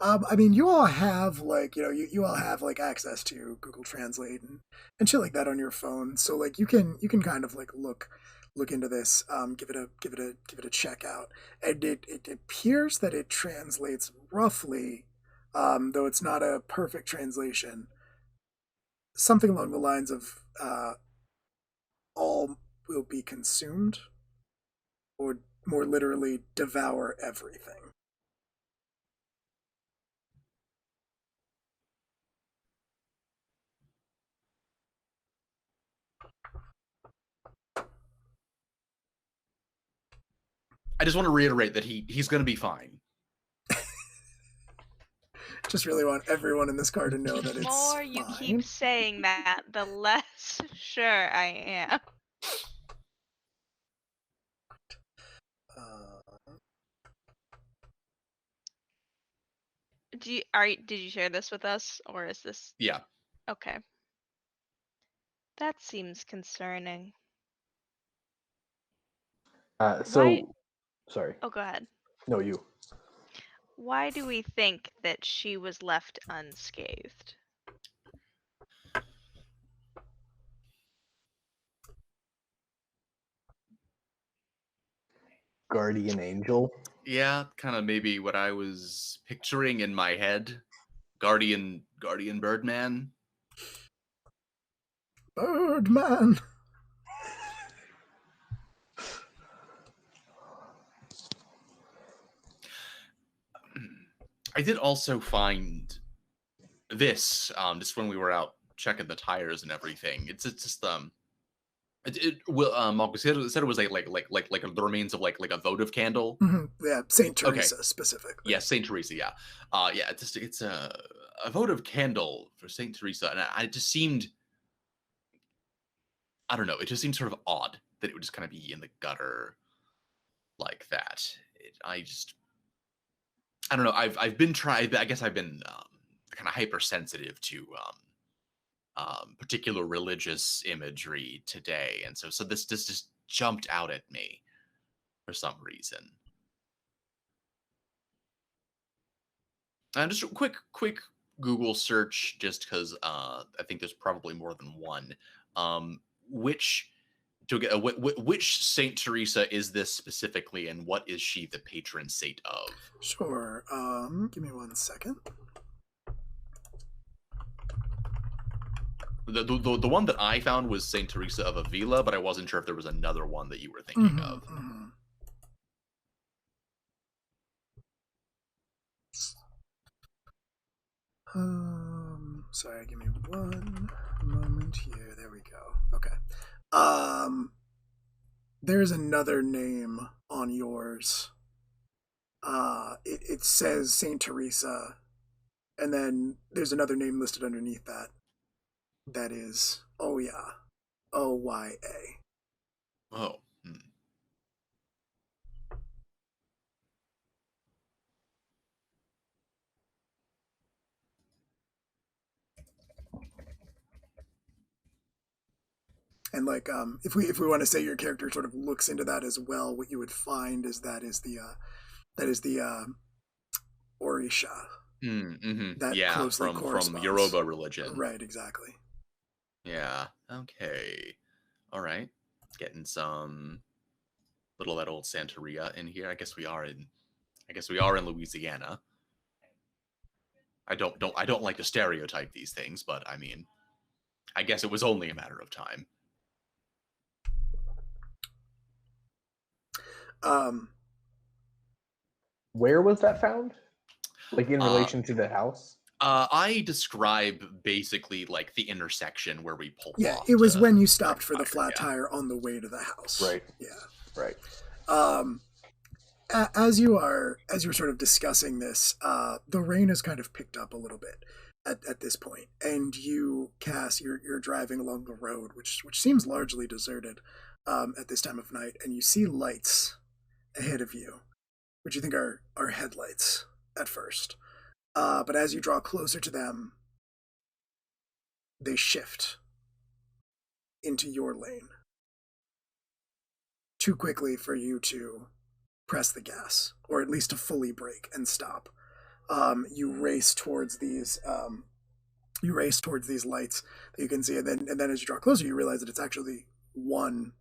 I mean, you all have you all have access to Google Translate and shit like that on your phone, so you can kind of look into this, give it a check out, and it appears that it translates roughly, though it's not a perfect translation, something along the lines of all will be consumed, or more literally, devour everything. I just want to reiterate that he's going to be fine. Just really want everyone in this car to know that The it's more you fine. keep saying that, the less sure I am. Did you share this with us, or is this? Yeah. Okay. That seems concerning. Why? Sorry. Oh, go ahead. No, you. Why do we think that she was left unscathed? Guardian angel. Yeah, kind of maybe what I was picturing in my head. Guardian Birdman. Birdman. I did also find this just when we were out checking the tires and everything. It's just Marcus said it was like the remains of like a votive candle. Mm-hmm. Yeah, Saint Teresa specifically. Yeah, Saint Teresa. Yeah, yeah. It's a votive candle for Saint Teresa, and I just seemed, I don't know. It just seemed sort of odd that it would just kind of be in the gutter like that. I don't know. I've been trying. I guess I've been kind of hypersensitive to particular religious imagery today, and so this just jumped out at me for some reason. And just a quick Google search, just because I think there's probably more than one. Which which Saint Teresa is this specifically, and what is she the patron saint of? Sure. Give me 1 second. The one that I found was Saint Teresa of Avila, but I wasn't sure if there was another one that you were thinking of. Sorry, give me 1 moment here. There we go. Okay. There's another name on yours. It says Saint Teresa, and then there's another name listed underneath that. That is Oya, Oya. Oh. And like, if we want to say your character sort of looks into that as well, what you would find is that is the Orisha. That yeah, closely from corresponds. Yoruba religion. Right, exactly. Yeah. Okay. All right. Getting some little that old Santeria in here. I guess we are in Louisiana. I don't like to stereotype these things, but I mean, I guess it was only a matter of time. Where was that found? Like in relation to the house? I describe basically like the intersection where we pulled off. Yeah, it was when you stopped for the flat tire on the way to the house. Right. Yeah. Right. As you're sort of discussing this, the rain has kind of picked up a little bit at this point, and you, Cass, you're driving along the road, which seems largely deserted at this time of night, and you see lights ahead of you, which you think are headlights at first. But as you draw closer to them, they shift into your lane too quickly for you to press the gas, or at least to fully brake and stop. You race towards these lights that you can see, and then as you draw closer, you realize that it's actually one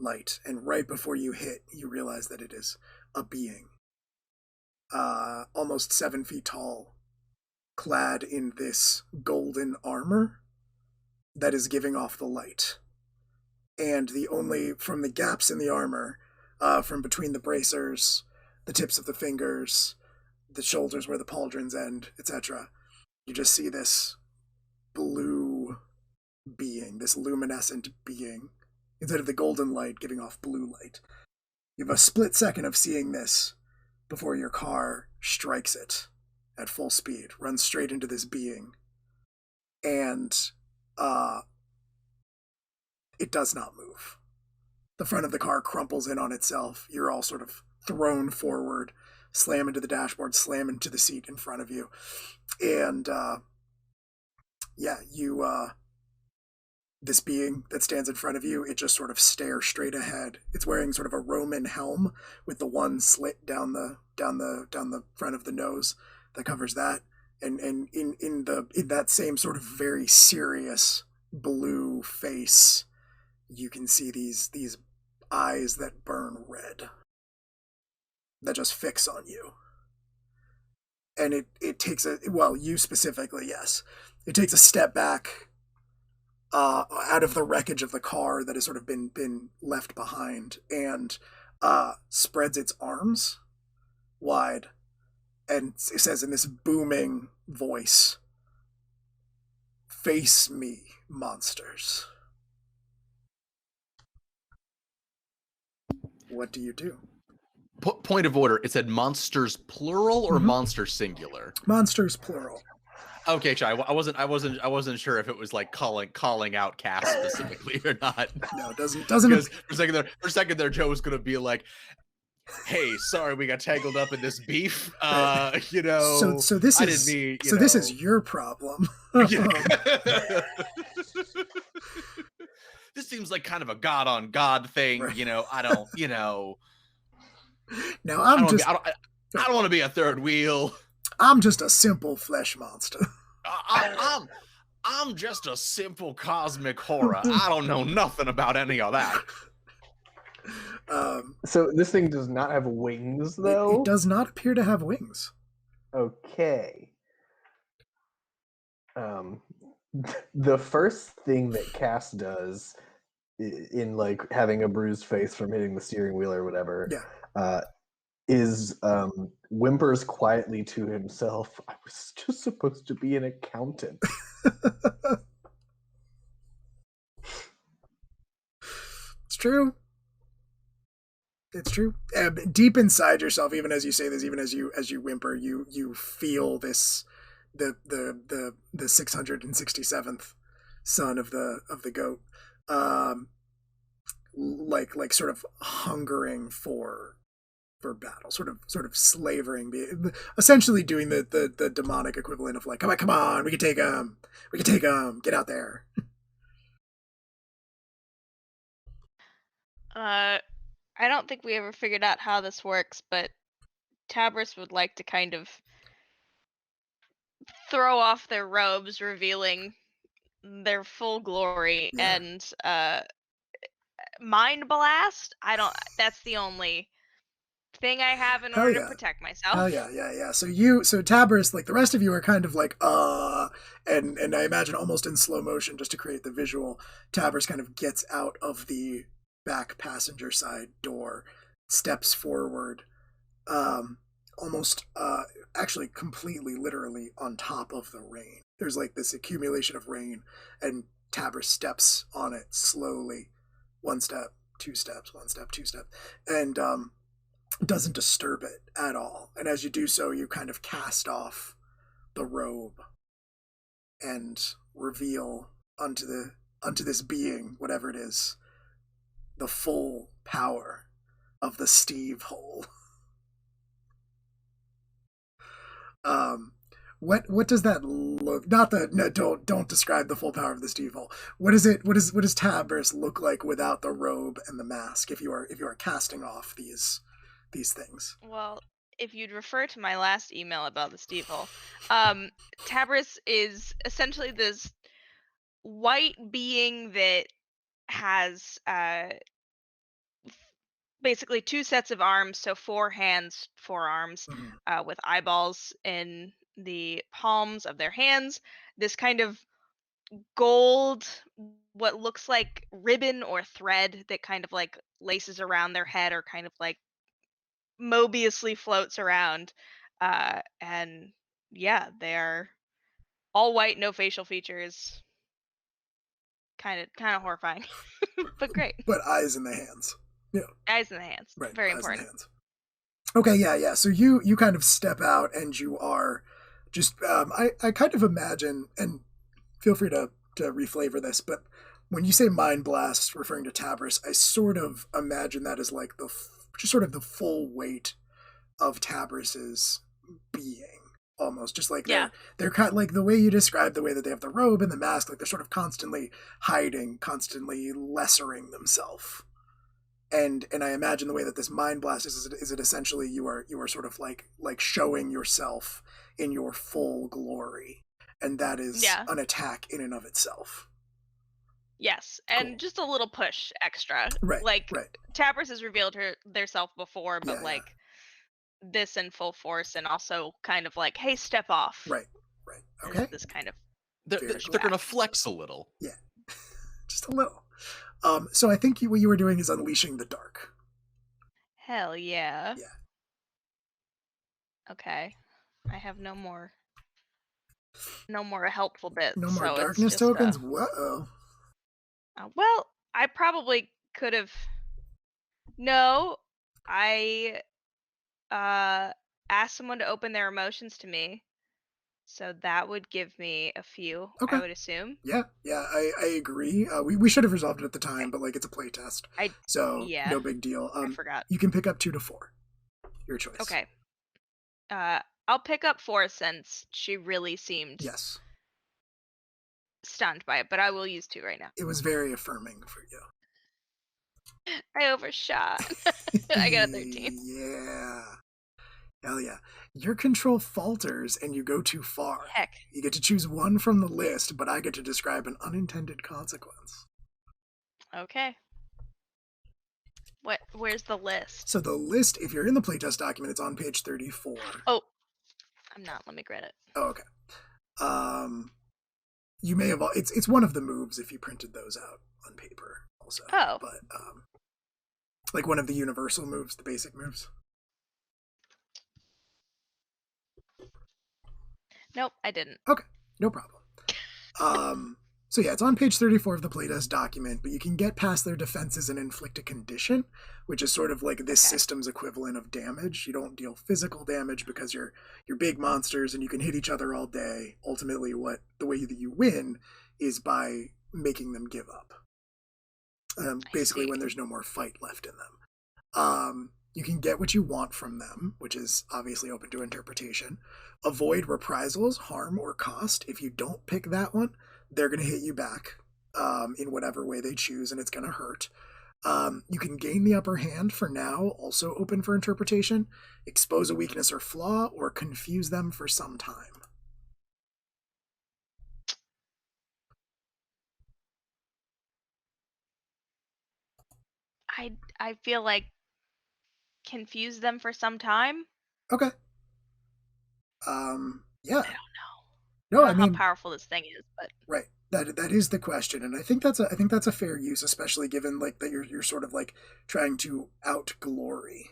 light, and right before you hit, you realize that it is a being, almost 7 feet tall, clad in this golden armor that is giving off the light. And from the gaps in the armor, from between the bracers, the tips of the fingers, the shoulders where the pauldrons end, etc., you just see this blue being, this luminescent being, instead of the golden light giving off blue light. You have a split second of seeing this before your car strikes it at full speed, runs straight into this being, and it does not move. The front of the car crumples in on itself. You're all sort of thrown forward, slam into the dashboard, slam into the seat in front of you. And this being that stands in front of you, it just sort of stares straight ahead. It's wearing sort of a Roman helm with the one slit down the front of the nose that covers that. And in that same sort of very serious blue face, you can see these eyes that burn red, that just fix on you. And it takes you specifically, yes. It takes a step back out of the wreckage of the car that has sort of been left behind, and spreads its arms wide, and it says in this booming voice, "Face me, monsters." What do you do? Point of order. It said monsters plural or monsters singular? Monsters plural. Okay, Chai. I wasn't sure if it was like calling out Cass specifically or not. No, it doesn't. Because for a second there, Joe was gonna be like, hey, sorry we got tangled up in this beef. You So know, so this I is didn't mean, you so this is know. your problem. This seems like kind of a God on God thing, Right. you know. I don't, you know, Now I I'm don't, just I don't want to be a third wheel. I'm just a simple flesh monster. I'm just a simple cosmic horror. I don't know nothing about any of that. So this thing does not have wings, It though? does not appear to have wings. Okay. The first thing that Cass does in like having a bruised face from hitting the steering wheel or whatever, Yeah. is whimpers quietly to himself, I was just supposed to be an accountant. It's true. It's true. Deep inside yourself, even as you say this, even as you whimper, you feel this the 667th son of the goat, like sort of hungering for battle, sort of slavering, essentially doing the demonic equivalent of like, come on, we can take him, get out there. I don't think we ever figured out how this works, but Tabris would like to kind of throw off their robes, revealing their full glory, Yeah. and mind blast. That's the only thing I have in Hell order yeah. to protect myself. Oh yeah. So Tabris, like the rest of you are kind of like, and I imagine almost in slow motion just to create the visual, Tabris kind of gets out of the back passenger side door, steps forward, almost actually completely literally on top of the rain. There's like this accumulation of rain, and Tabris steps on it slowly, one step, two steps, one step, two steps, and doesn't disturb it at all. And as you do so, you kind of cast off the robe and reveal unto this being, whatever it is, the full power of the Steve hole. What does that look? Not the no. Don't describe the full power of the Steve hole. What is it? What does Tabris look like without the robe and the mask? If you are casting off these things. Well, if you'd refer to my last email about the Steve hole, Tabris is essentially this white being that has basically two sets of arms, so 4 hands, 4 arms, with eyeballs in the palms of their hands. This kind of gold, what looks like ribbon or thread that kind of like laces around their head, or kind of like Mobiusly floats around. And yeah, they are all white, no facial features. Kind of horrifying, but great. But eyes in the hands. Yeah. Eyes in the hands. Right. Very eyes important. in the hands. Okay, yeah. So you kind of step out and you are just I kind of imagine, and feel free to reflavor this, but when you say mind blast referring to Tabris, I sort of imagine that as like just sort of the full weight of Tabris's being. Almost just like they're kind of like the way you describe the way that they have the robe and the mask, like they're sort of constantly hiding, constantly lessering themselves. And I imagine the way that this mind blast is it essentially you are sort of like showing yourself in your full glory, and that is an attack in and of itself. Yes, and just a little push extra. Right. Tabris has revealed theirself before, but this in full force, and also kind of like, hey, step off. Right. Okay. This kind of they're gonna flex a little. Yeah, just a little. So I think what you were doing is unleashing the dark. Hell yeah. Yeah. Okay. I have no more helpful bits. No more so darkness it's just, tokens? Whoa. Well, I probably could have. No, I asked someone to open their emotions to me, so that would give me a few. Okay. I would assume. Yeah, I agree. We should have resolved it at the time, but like it's a play test, so yeah, no big deal. I forgot. You can pick up 2 to 4. Your choice. Okay. I'll pick up 4 since she really seemed Yes. stunned by it, but I will use 2 right now. It was very affirming for you. I overshot. I got a 13. Yeah. Hell yeah. Your control falters and you go too far. Heck. You get to choose one from the list, but I get to describe an unintended consequence. Okay. Where's the list? So the list, if you're in the playtest document, it's on page 34. Oh, I'm not. Let me grab it. Oh, okay. You may have, it's one of the moves if you printed those out on paper also. Oh. But, like one of the universal moves, the basic moves. Nope, I didn't. Okay, no problem. So yeah, it's on page 34 of the playtest document, but you can get past their defenses and inflict a condition, which is sort of like this system's equivalent of damage. You don't deal physical damage because you're big monsters and you can hit each other all day. Ultimately, the way that you win is by making them give up. Basically, when there's no more fight left in them. You can get what you want from them, which is obviously open to interpretation. Avoid reprisals, harm, or cost. If you don't pick that one, they're going to hit you back in whatever way they choose, and it's going to hurt. You can gain the upper hand for now, also open for interpretation. Expose a weakness or flaw, or confuse them for some time. I feel like confuse them for some time. Okay. Yeah. I don't know. No, I don't know how powerful this thing is, but right. That is the question, and I think that's a fair use, especially given like that you're sort of like trying to outglory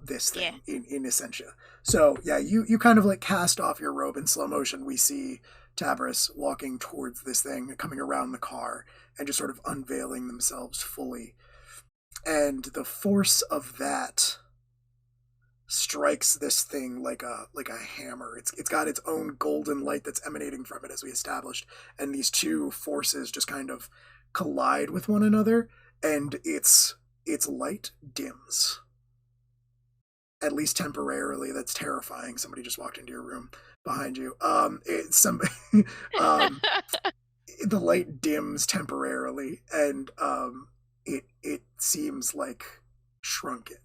this thing in Essentia. So yeah, you kind of like cast off your robe in slow motion. We see Tabris walking towards this thing, coming around the car, and just sort of unveiling themselves fully. And the force of that strikes this thing like a hammer. It's got its own golden light that's emanating from it, as we established, and these two forces just kind of collide with one another, and its light dims, at least temporarily. That's terrifying. Somebody just walked into your room behind you. The light dims temporarily, and it seems like shrunken.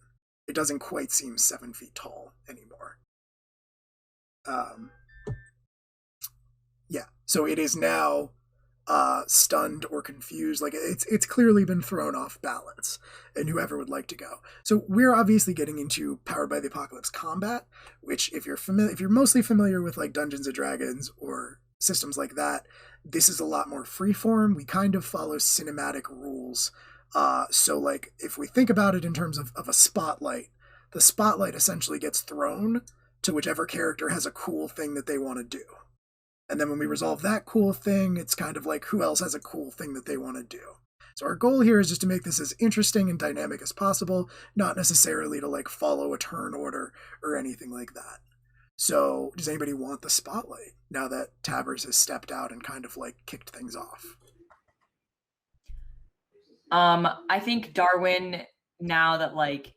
It doesn't quite seem 7 feet tall anymore. Yeah, so it is now stunned or confused. Like it's clearly been thrown off balance, and whoever would like to go. So we're obviously getting into Powered by the Apocalypse combat, which if you're mostly familiar with like Dungeons and Dragons or systems like that, this is a lot more freeform. We kind of follow cinematic rules. So like if we think about it in terms of a spotlight, the spotlight essentially gets thrown to whichever character has a cool thing that they want to do. And then when we resolve that cool thing, it's kind of like who else has a cool thing that they want to do. So our goal here is just to make this as interesting and dynamic as possible, not necessarily to like follow a turn order or anything like that. So does anybody want the spotlight now that Tabers has stepped out and kind of like kicked things off? I think Darwin, now that like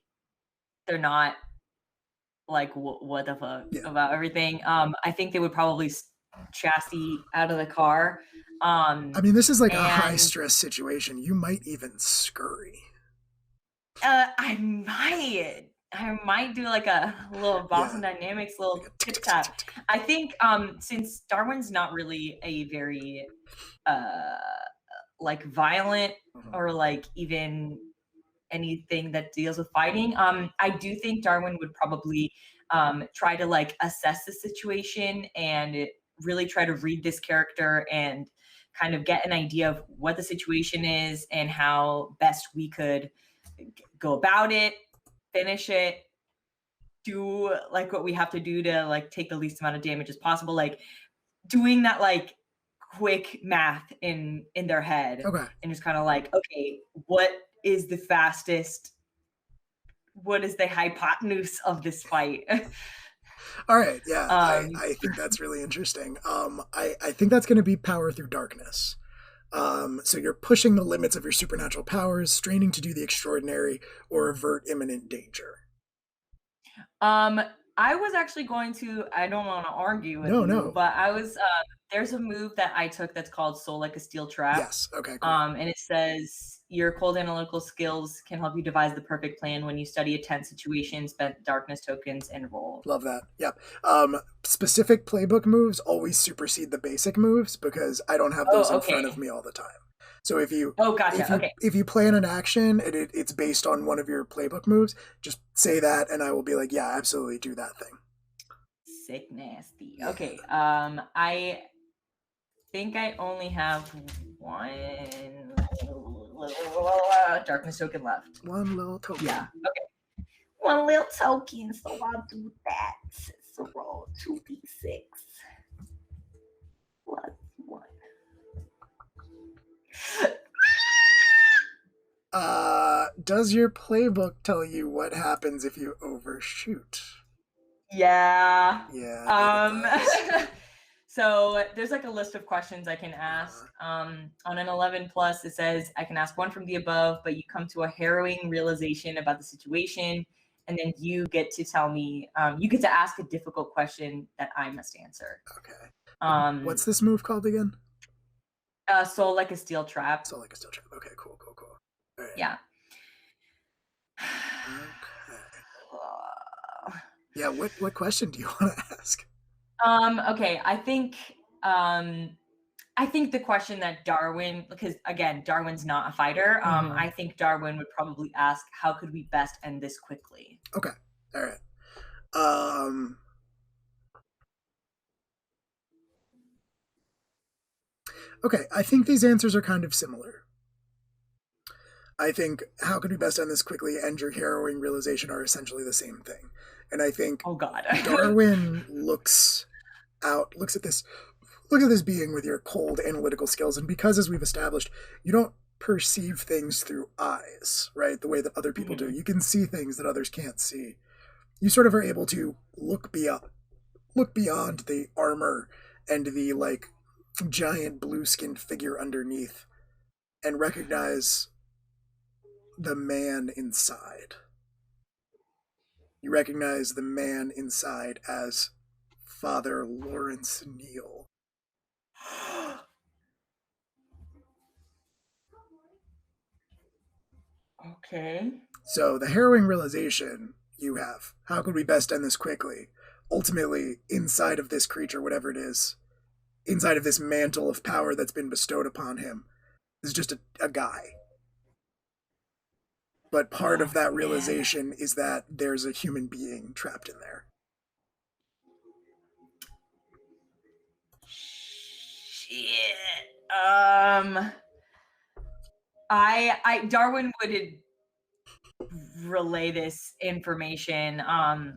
they're not like what the fuck about everything, I think they would probably chassis out of the car. I mean, this is like a high stress situation. You might even scurry. I might do like a little Boston Dynamics little tip tap. I think since Darwin's not really a very like violent or like even anything that deals with fighting, I do think Darwin would probably try to like assess the situation and really try to read this character and kind of get an idea of what the situation is and how best we could go about it, finish it, do like what we have to do to like take the least amount of damage as possible, like doing that like quick math in their head. And just kind of like, okay, what is the fastest, what is the hypotenuse of this fight? All right, yeah, I think that's really interesting. I think that's going to be power through darkness. So you're pushing the limits of your supernatural powers, straining to do the extraordinary or avert imminent danger. I was actually going to. I don't want to argue with No. you, but I was. There's a move that I took that's called Soul Like a Steel Trap. Yes. Okay. Cool. And it says your cold analytical skills can help you devise the perfect plan when you study a tense situation, spend darkness tokens, and roll. Love that. Yep. Specific playbook moves always supersede the basic moves because I don't have those in front of me all the time. So if you gotcha. if you plan an action and it's based on one of your playbook moves, just say that and I will be like, yeah, absolutely do that thing. Sick nasty. Yeah. Okay. I think I only have one darkness token left. One little token. Yeah. Okay. One little token, so I'll do that. So roll 2d6 plus 1. Does your playbook tell you what happens if you overshoot? Yeah. Yeah. So there's like a list of questions I can ask. On an 11 plus, it says I can ask one from the above, but you come to a harrowing realization about the situation, and then you get to tell me. You get to ask a difficult question that I must answer. Okay. What's this move called again? Soul Like a Steel Trap. Soul Like a Steel Trap. Okay. Cool. Right. Yeah. Okay. Yeah. What question do you want to ask? Okay. I think the question that Darwin, because again, Darwin's not a fighter. I think Darwin would probably ask, how could we best end this quickly? Okay. All right. Okay. I think these answers are kind of similar. I think how could we best end this quickly and your harrowing realization are essentially the same thing. And I think Darwin looks at this being with your cold analytical skills, and because, as we've established, you don't perceive things through eyes, right? The way that other people do. You can see things that others can't see. You sort of are able to look beyond the armor and the like giant blue-skinned figure underneath and recognize the man inside. You recognize the man inside as Father Lawrence Neal. Okay. So the harrowing realization you have, how could we best end this quickly? Ultimately, inside of this creature, whatever it is, inside of this mantle of power that's been bestowed upon him, is just a guy. But part of that realization is that there's a human being trapped in there. Shit. Darwin would relay this information. I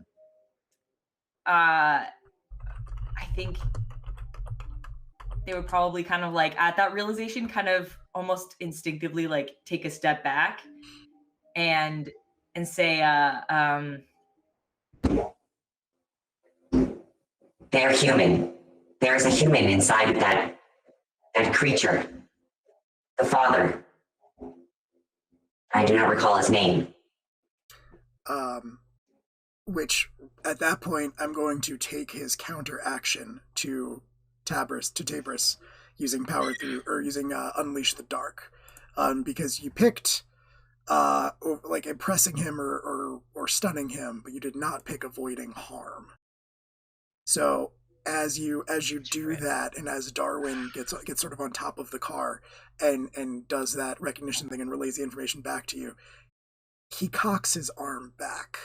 think they would probably kind of like at that realization, kind of almost instinctively like take a step back and say, they're human. There's a human inside that creature. The father. I do not recall his name. Which, at that point, I'm going to take his counter action to Tabris, using power through, or using Unleash the Dark. Because you picked, like, impressing him or stunning him, but you did not pick avoiding harm. So, as you do that, and as Darwin gets sort of on top of the car and does that recognition thing and relays the information back to you, he cocks his arm back,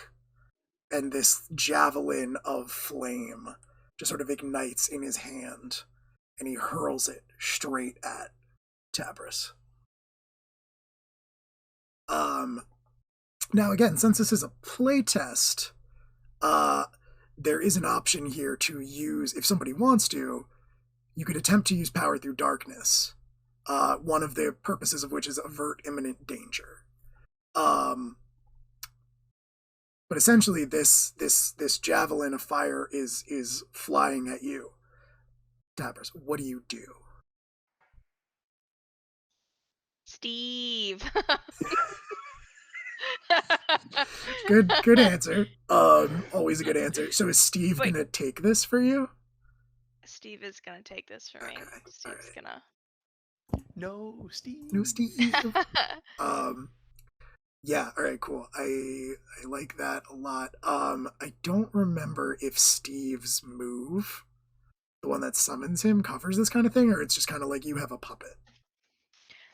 and this javelin of flame just sort of ignites in his hand, and he hurls it straight at Tabris. Now again, since this is a playtest, there is an option here to use, if somebody wants to, you could attempt to use power through darkness. One of the purposes of which is avert imminent danger. But essentially, this javelin of fire is flying at you. Tabris, what do you do? Steve. Good answer. Always a good answer. So is Steve Wait. gonna take this for you? Steve is gonna take this for me. Okay, Steve's gonna. No, Steve. No, Steve. Yeah, all right, cool. I like that a lot. I don't remember if Steve's move, the one that summons him, covers this kind of thing, or it's just kind of like you have a puppet.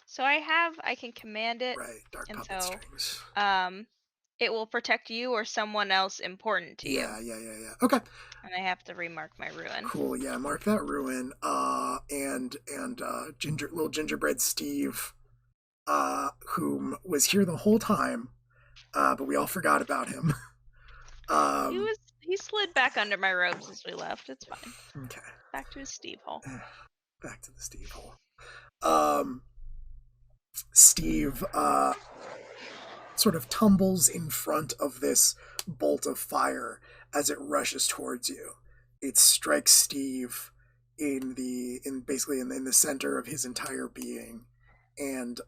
So I can command it. Right, dark and puppet so, strings. It will protect you or someone else important to you. Yeah. Okay. And I have to remark my ruin. Cool. Yeah, mark that ruin. And little gingerbread Steve, whom was here the whole time, but we all forgot about him. He slid back under my robes as we left. It's fine. Okay. Back to his Steve hole. Back to the Steve hole. Steve sort of tumbles in front of this bolt of fire as it rushes towards you. It strikes Steve in the center of his entire being, and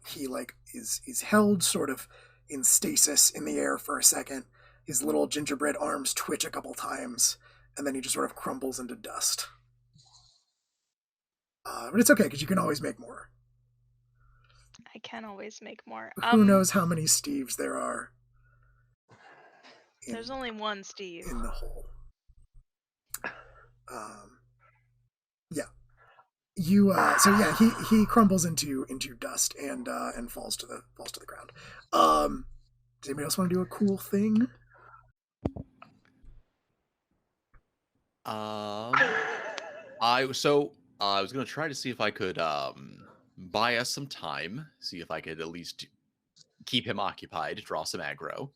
he is held sort of in stasis in the air for a second. His little gingerbread arms twitch a couple times, and then he just sort of crumbles into dust. But it's okay, because you can always make more. I can always make more. Who knows how many Steves there are? There's only one Steve in the hole. Yeah. You. So yeah, he crumbles into dust and falls to the ground. Does anybody else want to do a cool thing? I was gonna try to see if I could buy us some time, see if I could at least keep him occupied, draw some aggro.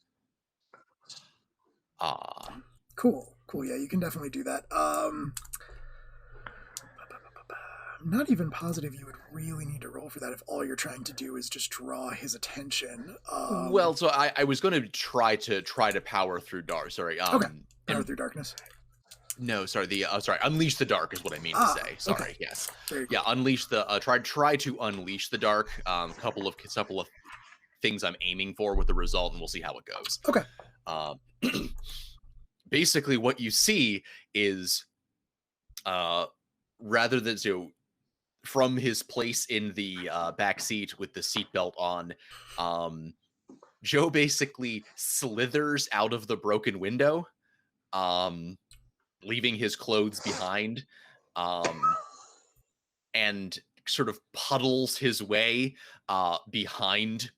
Cool. Yeah, you can definitely do that. I'm not even positive you would really need to roll for that if all you're trying to do is just draw his attention. Well, so I was going to try to power through dark. Sorry. Okay. Power through darkness. No, sorry. Unleash the dark is what I mean to say. Sorry. Okay. Yes. Very cool. Yeah. Unleash the try to unleash the dark. Couple of things I'm aiming for with the result, and we'll see how it goes. Okay. Basically, what you see is, rather than from his place in the back seat with the seatbelt on, Joe basically slithers out of the broken window, leaving his clothes behind, and sort of puddles his way behind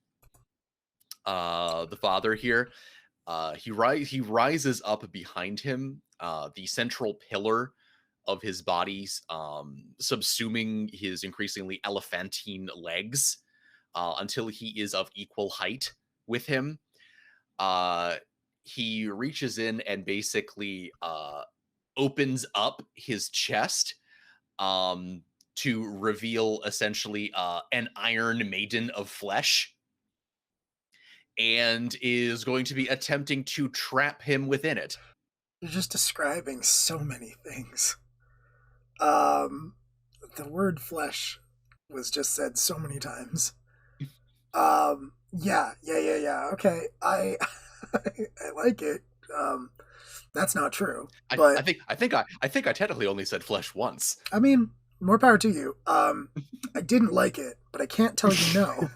the father here. He rises up behind him, the central pillar of his body's subsuming his increasingly elephantine legs until he is of equal height with him. He reaches in and basically opens up his chest to reveal essentially an Iron Maiden of flesh, and is going to be attempting to trap him within it. You're just describing so many things. The word flesh was just said so many times. Yeah. Okay. I like it. That's not true. But I think I technically only said flesh once. I mean, more power to you. I didn't like it, but I can't tell you no.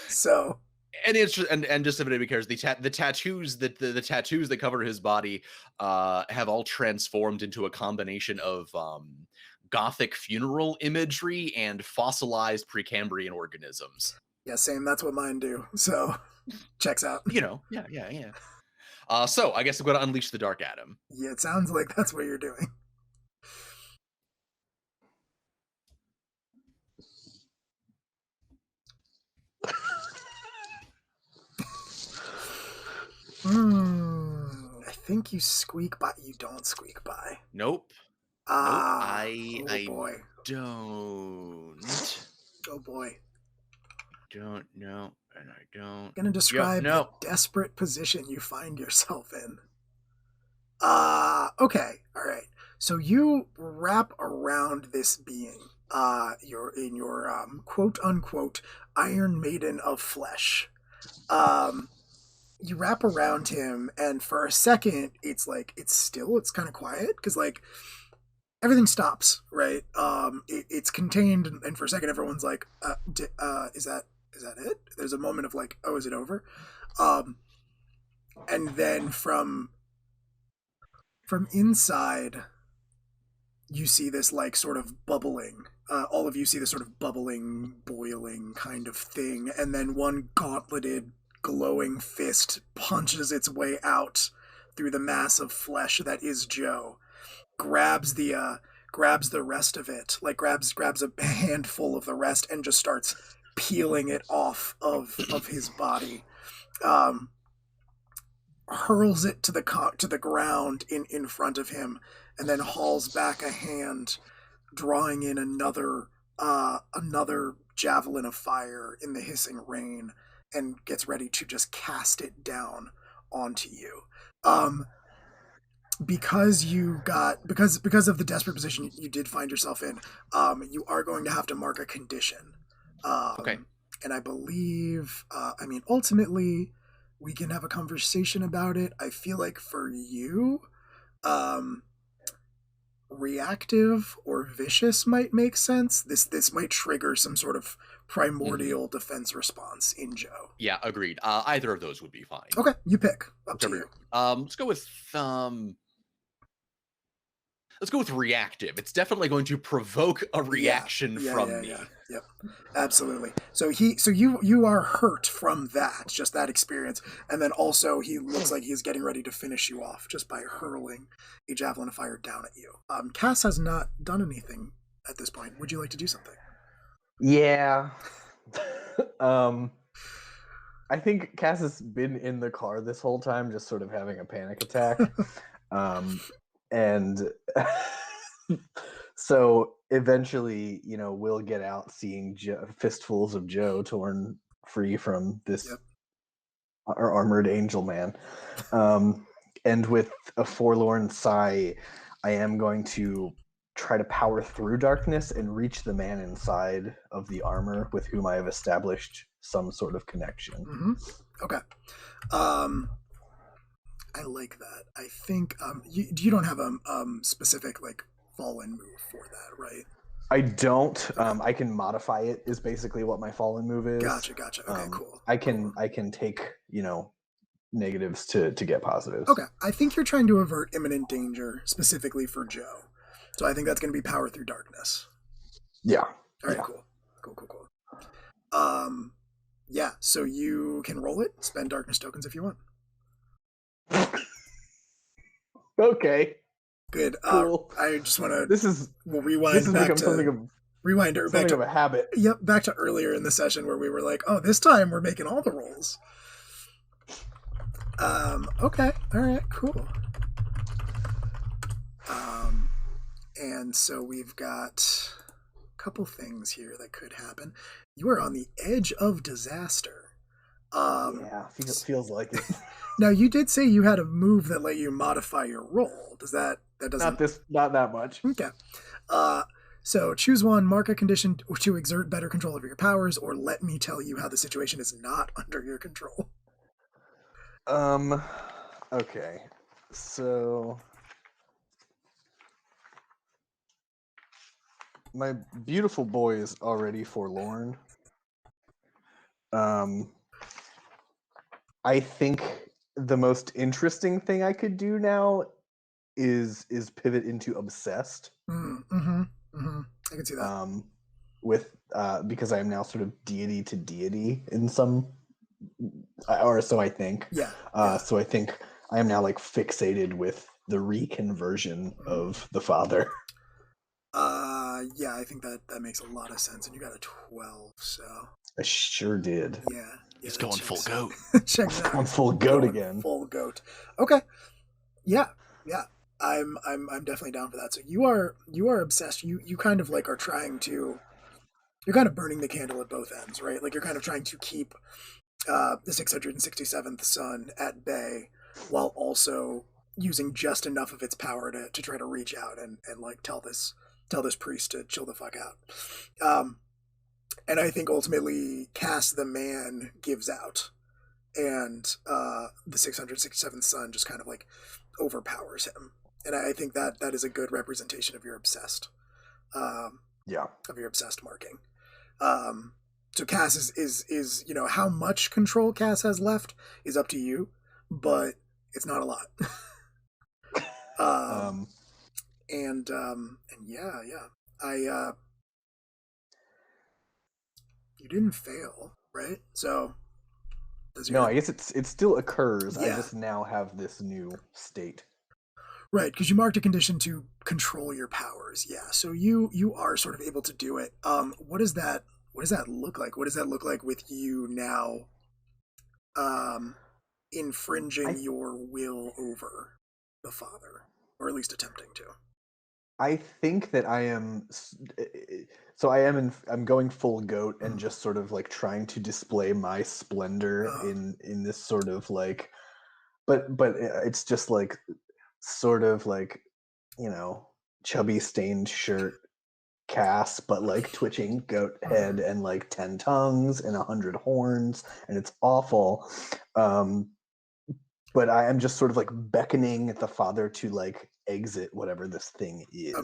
So. And it's just because the tattoos that cover his body have all transformed into a combination of Gothic funeral imagery and fossilized Precambrian organisms. Yeah, same. That's what mine do. So, checks out. Yeah. So I guess I'm going to unleash the dark at him. Yeah, it sounds like that's what you're doing. I think you squeak by. You don't squeak by. Nope. I boy. Don't. Oh boy. Don't know, and I don't. Gonna describe the desperate position you find yourself in. Okay, all right. So you wrap around this being. You're in your quote unquote Iron Maiden of flesh. You wrap around him, and for a second, it's kind of quiet because like everything stops, right? It's contained, and for a second, everyone's like, is that it? There's a moment of like, oh, is it over? And then from inside, you see this like sort of bubbling. All of you see this sort of bubbling, boiling kind of thing, and then one gauntleted, glowing fist punches its way out through the mass of flesh that is Joe. Grabs the rest of it, like grabs a handful of the rest, and just starts peeling it off of his body. Hurls it to the ground in front of him, and then hauls back a hand, drawing in another javelin of fire in the hissing rain, and gets ready to just cast it down onto you. Because of the desperate position you did find yourself in, you are going to have to mark a condition. Okay. And I believe, ultimately, we can have a conversation about it. I feel like for you, reactive or vicious might make sense. This might trigger some sort of primordial defense response in Joe. Yeah, agreed. Either of those would be fine. Okay, you pick. Up to you. Let's go with reactive. It's definitely going to provoke a reaction from me. Yep, absolutely. So you are hurt from that, just that experience, and then also he looks like he's getting ready to finish you off just by hurling a javelin of fire down at you. Cass has not done anything at this point. Would you like to do something? Yeah. I think Cass has been in the car this whole time, just sort of having a panic attack. And so eventually, we'll get out seeing fistfuls of Joe torn free from this armored angel man. And with a forlorn sigh, I am going to try to power through darkness and reach the man inside of the armor with whom I have established some sort of connection. Mm-hmm. Okay. I like that. I think you don't have a specific like fallen move for that, right? I don't. I can modify it. Is basically what my fallen move is. Gotcha. Okay, cool. I can take negatives to get positives. Okay, I think you're trying to avert imminent danger specifically for Joe, so I think that's going to be power through darkness. Yeah. All right. Cool. Yeah. So you can roll it. Spend darkness tokens if you want. Okay. Good. Cool. I just want to. We'll rewind. This has become something of a habit. Yep, back to earlier in the session where we were like, "Oh, this time we're making all the rolls." Okay. All right. Cool. And so we've got a couple things here that could happen. You are on the edge of disaster. Yeah, feels like it. Now, you did say you had a move that let you modify your roll. That doesn't... Not that much. Okay. So choose one, mark a condition to exert better control over your powers, or let me tell you how the situation is not under your control. Okay. So my beautiful boy is already forlorn. I think the most interesting thing I could do now is pivot into obsessed. I can see that. Because I am now sort of deity to deity in some, or so I think. Yeah. So I think I am now like fixated with the reconversion of the father. Yeah, I think that makes a lot of sense. And you got a 12, so. I sure did. Yeah. He's going full goat. Check that out. I'm full goat again. Full goat. Okay. Yeah. I'm definitely down for that. So you are obsessed. You kind of like are trying to. You're kind of burning the candle at both ends, right? Like you're kind of trying to keep the 667th sun at bay, while also using just enough of its power to try to reach out and like tell this priest to chill the fuck out. And I think ultimately Cass the man gives out. and the 667th sun just kind of like overpowers him. And I think that is a good representation of your obsessed. Yeah. Of your obsessed marking. So Cass is how much control Cass has left is up to you, but it's not a lot. And yeah, you didn't fail, right? So no, I guess it still occurs. Yeah. I just now have this new state. Right, because you marked a condition to control your powers. Yeah, so you are sort of able to do it. What does that look like? What does that look like with you now infringing your will over the father, or at least attempting to? I think that I am. So I'm going full goat and just sort of like trying to display my splendor in this sort of like, but it's just like sort of like, chubby stained shirt Cass, but like twitching goat head and like 10 tongues and 100 horns, and it's awful. But I am just sort of like beckoning the father to like exit whatever this thing is.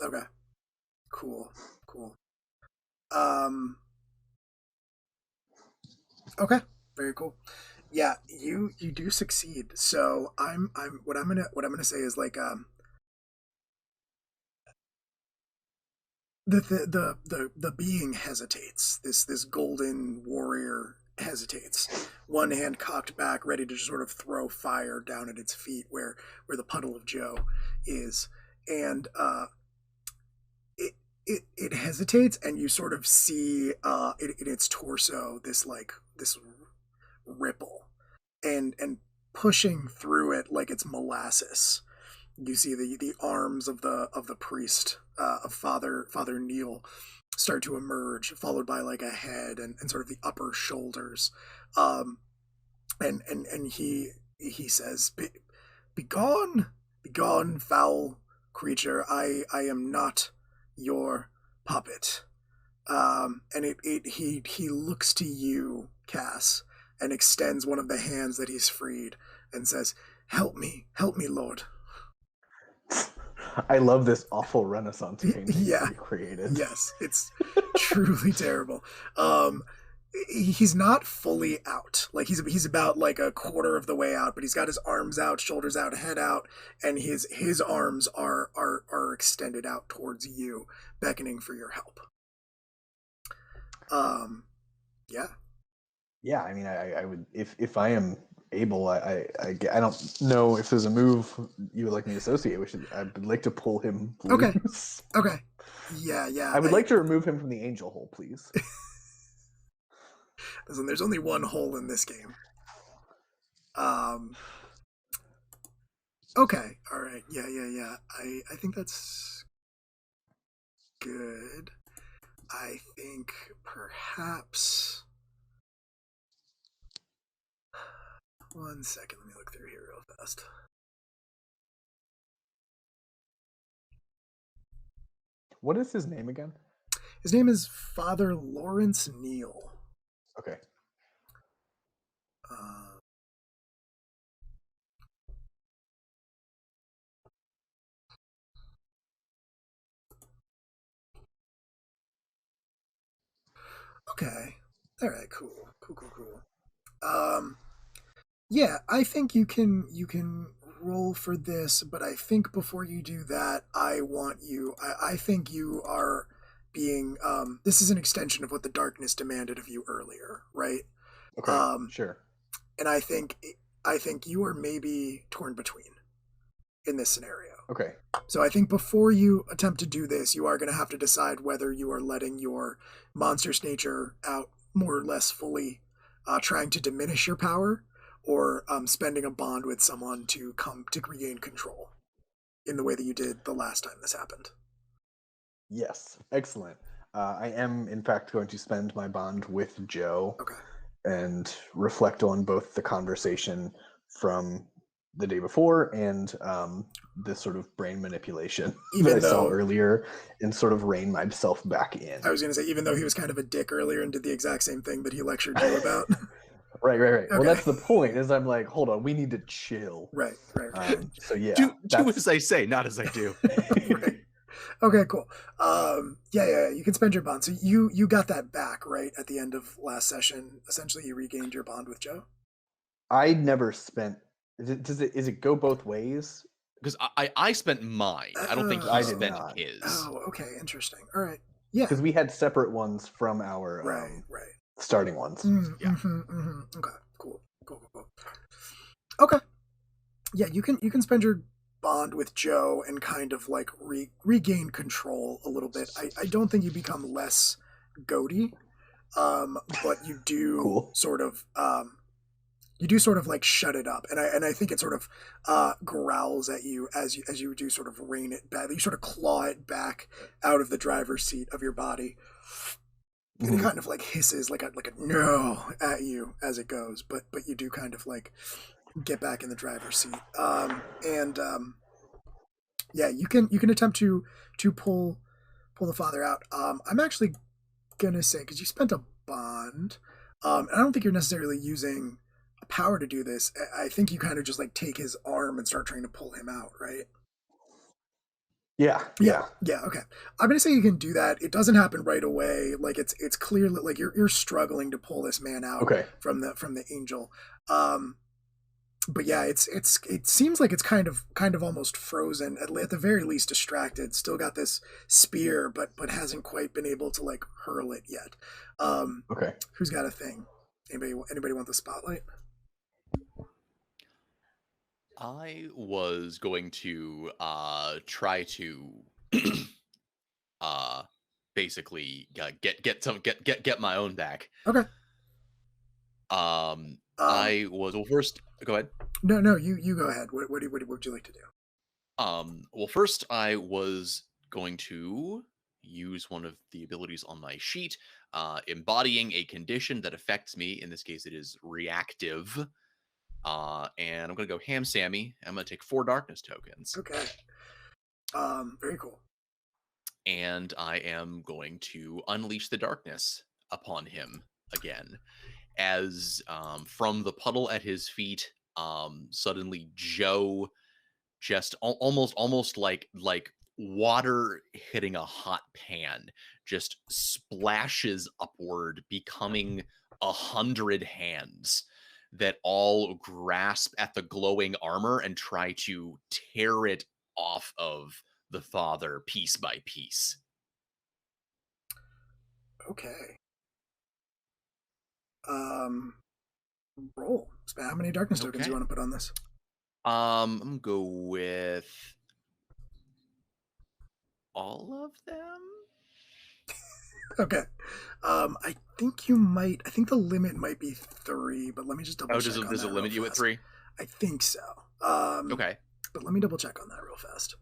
Okay. Cool. Okay. Very cool. Yeah, you do succeed. So what I'm gonna say is like the being hesitates. This golden warrior hesitates, one hand cocked back, ready to just sort of throw fire down at its feet where the puddle of Joe is. And it hesitates, and you sort of see in its torso this ripple, and pushing through it like it's molasses. You see the arms of the priest, of Father Neil, start to emerge, followed by like a head and sort of the upper shoulders. And he says, "Be gone, foul creature! I am not your puppet." And he looks to you, Cass, and extends one of the hands that he's freed and says, "Help me, Lord." I love this awful Renaissance painting Yeah. you created. Yes, it's truly terrible. He's not fully out. Like he's about like a quarter of the way out, but he's got his arms out, shoulders out, head out, and his arms are extended out towards you, beckoning for your help. Yeah. Yeah, I mean, I would if I am able, I don't know if there's a move you would like me to associate with. I would like to pull him loose. Okay. Yeah. I would like to remove him from the angel hole, please. Listen, there's only one hole in this game. Okay. All right. Yeah. I think that's good. I think perhaps. One second, let me look through here real fast. What is his name again? His name is Father Lawrence Neal. Okay. Okay. All right. Cool. Yeah, I think you can roll for this, but I think before you do that, I think you are being this is an extension of what the darkness demanded of you earlier, right? Okay. Sure. And I think you are maybe torn between in this scenario. Okay. So I think before you attempt to do this, you are going to have to decide whether you are letting your monstrous nature out more or less fully, trying to diminish your power, or spending a bond with someone to regain control in the way that you did the last time this happened. Yes. Excellent. I am, in fact, going to spend my bond with Joe. Okay. And reflect on both the conversation from the day before and this sort of brain manipulation that I saw earlier, and sort of rein myself back in. I was going to say, even though he was kind of a dick earlier and did the exact same thing that he lectured you about. Right. Okay. Well, that's the point. Is I'm like, hold on, we need to chill. Right. So yeah, Do that's- as I say, not as I do. Right. Okay, cool. Yeah. You can spend your bond. So you got that back, right? At the end of last session, essentially, you regained your bond with Joe. I never spent. Is it go both ways? Because I spent mine. I don't think I he did spent not. his. Oh, okay, interesting. All right. Yeah. Because we had separate ones from our Right. starting ones. Yeah. Okay. Cool. Okay. Yeah, you can spend your bond with Joe and kind of like regain control a little bit. I don't think you become less goaty, but you do Cool. sort of like shut it up, and I think it sort of growls at you as you do sort of rein it back. You sort of claw it back out of the driver's seat of your body. And it kind of like hisses like a no at you as it goes, but you do kind of like get back in the driver's seat. Yeah, you can attempt to pull the father out. I'm actually gonna say, because you spent a bond, and I don't think you're necessarily using a power to do this. I think you kind of just like take his arm and start trying to pull him out, right? Yeah. Okay. I'm gonna say you can do that. It doesn't happen right away. Like it's clear that like you're struggling to pull this man out from the angel. But yeah, it seems like it's kind of almost frozen, at the very least distracted. Still got this spear, but hasn't quite been able to like hurl it yet. Okay. Who's got a thing? Anybody want the spotlight? I was going to try to basically get my own back. Okay. I was first. Go ahead. No, you go ahead. What would you like to do? Well, first I was going to use one of the abilities on my sheet, embodying a condition that affects me. In this case, it is reactive. And I'm gonna go ham Sammy. I'm gonna take 4 darkness tokens. Okay. Very cool. And I am going to unleash the darkness upon him again. As from the puddle at his feet, suddenly Joe just almost like water hitting a hot pan, just splashes upward, becoming 100 hands that all grasp at the glowing armor and try to tear it off of the father piece by piece. Okay. Roll. How many darkness tokens do you want to put on this? I'm gonna go with all of them. Okay. I think you might. I think the limit might be 3, but let me just double check. Does it limit you at 3? I think so. Okay. But let me double check on that real fast.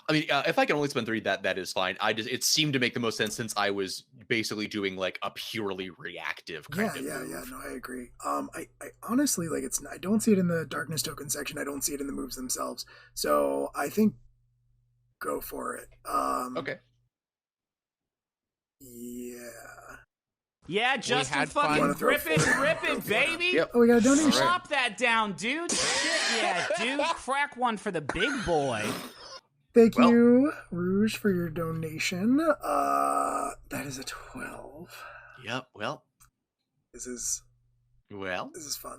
I mean, if I can only spend 3, that is fine. It seemed to make the most sense since I was basically doing like a purely reactive kind of move. Yeah. No, I agree. I honestly like I don't see it in the darkness token section. I don't see it in the moves themselves. So I think go for it. Okay. Yeah. Yeah, Justin, had fucking fun. rip it, baby. Yep. Oh, we got a donation. Slop that down, dude. Shit, yeah, dude. Crack one for the big boy. Thank you, Rouge, for your donation. That is a 12. Yep. Well. This is fun.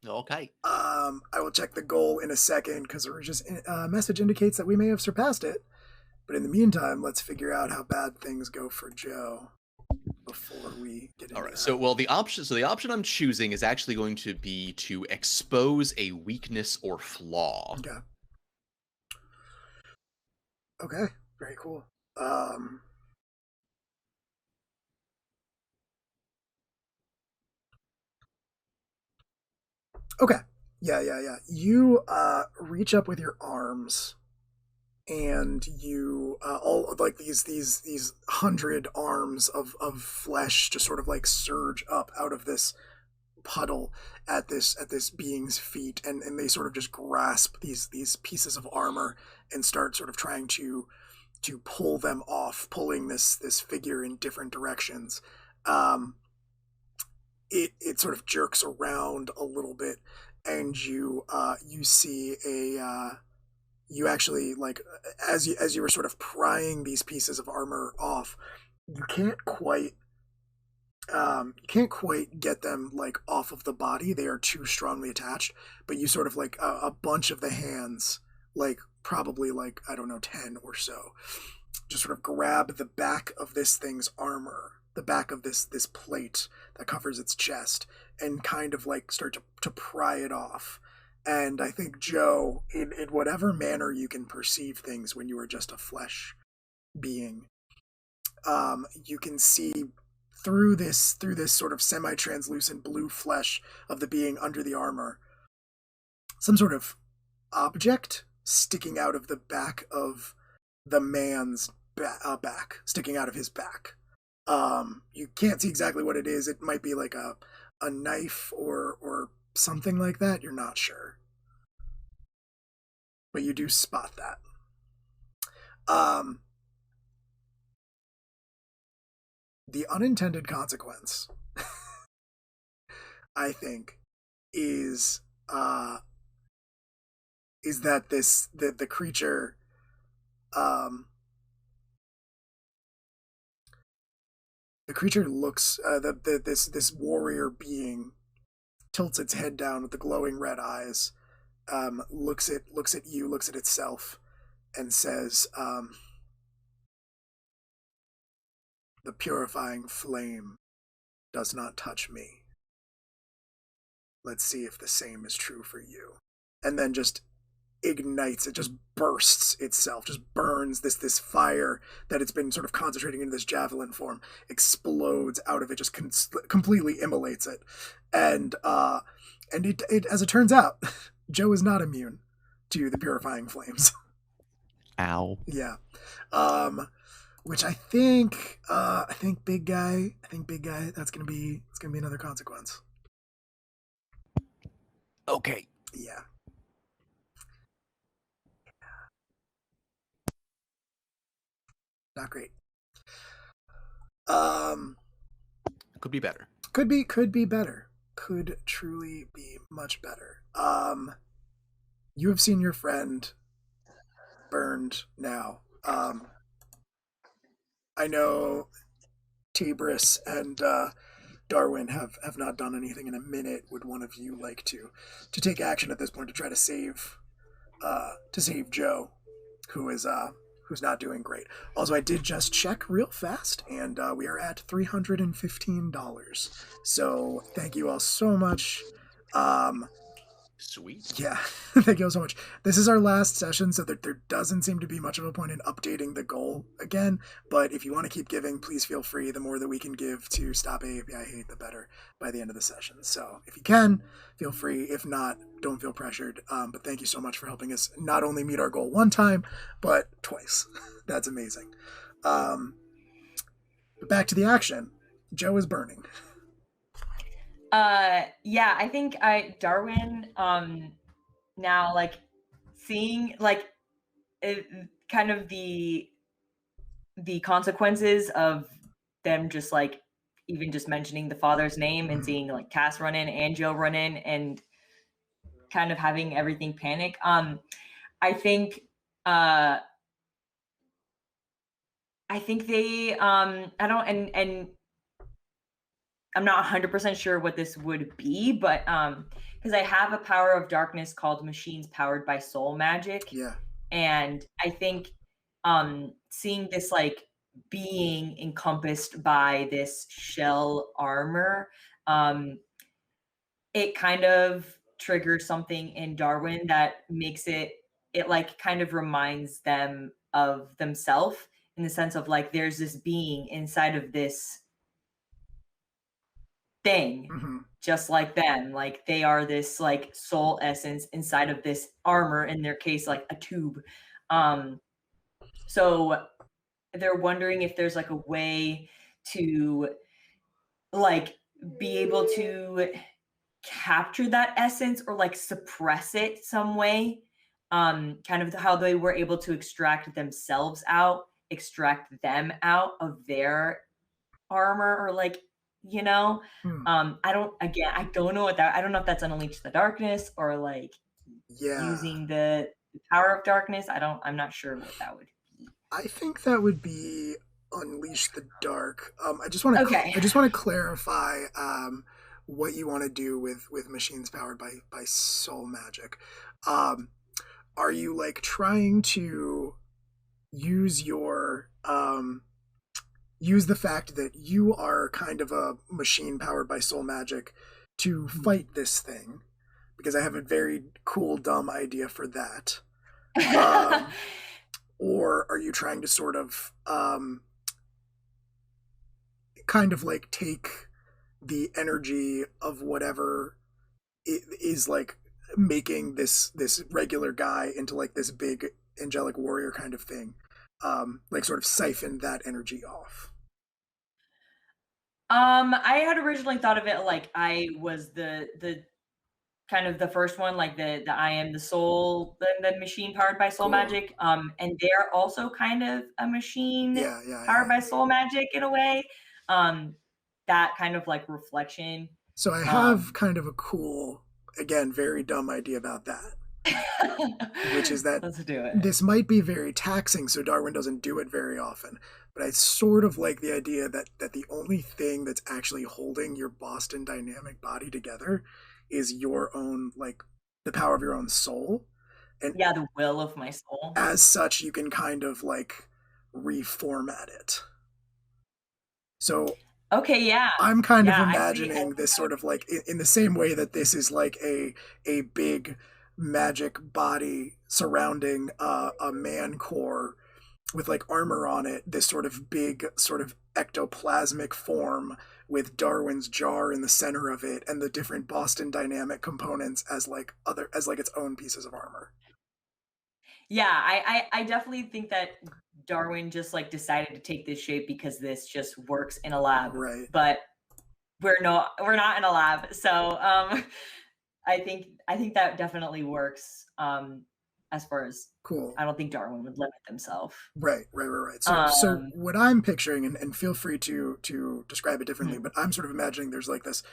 Okay. I will check the goal in a second because Rouge's message indicates that we may have surpassed it. But in the meantime, let's figure out how bad things go for Joe before we get into All right. that. So, the option I'm choosing is actually going to be to expose a weakness or flaw. Okay. Okay. Very cool. Okay. Yeah. You reach up with your arms, and you all like these 100 arms of flesh just sort of like surge up out of this puddle at this being's feet, and they sort of just grasp these pieces of armor and start sort of trying to pull them off, pulling this figure in different directions. It sort of jerks around a little bit, and you see you actually, like, as you were sort of prying these pieces of armor off, you can't quite get them like off of the body. They are too strongly attached, but you sort of like a bunch of the hands, like probably like, I don't know, 10 or so, just sort of grab the back of this thing's armor, the back of this plate that covers its chest, and kind of like start to pry it off. And I think, Joe, in whatever manner you can perceive things when you are just a flesh being, you can see through this sort of semi-translucent blue flesh of the being under the armor, some sort of object sticking out of the back of the man's back, sticking out of his back. You can't see exactly what it is. It might be like a knife or something like that. You're not sure, but you do spot that. The unintended consequence, I think, is that the creature, looks, this warrior being tilts its head down with the glowing red eyes, looks at you, looks at itself, and says, "The purifying flame does not touch me. Let's see if the same is true for you." And then just ignites, it just bursts itself, just burns this fire that it's been sort of concentrating into this javelin form, explodes out of it, just completely immolates it. And it as it turns out, Joe is not immune to the purifying flames. Ow. Yeah. Which I think big guy, that's gonna be another consequence. Okay. Yeah. Not great. Could be better. Could be better. Could truly be much better. You have seen your friend burned now. I know Tabris and Darwin have not done anything in a minute. Would one of you like to take action at this point to try to save Joe, who's not doing great? Also, I did just check real fast, and we are at $315. So thank you all so much. Sweet. Yeah, thank you all so much. This is our last session, so there doesn't seem to be much of a point in updating the goal again. But if you want to keep giving, please feel free. The more that we can give to stop AAPI hate, the better by the end of the session. So if you can, feel free. If not, don't feel pressured. But thank you so much for helping us not only meet our goal one time, but twice. That's amazing. But back to the action. Joe is burning. Yeah, I think Darwin, now, like, seeing, like, kind of the consequences of them just, like, even just mentioning the father's name and seeing, like, Cass run in and Joe run in and kind of having everything panic. I think they, I don't, and I'm not 100% sure what this would be, but because I have a power of darkness called Machines Powered by Soul Magic. Yeah. And I think seeing this, like, being encompassed by this shell armor, it kind of triggers something in Darwin that makes it like kind of reminds them of themselves, in the sense of, like, there's this being inside of this thing, just like them. Like, they are this, like, soul essence inside of this armor, in their case, like a tube. So they're wondering if there's, like, a way to, like, be able to capture that essence or, like, suppress it some way. Kind of how they were able to extract them out of their armor, or, like, you know? Hmm. I don't know what that, I don't know if that's Unleash the Darkness or like Yeah. using the power of darkness. I'm not sure what that would be. I think that would be Unleash the Dark. I just want to Okay. clarify what you want to do with machines powered by soul magic. Are you like trying to use your use the fact that you are kind of a machine powered by soul magic to fight this thing? Because I have a very cool dumb idea for that. Or are you trying to sort of kind of like take the energy of whatever is like making this regular guy into like this big angelic warrior kind of thing, like sort of siphon that energy off? I had originally thought of it like I was the kind of the first one, like the I am the soul, the machine powered by soul Cool. magic. And they're also kind of a machine Yeah. powered by soul magic in a way. That kind of like reflection. So I have kind of a cool, again, very dumb idea about that, which is that Let's do it. this might be very taxing, so Darwin doesn't do it very often. But I sort of like the idea that the only thing that's actually holding your Boston Dynamic body together is your own, like, the power of your own soul. And yeah, the will of my soul. as such, you can kind of like reformat it. So okay, yeah, I'm kind yeah, of imagining this sort of like in the same way that this is like a big magic body surrounding a man core with like armor on it, this sort of big sort of ectoplasmic form with Darwin's jar in the center of it and the different Boston Dynamic components as like its own pieces of armor. Yeah, I definitely think that Darwin just like decided to take this shape because this just works in a lab. Right. But we're not in a lab. So I think that definitely works. As far as Cool. I don't think Darwin would limit himself. Right. So what I'm picturing, and feel free to describe it differently, but I'm sort of imagining there's like this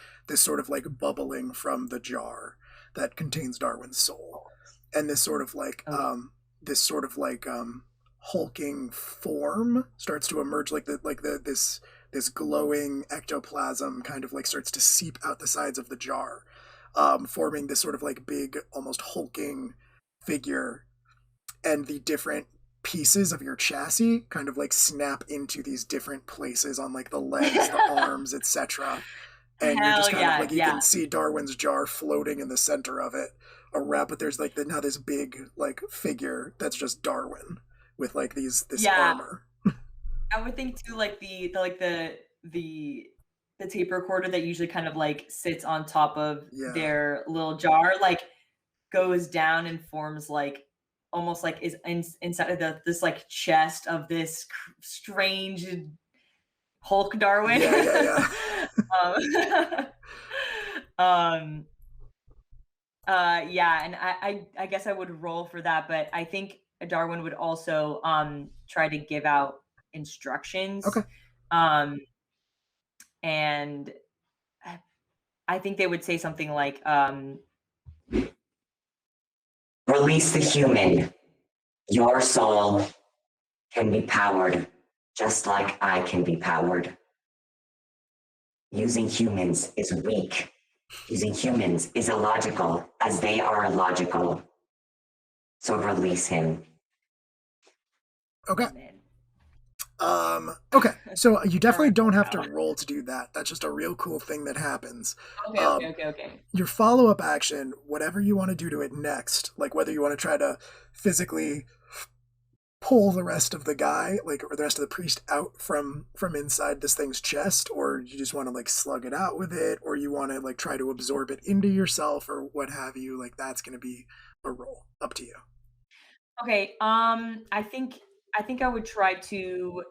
sort of like bubbling from the jar that contains Darwin's soul, and this sort of like hulking form starts to emerge, like this glowing ectoplasm kind of like starts to seep out the sides of the jar, forming this sort of like big, almost hulking figure, and the different pieces of your chassis kind of like snap into these different places on like the legs, the arms, etc. And you're just kind of like, you can see Darwin's jar floating in the center of it around, but there's like now this big like figure that's just Darwin with like this armor. I would think too, like the tape recorder that usually kind of like sits on top of their little jar, like goes down and forms like almost like is inside of this like chest of this strange Hulk Darwin. Yeah. Yeah, and I guess I would roll for that, but I think Darwin would also try to give out instructions. Okay. And I think they would say something like release the human. Your soul can be powered just like I can be powered. Using humans is weak. Using humans is illogical, as they are illogical. So release him. Okay. Okay. So you definitely don't have to roll to do that. That's just a real cool thing that happens. Okay. Your follow-up action, whatever you want to do to it next, like whether you want to try to physically pull the rest of the guy, like, or the rest of the priest out from inside this thing's chest, or you just want to like slug it out with it, or you want to like try to absorb it into yourself, or what have you, like that's going to be a roll. Up to you. Okay. I think I would try to.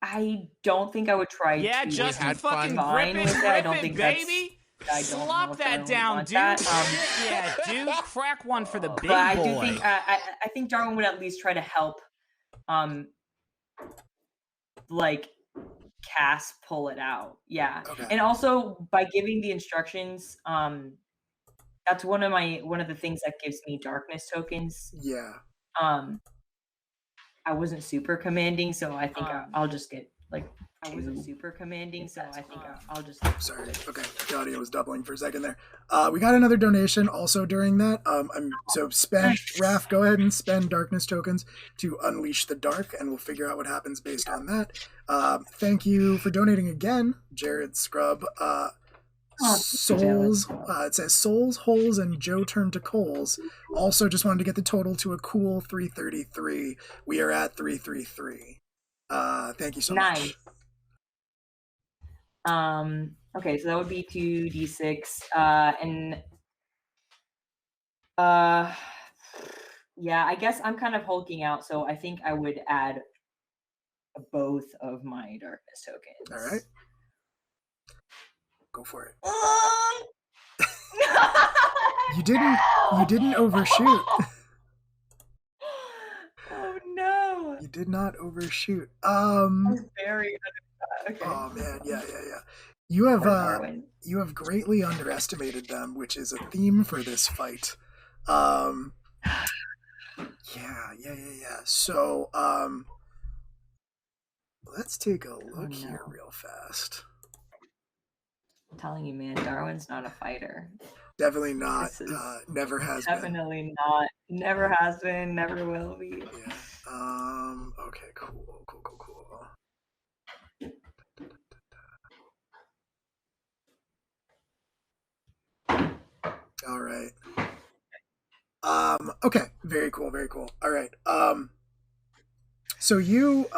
I don't think I would try. Yeah, to just have fucking fine grip it, with it. I don't think baby. Slop that down, dude. Yeah, dude, crack one for the big but I boy. do think I think Darwin would at least try to help, like cast pull it out. Yeah. Okay. And also by giving the instructions, that's one of the things that gives me darkness tokens. Yeah. I wasn't super commanding, so I think I'll just get like I wasn't super commanding, so I think I'll just Sorry. Okay. The audio was doubling for a second there. We got another donation also during that. So spend Raph, go ahead and spend darkness tokens to unleash the dark, and we'll figure out what happens based on that. Thank you for donating again, Jared Scrub. Souls. It says Souls, Holes, and Joe turned to Coals. Also, just wanted to get the total to a cool 333. We are at 333. Thank you so much. Okay, so that would be 2d6. Yeah, I guess I'm kind of hulking out, so I think I would add both of my darkness tokens. All right. Go for it. You didn't overshoot. Oh no. You did not overshoot. I'm very okay. Oh man, yeah. You have greatly underestimated them, which is a theme for this fight. Yeah. So, let's take a look here real fast. I'm telling you, man, Darwin's not a fighter. Definitely not. Never has been. Definitely not. Never has been. Never will be. Yeah. Okay. Cool. All right. Okay. Very cool. All right. So you,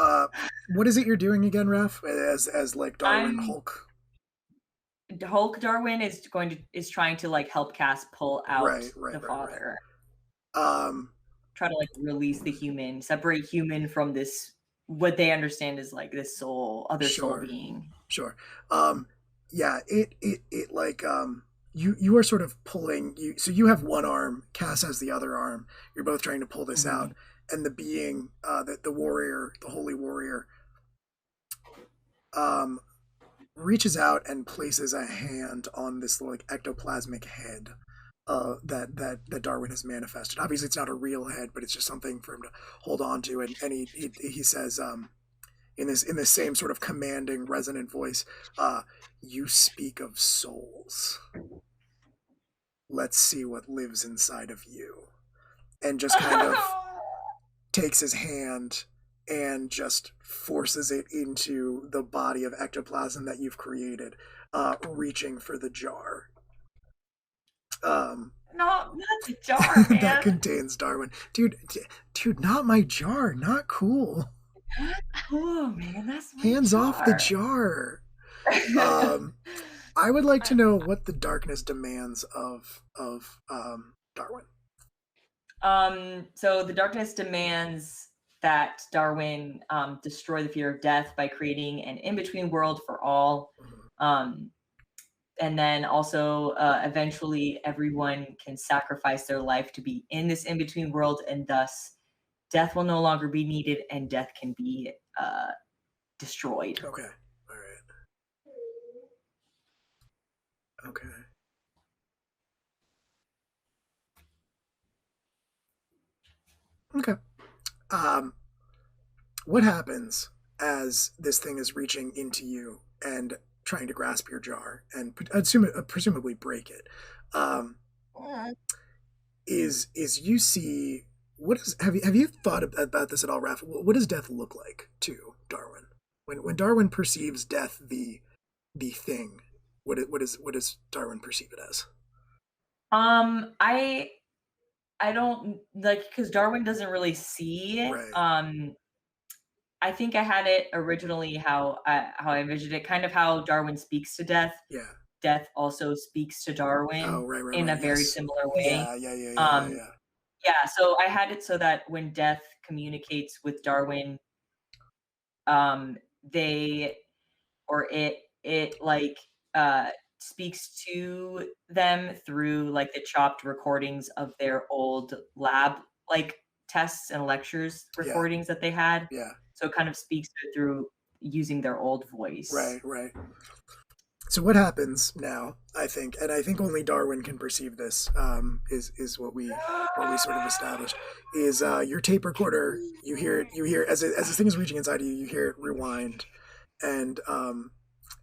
what is it you're doing again, Raph? As like Darwin Hulk. Hulk Darwin is trying to like help Cass pull out the father. Try to like release the human, separate human from this what they understand is like this soul, other soul being. Sure. Yeah. It like you are sort of pulling you. So you have one arm. Cass has the other arm. You're both trying to pull this out, and the being, the warrior, the holy warrior, reaches out and places a hand on this like ectoplasmic head that Darwin has manifested. Obviously, it's not a real head, but it's just something for him to hold on to. And he says, in this same sort of commanding, resonant voice, "You speak of souls. Let's see what lives inside of you." And just kind of takes his hand and just forces it into the body of ectoplasm that you've created, reaching for the jar. Not the jar, man. That contains Darwin. Dude, not my jar. Not cool. Not cool, man. That's my Hands jar. off the jar. I would like to know what the darkness demands of Darwin. So the darkness demands that Darwin destroy the fear of death by creating an in-between world for all. And then also eventually everyone can sacrifice their life to be in this in-between world, and thus death will no longer be needed and death can be destroyed. Okay. All right. Okay. Okay. What happens as this thing is reaching into you and trying to grasp your jar and presumably break it? Is you see what is have you thought about this at all, Raph? What does death look like to Darwin when Darwin perceives death, the thing? What does Darwin perceive it as? I don't like, because Darwin doesn't really see it. Right. I think I had it originally how I envisioned it, kind of how Darwin speaks to death. Yeah. Death also speaks to Darwin in a very similar way. Yeah. Yeah, so I had it so that when death communicates with Darwin, it like speaks to them through like the chopped recordings of their old lab like tests and lectures recordings that they had. Yeah. So it kind of speaks through using their old voice. Right. So what happens now, I think, and I think only Darwin can perceive this, is what we sort of established, is your tape recorder, you hear as this thing is reaching inside of you, you hear it rewind, and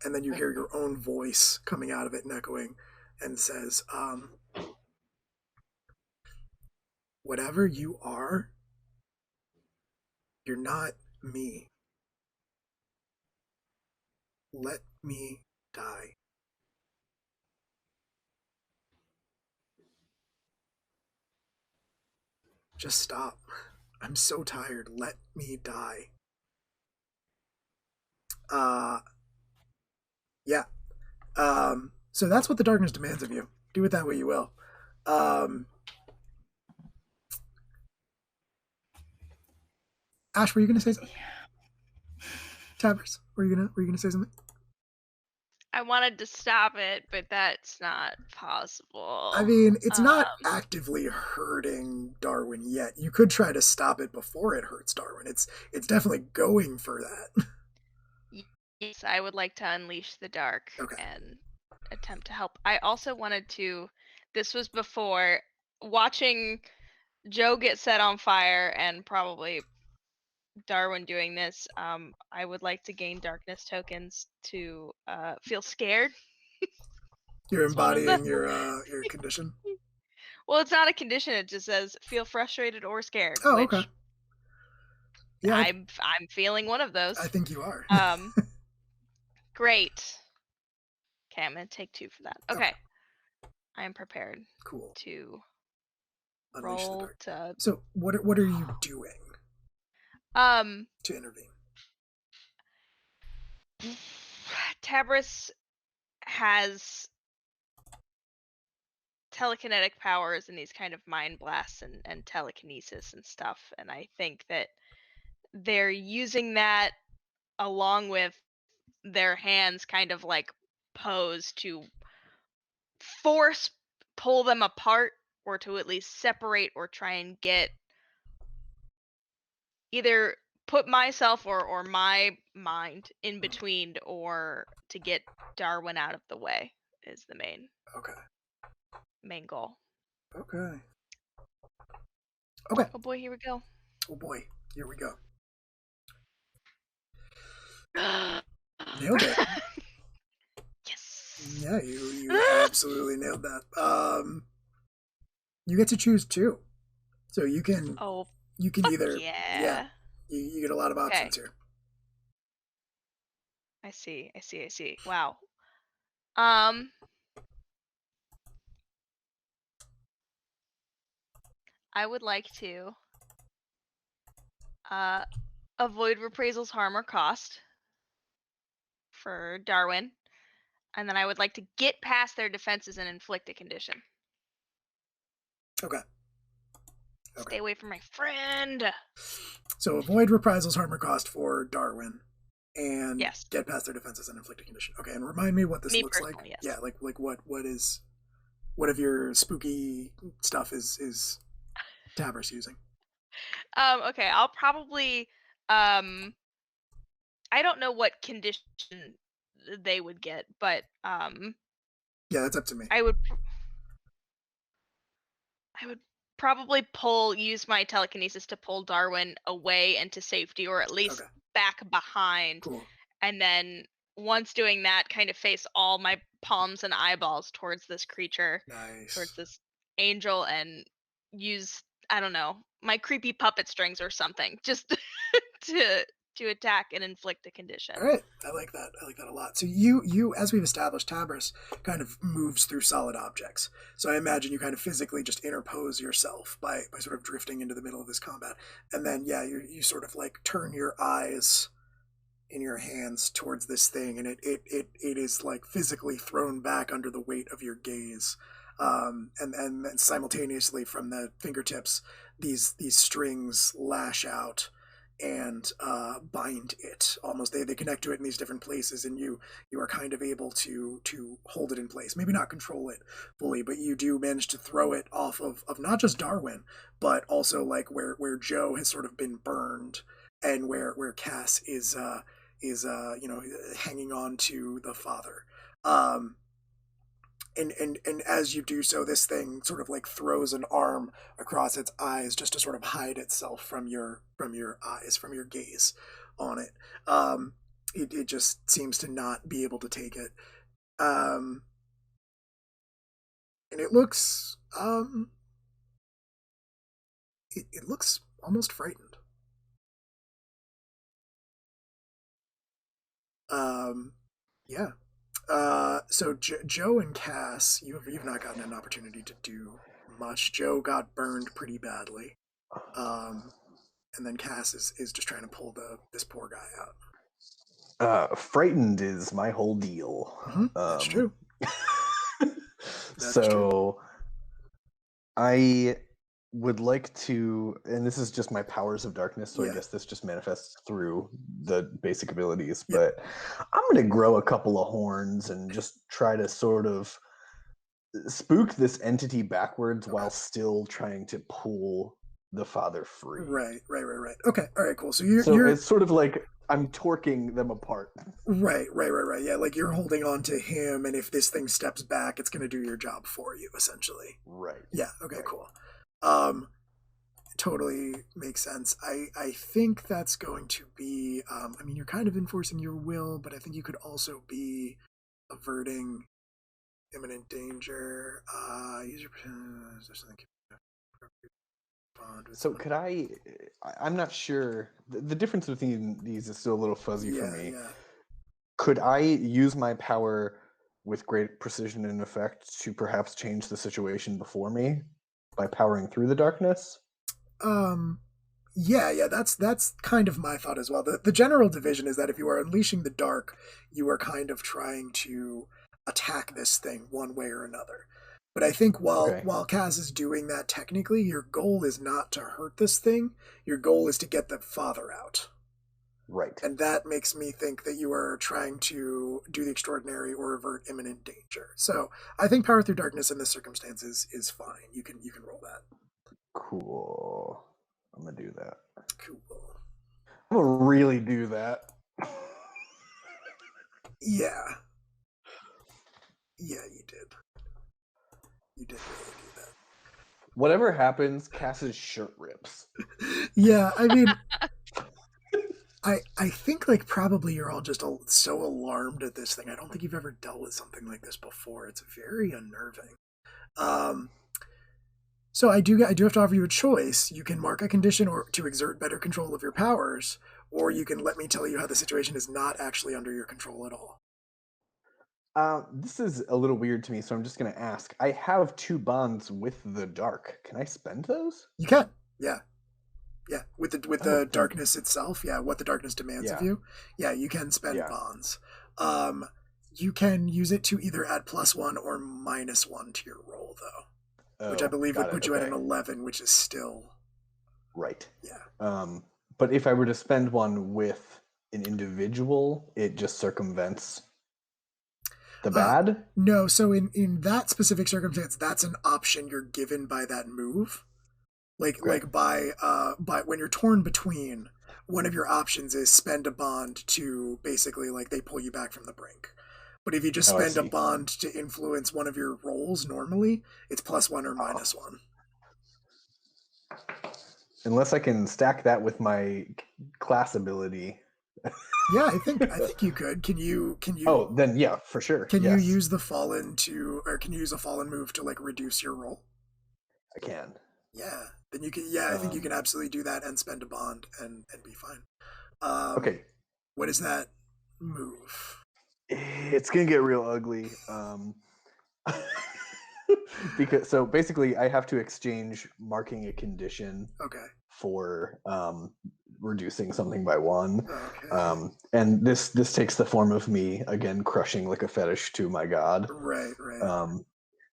then you hear your own voice coming out of it and echoing, and says, whatever you are, you're not me. Let me die. Just stop. I'm so tired. Let me die. Yeah. So that's what the darkness demands of you. Do it that way you will. Ash, were you gonna say something? Tavers, were you gonna say something? I wanted to stop it, but that's not possible. I mean, it's not actively hurting Darwin yet. You could try to stop it before it hurts Darwin. It's definitely going for that. Yes, I would like to unleash the dark and attempt to help. I also wanted to. This was before watching Joe get set on fire and probably Darwin doing this. I would like to gain darkness tokens to feel scared. You're embodying your condition. Well, it's not a condition. It just says feel frustrated or scared. Oh, okay. Yeah, I'm feeling one of those. I think you are. Great. Okay, I'm gonna take 2 for that. Okay. I am prepared. Cool. To Unleash the roll dark. to. So what are you doing? To intervene. Tabris has telekinetic powers and these kind of mind blasts and telekinesis and stuff, and I think that they're using that along with their hands kind of like pose to pull them apart, or to at least separate or try and get either put myself or my mind in between, or to get Darwin out of the way is the main goal. Okay. Oh boy, here we go. Oh boy, here we go. Nailed it. Yes. Yeah, you absolutely nailed that. You get to choose 2, so you can either you get a lot of options here. I see. Wow. I would like to avoid reprisals, harm, or cost for Darwin, and then I would like to get past their defenses and inflict a condition. Okay. Stay away from my friend. So avoid reprisals, harm, or cost for Darwin, and get past their defenses and inflict a condition. Okay, and remind me what this looks like. Yes. Yeah, like what of your spooky stuff is Tabris using? Okay, I'll probably I don't know what condition they would get, but yeah, that's up to me. I would probably use my telekinesis to pull Darwin away into safety, or at least back behind. Cool. And then once doing that, kind of face all my palms and eyeballs towards this creature, towards this angel, and use, I don't know, my creepy puppet strings or something, just to attack and inflict a condition. All right, I like that a lot. So you as we've established, Tabris kind of moves through solid objects. So I imagine you kind of physically just interpose yourself by sort of drifting into the middle of this combat, and then you sort of like turn your eyes in your hands towards this thing, and it is like physically thrown back under the weight of your gaze, and simultaneously from the fingertips, these strings lash out and bind it. Almost they connect to it in these different places, and you are kind of able to hold it in place. Maybe not control it fully, but you do manage to throw it off of not just Darwin, but also like where Joe has sort of been burned, and where Cass is hanging on to the father. And as you do so, this thing sort of like throws an arm across its eyes just to sort of hide itself from your eyes, from your gaze on it. It just seems to not be able to take it. And it looks it looks almost frightened. Yeah. So Joe and Cass, you've not gotten an opportunity to do much. Joe got burned pretty badly, and then Cass is just trying to pull this poor guy out. Frightened is my whole deal. That's true. So I would like to, and this is just my powers of darkness, so I guess this just manifests through the basic abilities, but I'm going to grow a couple of horns and just try to sort of spook this entity backwards while still trying to pull the father free. Right. Okay, all right, cool. So you're it's sort of like I'm torquing them apart. Right. Yeah, like you're holding on to him, and if this thing steps back, it's going to do your job for you, essentially. Right. Yeah, okay, cool. Totally makes sense. I think that's going to be, you're kind of enforcing your will, but I think you could also be averting imminent danger. Use your so could I'm not sure. The difference between these is still a little fuzzy for me. Yeah. Could I use my power with great precision and effect to perhaps change the situation before me by powering through the darkness? Yeah, that's kind of my thought as well. The general division is that if you are unleashing the dark, you are kind of trying to attack this thing one way or another. But I think while Kaz is doing that, technically, your goal is not to hurt this thing. Your goal is to get the father out. Right. And that makes me think that you are trying to do the extraordinary or avert imminent danger. So I think power through darkness in this circumstance is fine. You can roll that. Cool. I'm gonna do that. Cool. I'm gonna really do that. Yeah. Yeah, you did. You did really do that. Whatever happens, Cass's shirt rips. Yeah, I mean, I think like probably you're all just so alarmed at this thing. I don't think you've ever dealt with something like this before. It's very unnerving. So I do have to offer you a choice. You can mark a condition or to exert better control of your powers, or you can let me tell you how the situation is not actually under your control at all. This is a little weird to me, so I'm just going to ask. I have 2 bonds with the dark. Can I spend those? You can. Yeah. With the darkness itself. Yeah, what the darkness demands of you. Yeah, you can spend bonds. You can use it to either add +1 or -1 to your roll, though, which I believe would put you at an 11, which is still right. Yeah. But if I were to spend one with an individual, it just circumvents the bad? No, so in that specific circumstance, that's an option you're given by that move. Like by when you're torn between, one of your options is spend a bond to basically like they pull you back from the brink. But if you just spend a bond to influence one of your rolls normally, it's +1 or -1. Unless I can stack that with my class ability. Yeah, I think you could. Can you? Oh, then yeah, for sure. Can you use the fallen can you use a fallen move to like reduce your roll? I can. Yeah. Then you can. Yeah, I think you can absolutely do that and spend a bond and be fine. Okay. What is that move? It's gonna get real ugly. Because so basically, I have to exchange marking a condition. Okay. For reducing something by 1. Okay. And this takes the form of me again crushing like a fetish to my god. Right.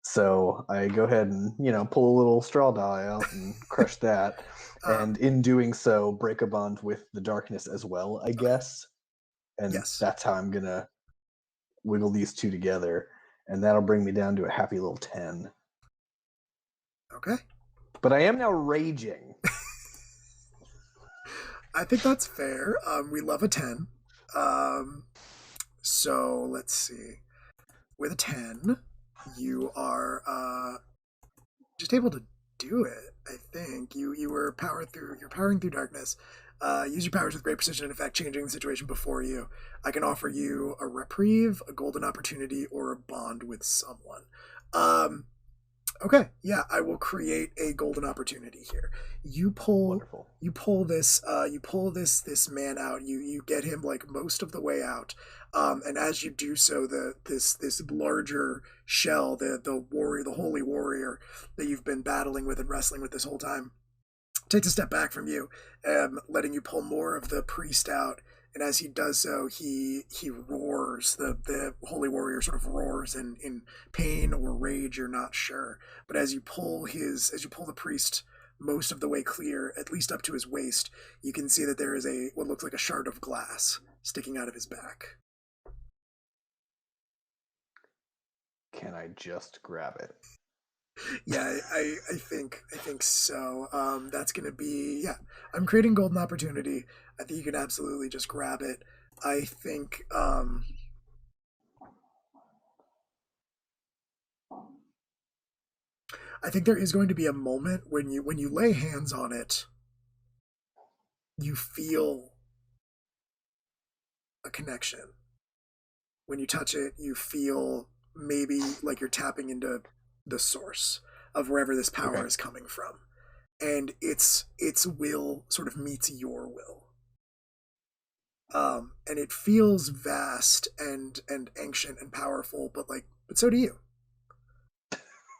So I go ahead and pull a little straw die out and crush that, and in doing so break a bond with the darkness as well, I guess. And that's how I'm gonna wiggle these 2 together, and that'll bring me down to a happy little 10. Okay. But I am now raging. I think that's fair. We love a 10. So let's see. With a 10, you are just able to do it. I think you were you're powering through darkness. Use your powers with great precision and effect, changing the situation before you. I can offer you a reprieve, a golden opportunity, or a bond with someone. Okay, yeah, I will create a golden opportunity here. Wonderful. You pull this man out. You get him like most of the way out. And as you do so, this larger shell, the warrior, the holy warrior that you've been battling with and wrestling with this whole time, takes a step back from you, letting you pull more of the priest out. And as he does so, he roars. The holy warrior sort of roars in pain or rage. You're not sure, but as you pull the priest most of the way clear, at least up to his waist, you can see that there is what looks like a shard of glass sticking out of his back. Can I just grab it? Yeah, I think so. That's gonna be, yeah. I'm creating golden opportunity. I think you can absolutely just grab it. I think there is going to be a moment when you lay hands on it, you feel a connection. When you touch it, you feel maybe like you're tapping into the source of wherever this power is coming from, and its will sort of meets your will, and it feels vast and ancient and powerful, but so do you.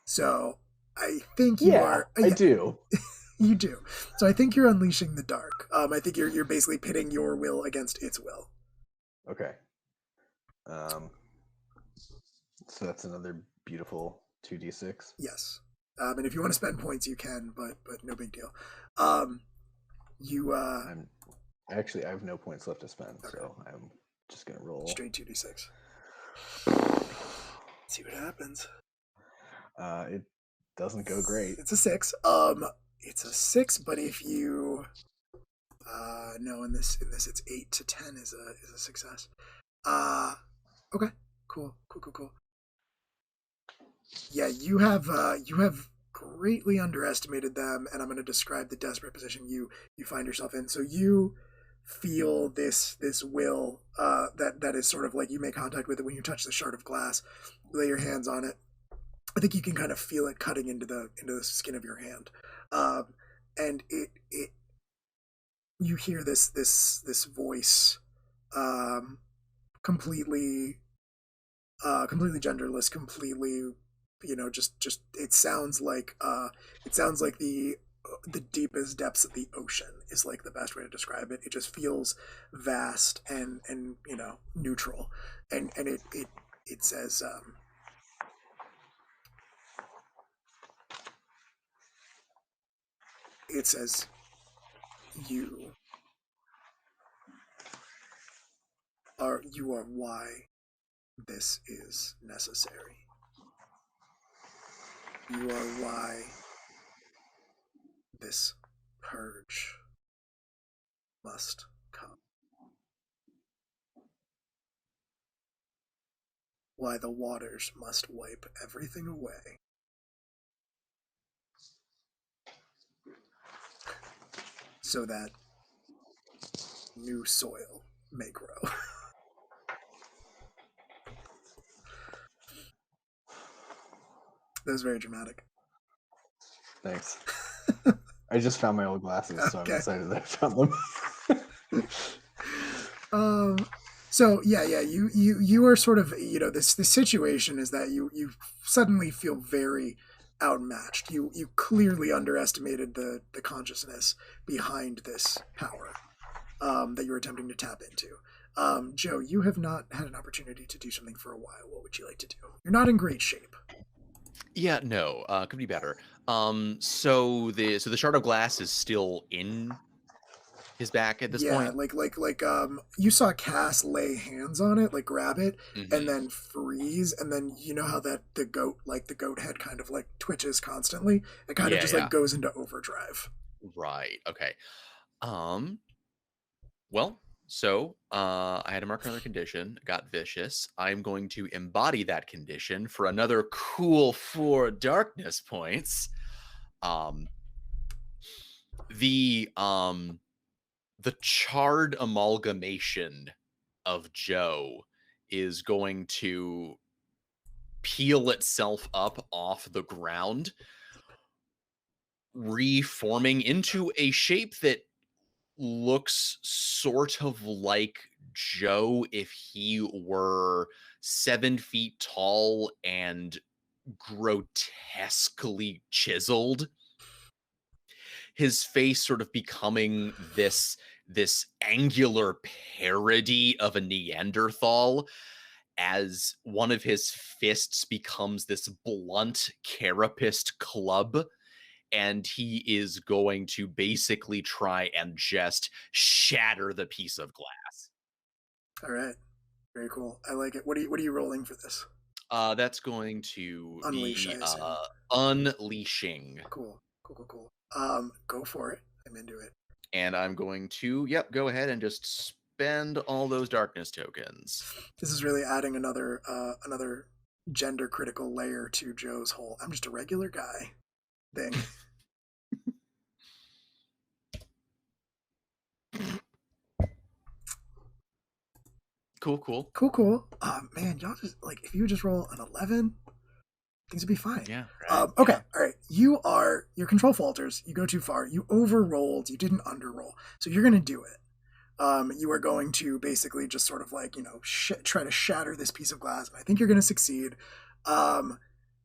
So I think you are. I do. You do. So I think you're unleashing the dark. I think you're basically pitting your will against its will. Okay. So that's another beautiful 2d6. Yes. And if you want to spend points, you can, but no big deal. I have no points left to spend, so I'm just gonna roll straight 2d6. See what happens. It doesn't go great. It's a 6. It's a 6, but if you no, in this it's 8 to 10 is a success. Okay. Cool. Yeah, you have greatly underestimated them, and I'm going to describe the desperate position you find yourself in. So you feel this will that is sort of like you make contact with it when you touch the shard of glass, lay your hands on it. I think you can kind of feel it cutting into the skin of your hand, and it you hear this voice, completely genderless, completely, just it sounds like the deepest depths of the ocean is like the best way to describe it. It just feels vast and neutral, and it says, you are why this is necessary. You are why this purge must come. Why the waters must wipe everything away. So that new soil may grow. That was very dramatic. Thanks. I just found my old glasses, so I'm excited that I found them. So yeah, you are sort of, this situation is that you suddenly feel very outmatched. You clearly underestimated the consciousness behind this power that you're attempting to tap into. Joe, you have not had an opportunity to do something for a while. What would you like to do? You're not in great shape. Yeah, no, could be better. So the shard of glass is still in his back at this point. Yeah, you saw Cass lay hands on it, like grab it, and then freeze, and then you know how that the goat head kind of like twitches constantly. It kind of just like goes into overdrive. Right. Okay. Well, So I had to mark another condition, got vicious. I'm going to embody that condition for another cool 4 darkness points. Um, the charred amalgamation of Joe is going to peel itself up off the ground, reforming into a shape that looks sort of like Joe if he were 7 feet tall and grotesquely chiseled. His face sort of becoming this angular parody of a Neanderthal, as one of his fists becomes this blunt carapaced club, and he is going to basically try and just shatter the piece of glass. All right. Very cool. I like it. What are you rolling for this? That's going to Unleash, be I assume. unleashing. Cool. Go for it. I'm into it. And I'm going to, go ahead and just spend all those darkness tokens. This is really adding another gender critical layer to Joe's whole "I'm just a regular guy" thing. Cool. Cool. Man, y'all just if you just roll an 11, things would be fine. Yeah. Right. Okay. All right. Your control falters. You go too far. You overrolled. You didn't underroll. So you're gonna do it. You are going to basically just sort of try to shatter this piece of glass. And I think you're going to succeed. But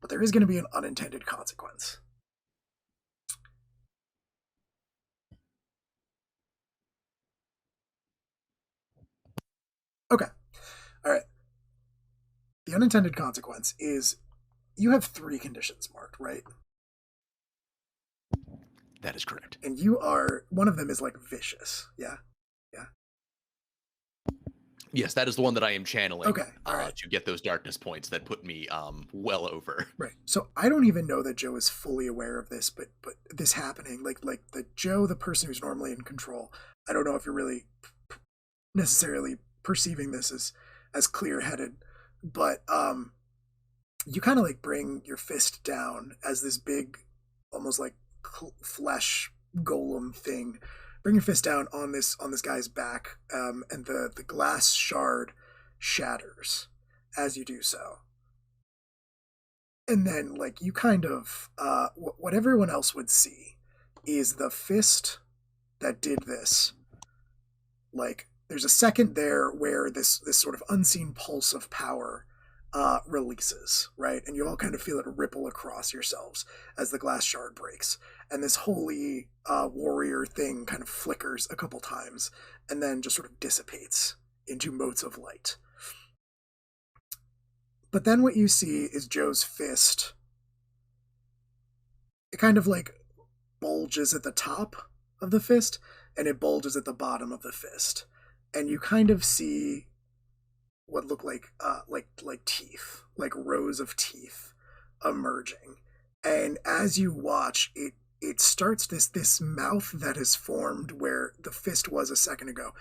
there is going to be an unintended consequence. Okay. All right. The unintended consequence is you have 3 conditions marked, right? That is correct. And one of them is vicious. Yeah. Yes, that is the one that I am channeling. Okay. All right. To get those darkness points that put me well over. Right. So I don't even know that Joe is fully aware of this, but this happening, like the Joe, the person who's normally in control, I don't know if you're really necessarily perceiving this as clear-headed, but you kind of bring your fist down as this big, almost flesh golem thing. Bring your fist down on this guy's back, and the glass shard shatters as you do so. And then you kind of what everyone else would see is the fist that did this. There's a second there where this sort of unseen pulse of power releases, right? And you all kind of feel it ripple across yourselves as the glass shard breaks. And this holy warrior thing kind of flickers a couple times and then just sort of dissipates into motes of light. But then what you see is Joe's fist. It kind of bulges at the top of the fist and it bulges at the bottom of the fist. And you kind of see what look like teeth, like rows of teeth emerging. And as you watch, it starts this mouth that has formed where the fist was a second ago,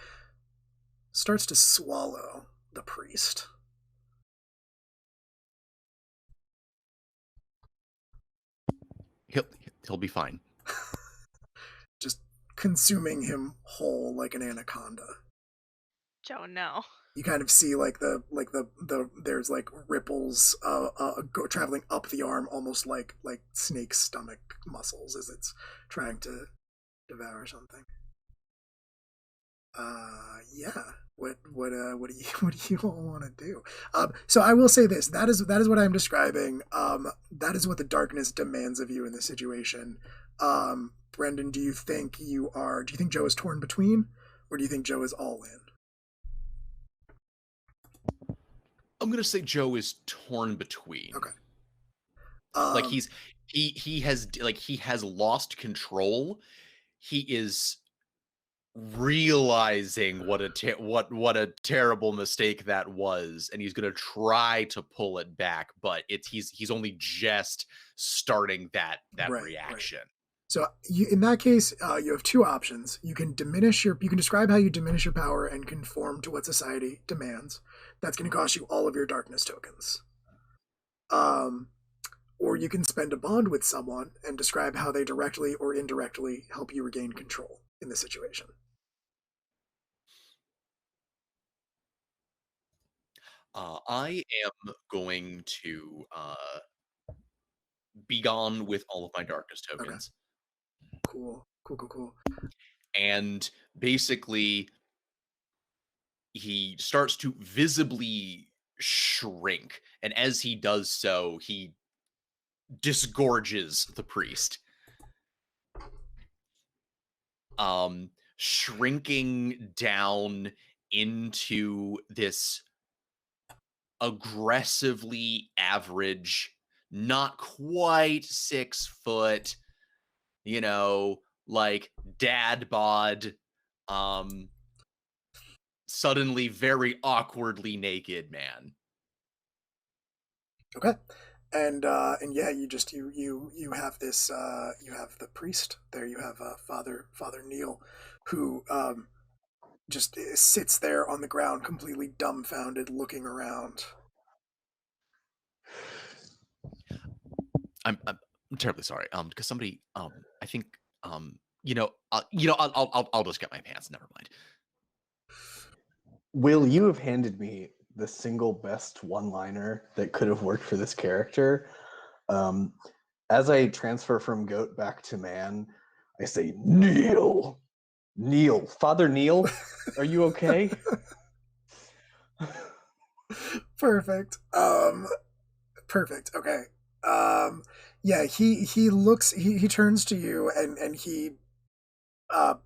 starts to swallow the priest. He'll be fine. Just consuming him whole like an anaconda. Joe, no. You kind of see there's ripples go traveling up the arm, almost like snake's stomach muscles as it's trying to devour something. Yeah. What do you all want to do? So I will say this. That is what I'm describing. That is what the darkness demands of you in this situation. Brendan, do you think Joe is torn between, or do you think Joe is all in? I'm gonna say Joe is torn between. Okay. He has lost control. He is realizing what a terrible mistake that was, and he's gonna try to pull it back, but he's only just starting that reaction. So in that case, you have two options. You can describe how you diminish your power and conform to what society demands. That's going to cost you all of your darkness tokens. Or you can spend a bond with someone and describe how they directly or indirectly help you regain control in the situation. I am going to be gone with all of my darkness tokens. Cool. And basically, he starts to visibly shrink. And as he does so, he disgorges the priest. Shrinking down into this aggressively average, not quite 6 foot, like dad bod, suddenly very awkwardly naked man. Okay. And yeah, you have this you have the priest there. You have Father Neil, who just sits there on the ground, completely dumbfounded, looking around. I'm terribly sorry. Because somebody, I think, I'll just get my pants. Never mind. Will, you have handed me the single best one-liner that could have worked for this character. As I transfer from goat back to man, I say, Neil, Father Neil, are you okay? Perfect. Perfect. Okay. Yeah, he looks, he turns to you and he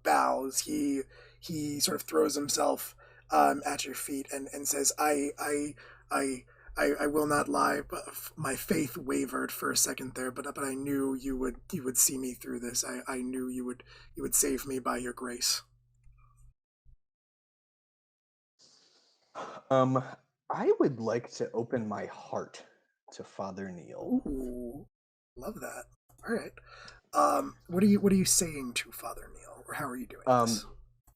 bows. He sort of throws himself at your feet and says, I will not lie, but my faith wavered for a second there, but I knew you would see me through this. I knew you would save me by your grace. I would like to open my heart to Father Neil. Ooh, love that. All right. What are you saying to Father Neil, or how are you doing this?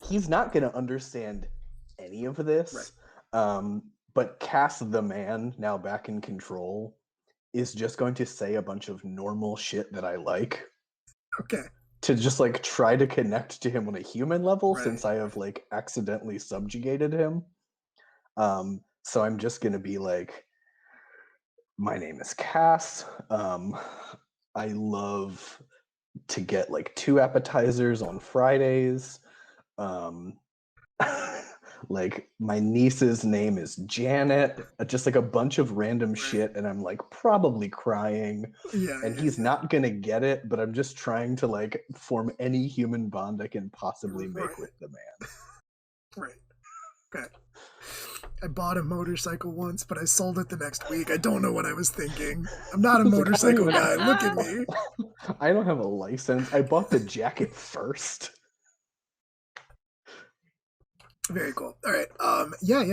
He's not going to understand any of this. Right. But Cass the man, now back in control, is just going to say a bunch of normal shit that I like. Okay. To just like try to connect to him on a human level, Right. since I have like accidentally subjugated him. So I'm just gonna be like, my name is Cass. I love to get like 2 appetizers on Fridays. Like my niece's name is Janet. Just like a bunch of random shit, and I'm like probably crying. Yeah. And he's not gonna get it, but I'm just trying to like form any human bond I can possibly make with the man. Right. Okay. I bought a motorcycle once, but I sold it the next week. I don't know what I was thinking. I'm not a motorcycle guy. Look at me. I don't have a license. I bought the jacket first. Very cool. All right. Yeah.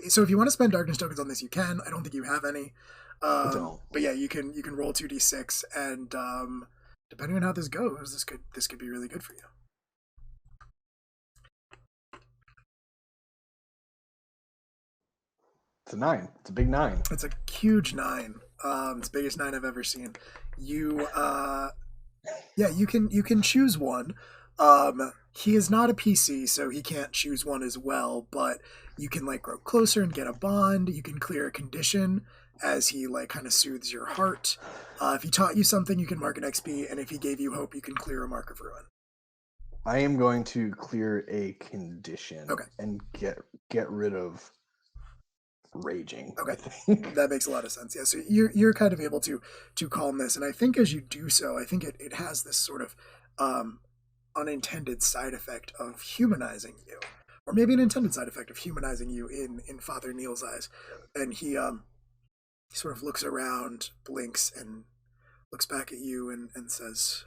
So if you want to spend darkness tokens on this, you can. I don't think you have any. I don't. But yeah, you can roll 2d6, and depending on how this goes, this could be really good for you. It's a 9. It's a big 9. It's a huge 9. It's the biggest 9 I've ever seen. You you can choose one. He is not a PC, so he can't choose one as well, but you can like grow closer and get a bond. You can clear a condition as he like kind of soothes your heart. If he taught you something, you can mark an XP, and if he gave you hope, you can clear a mark of ruin. I am going to clear a condition and get rid of raging. Okay, that makes a lot of sense. Yeah, so you're kind of able to calm this, and I think as you do so, I think it has this sort of unintended side effect of humanizing you, or maybe an intended side effect of humanizing you in Father Neil's eyes. And he sort of looks around, blinks, and looks back at you and says,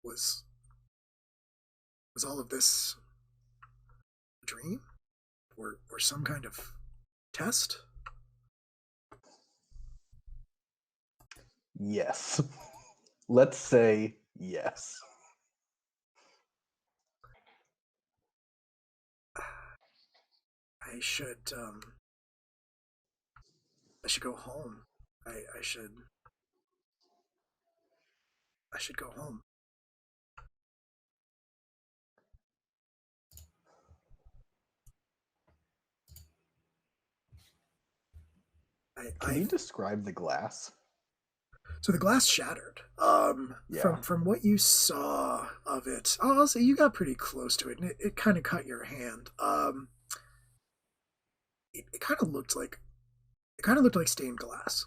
was all of this a dream, or some kind of test? Yes. Let's say yes. I should go home. I should go home. Can you describe the glass? So the glass shattered. Yeah. From what you saw of it, I'll say you got pretty close to it, and it kind of cut your hand. It kind of looked like stained glass.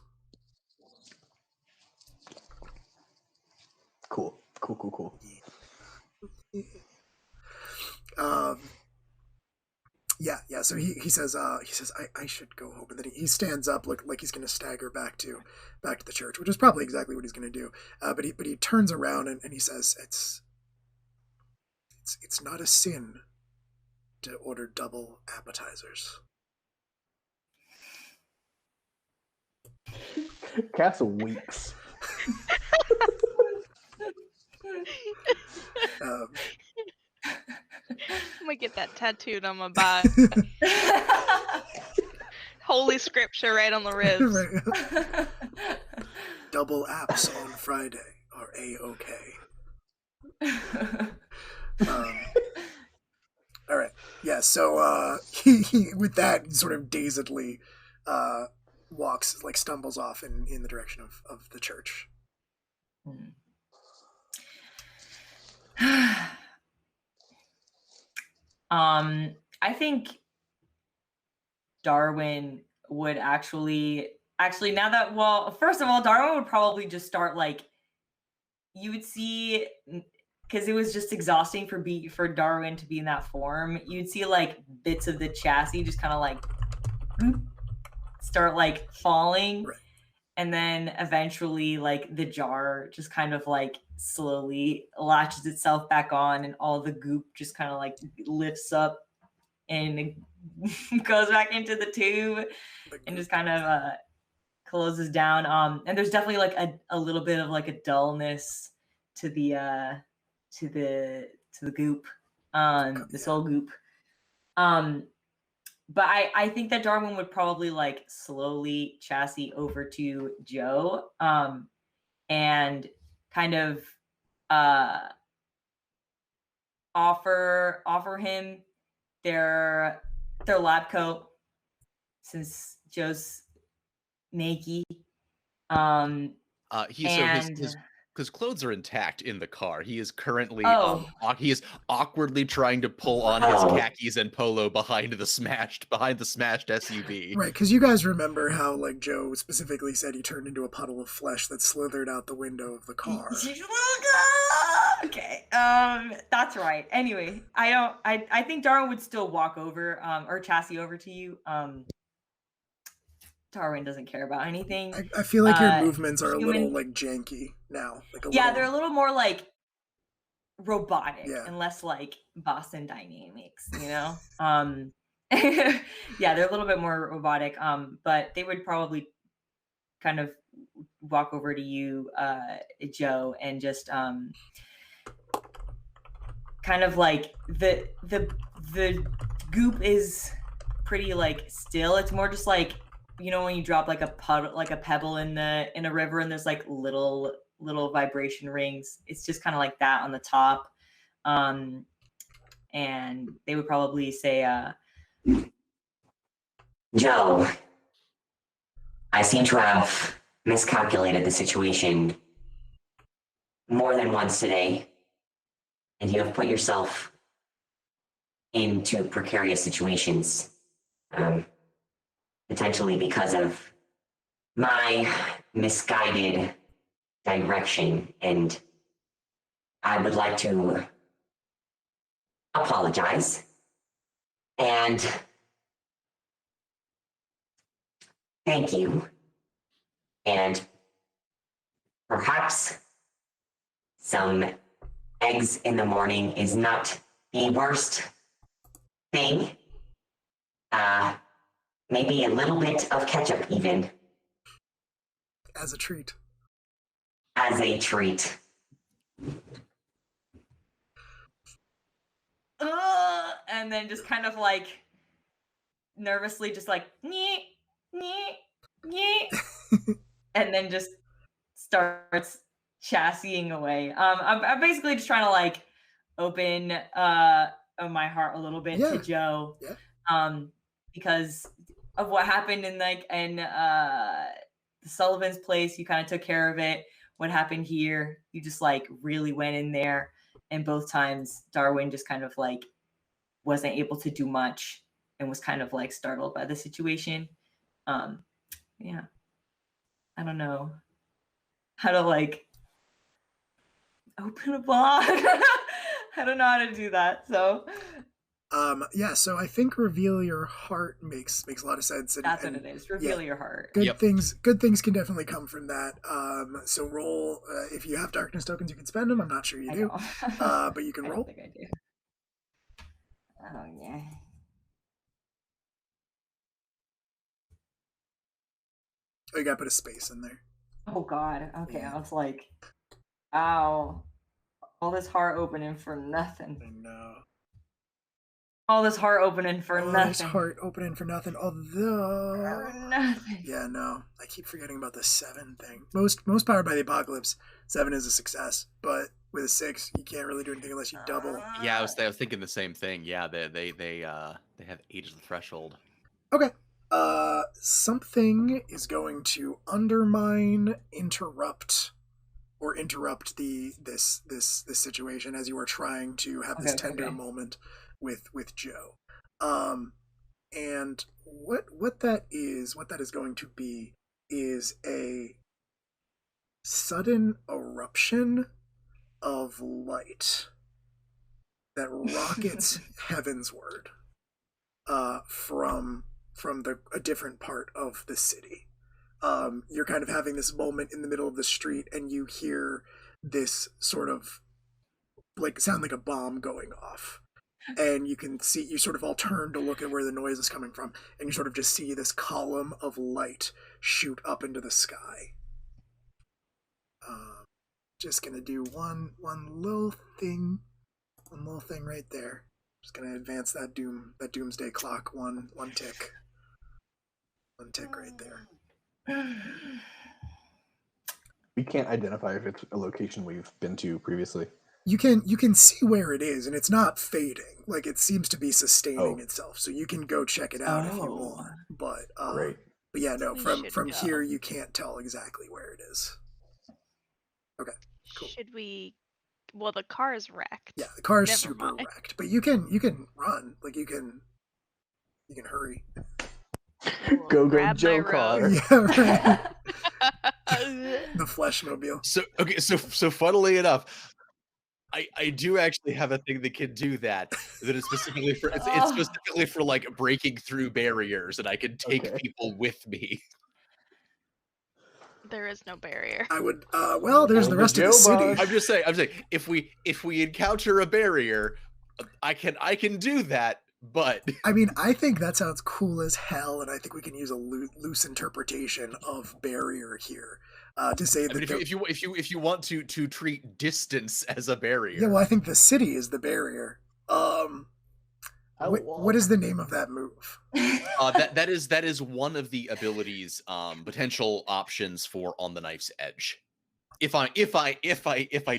Cool. Um, yeah. So he says I should go home, and then he stands up, like he's gonna stagger back to the church, which is probably exactly what he's gonna do. But he turns around and he says it's not a sin to order double appetizers. Cass weeps. I'm gonna get that tattooed on my body. Holy scripture right on the ribs. Right. Double apps on Friday are A-okay. All right. Yeah, so he with that sort of dazedly walks, like stumbles off in the direction of the church. I think Darwin would actually now that, well, first of all, Darwin would probably just start, like, you would see, because it was just exhausting for Darwin to be in that form, you'd see like bits of the chassis just kind of like start like falling. Right. And then eventually, like, the jar just kind of like slowly latches itself back on, and all the goop just kind of like lifts up and goes back into the tube and just kind of closes down. And there's definitely like a little bit of like a dullness to the goop, the soul goop. But I think that Darwin would probably like slowly chassis over to Joe, and kind of offer him their lab coat, since Joe's naked. His clothes are intact in the car. He is currently he is awkwardly trying to pull on his khakis and polo behind the smashed SUV. Right, because you guys remember how, like, Joe specifically said he turned into a puddle of flesh that slithered out the window of the car. Okay, that's right. Anyway, I think Darwin would still walk over, or chassis over to you. Darwin doesn't care about anything. I feel like your movements are a little like janky now. They're a little more like robotic and less like Boston Dynamics, you know? Yeah, they're a little bit more robotic. But they would probably kind of walk over to you, Joe, and just kind of like the goop is pretty like still. It's more just like, you know, when you drop like a puddle, like a pebble in a river, and there's like little vibration rings. It's just kind of like that on the top. And they would probably say, Joe, I seem to have miscalculated the situation more than once today, and you have put yourself into precarious situations. Potentially because of my misguided direction, and I would like to apologize and thank you, and perhaps some eggs in the morning is not the worst thing. Maybe a little bit of ketchup even. As a treat. as a treat. And then just kind of like nervously just like nyeh, nyeh, nyeh, and then just starts chassis-ing away. I'm basically just trying to like open my heart a little bit to Joe. Yeah. Because of what happened in the Sullivan's place. You kind of took care of it. What happened here, you just like really went in there, and both times Darwin just kind of like wasn't able to do much and was kind of like startled by the situation. Yeah. I don't know how to like open a blog. I don't know how to do that. So yeah, so I think reveal your heart makes a lot of sense. And, that's what it is. Reveal your heart. Good things can definitely come from that. So roll if you have darkness tokens, you can spend them. I'm not sure you do, but you can roll. I don't think I do. Oh yeah. Oh, you gotta put a space in there. Oh god. Okay, I was like, ow. All this heart opening for nothing. I know. All this heart opening for nothing. This heart opening for nothing. Although for nothing. Yeah, no. I keep forgetting about the 7 thing. Most Powered by the Apocalypse, 7 is a success, but with a 6, you can't really do anything unless you double. Yeah, I was thinking the same thing. Yeah, they have 8 as the threshold. Okay. Something is going to undermine, interrupt this situation as you are trying to have this tender moment with Joe. And what that is going to be is a sudden eruption of light that rockets heavensward from a different part of the city. You're kind of having this moment in the middle of the street, and you hear this sort of like sound like a bomb going off. And you can see, you sort of all turn to look at where the noise is coming from, and you sort of just see this column of light shoot up into the sky. Just gonna do one little thing right there. Just gonna advance that doomsday clock one tick. One tick right there. We can't identify if it's a location we've been to previously. You can see where it is, and it's not fading. Like, it seems to be sustaining itself. So you can go check it out if you want. But but yeah, no, from here you can't tell exactly where it is. Okay, cool. Should we? Well, the car is wrecked. Yeah, the car is super wrecked, but you can run. Like, you can hurry. Go Joe car. Yeah, right. The Fleshmobile. So funnily enough, I do actually have a thing that can do that is specifically for it's specifically for like breaking through barriers, and I can take people with me. There is no barrier. I would well, there's the rest of the city. I'm just saying if we encounter a barrier, I can do that, but I mean, I think that sounds cool as hell, and I think we can use a loose interpretation of barrier here. To say that if you want to treat distance as a barrier. Yeah, well, I think the city is the barrier. What is the name of that move? That is one of the abilities potential options for On the Knife's Edge. If I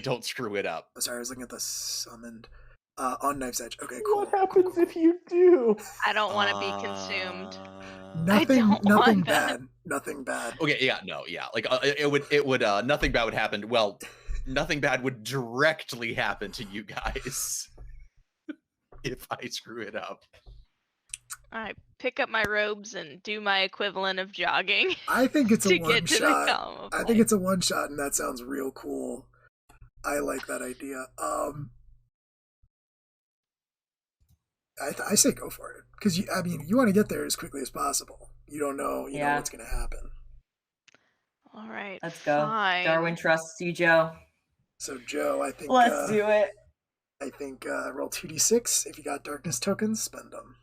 don't screw it up. Oh, sorry, I was looking at the summoned on Knife's Edge. Okay, cool. What happens if you do? I don't want to be consumed. Nothing bad. Nothing bad. Okay, yeah, no, yeah. Like it would nothing bad would happen. Well, nothing bad would directly happen to you guys if I screw it up. I pick up my robes and do my equivalent of jogging. I think it's a one shot. I think it's a one shot, and that sounds real cool. I like that idea. I say go for it, because you want to get there as quickly as possible. You don't know, know what's going to happen. All right, let's go. Fine. Darwin trusts you, Joe. So Joe, I think let's do it. I think roll 2d6. If you got darkness tokens, spend them.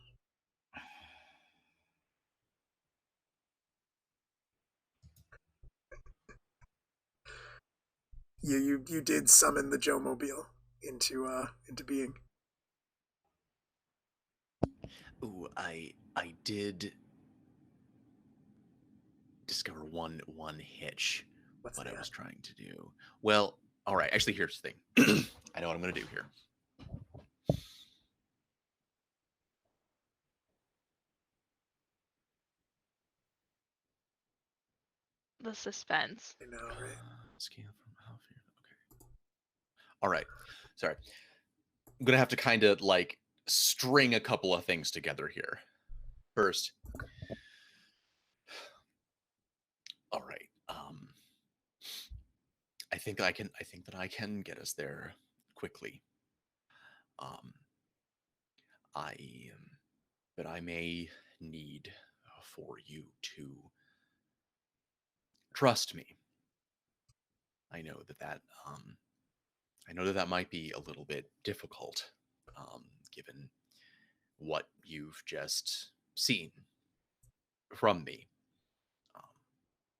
You did summon the Joe Mobile into being. Ooh, I did discover one hitch. What's what I that? was trying to do. Well, all right. Actually, here's the thing. I know what I'm going to do here. The suspense. I know, right? Scale from how fear. Okay. All right. Sorry. I'm going to have to kind of like string a couple of things together here. First. All right. I think that I can get us there quickly. But I may need for you to trust me. I know that might be a little bit difficult, given what you've just seen from me.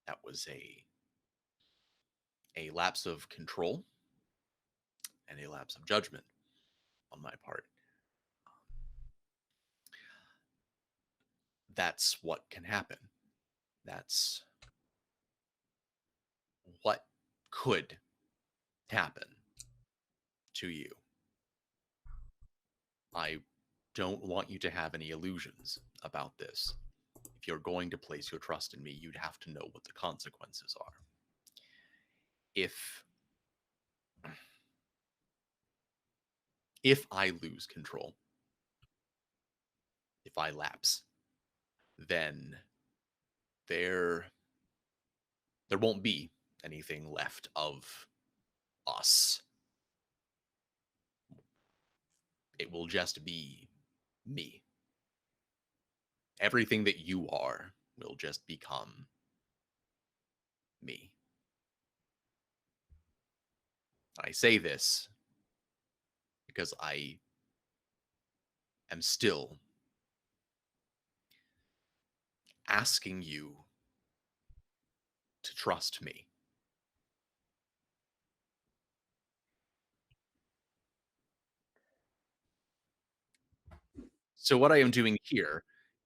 That was a lapse of control and a lapse of judgment on my part. That's what can happen. That's what could happen to you. I don't want you to have any illusions about this. If you're going to place your trust in me, you'd have to know what the consequences are. If I lose control, if I lapse, then there won't be anything left of us. It will just be me. Everything that you are will just become me. I say this because I am still asking you to trust me. So what I am doing here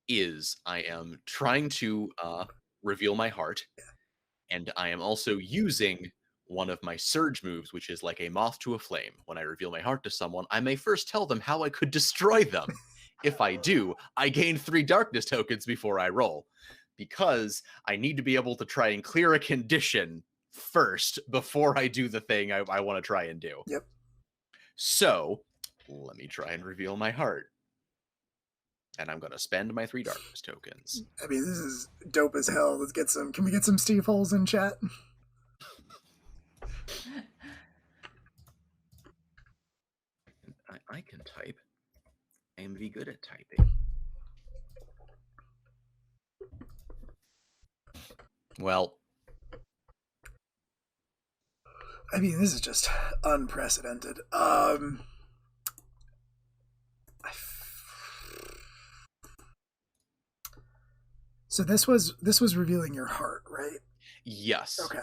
is I am trying to reveal my heart, and I am also using one of my surge moves, which is like a moth to a flame. When I reveal my heart to someone, I may first tell them how I could destroy them. If I do, I gain 3 darkness tokens before I roll, because I need to be able to try and clear a condition first before I do the thing I want to try and do. Yep. So let me try and reveal my heart. And I'm going to spend my 3 darkness tokens. I mean, this is dope as hell. Let's get some. Can we get some Steve Holes in chat? I can type. I am very good at typing. Well, I mean, this is just unprecedented. So this was revealing your heart, right? yes. Okay.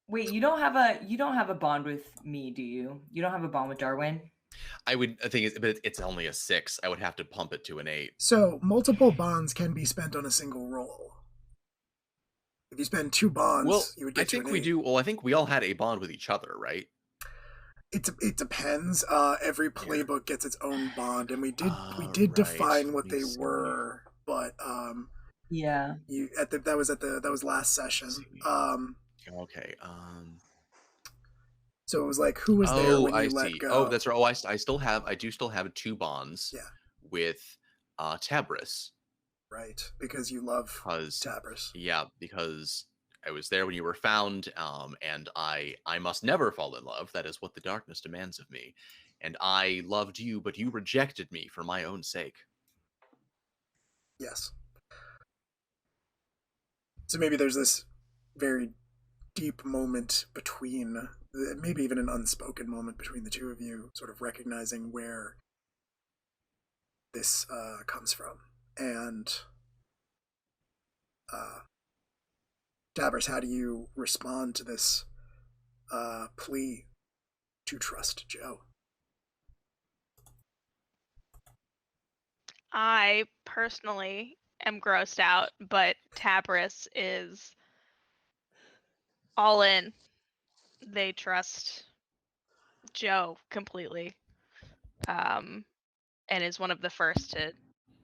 Wait, you don't have a bond with me, do you? You don't have a bond with Darwin? I think it's only a 6. I would have to pump it to an 8. So multiple bonds can be spent on a single roll. If you spend 2 bonds, you would get to an 8. We do. Well, I think we all had a bond with each other, right? It depends. Every playbook gets its own bond, and we did define what they were, but yeah, that was last session. Okay. So it was like, who was there when you let go? Oh, that's right. Oh, I do still have 2 bonds. Yeah. With Tabris. Right, because you love Tabris. Yeah, because I was there when you were found, and I must never fall in love. That is what the darkness demands of me. And I loved you, but you rejected me for my own sake. Yes. So maybe there's this very deep moment between, maybe even an unspoken moment between the two of you, sort of recognizing where this comes from. And Dabbers, how do you respond to this plea to trust Joe? I personally am grossed out, but Tabris is all in. They trust Joe completely, and is one of the first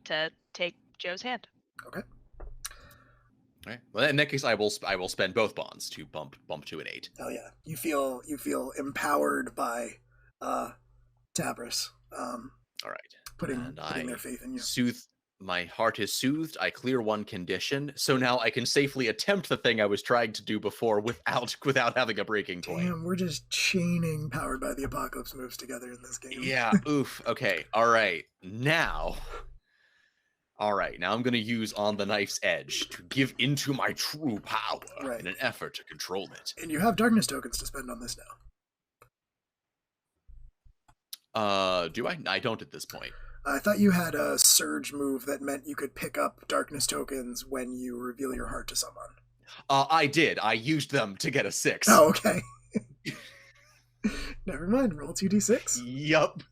to take Joe's hand. Okay. All right. Well, in that case, I will spend both bonds to bump to an 8. Hell yeah! You feel empowered by Tabris. All right. Putting their faith in you. My heart is soothed. I clear one condition, so now I can safely attempt the thing I was trying to do before without having a breaking point. Damn, we're just chaining Powered by the Apocalypse moves together in this game. Yeah. Oof. Okay. All right. Now I'm going to use On the Knife's Edge to give into my true power in an effort to control it. And you have darkness tokens to spend on this now. Do I? I don't at this point. I thought you had a surge move that meant you could pick up darkness tokens when you reveal your heart to someone. I did. I used them to get a 6. Oh, okay. Never mind. Roll 2d6. Yup.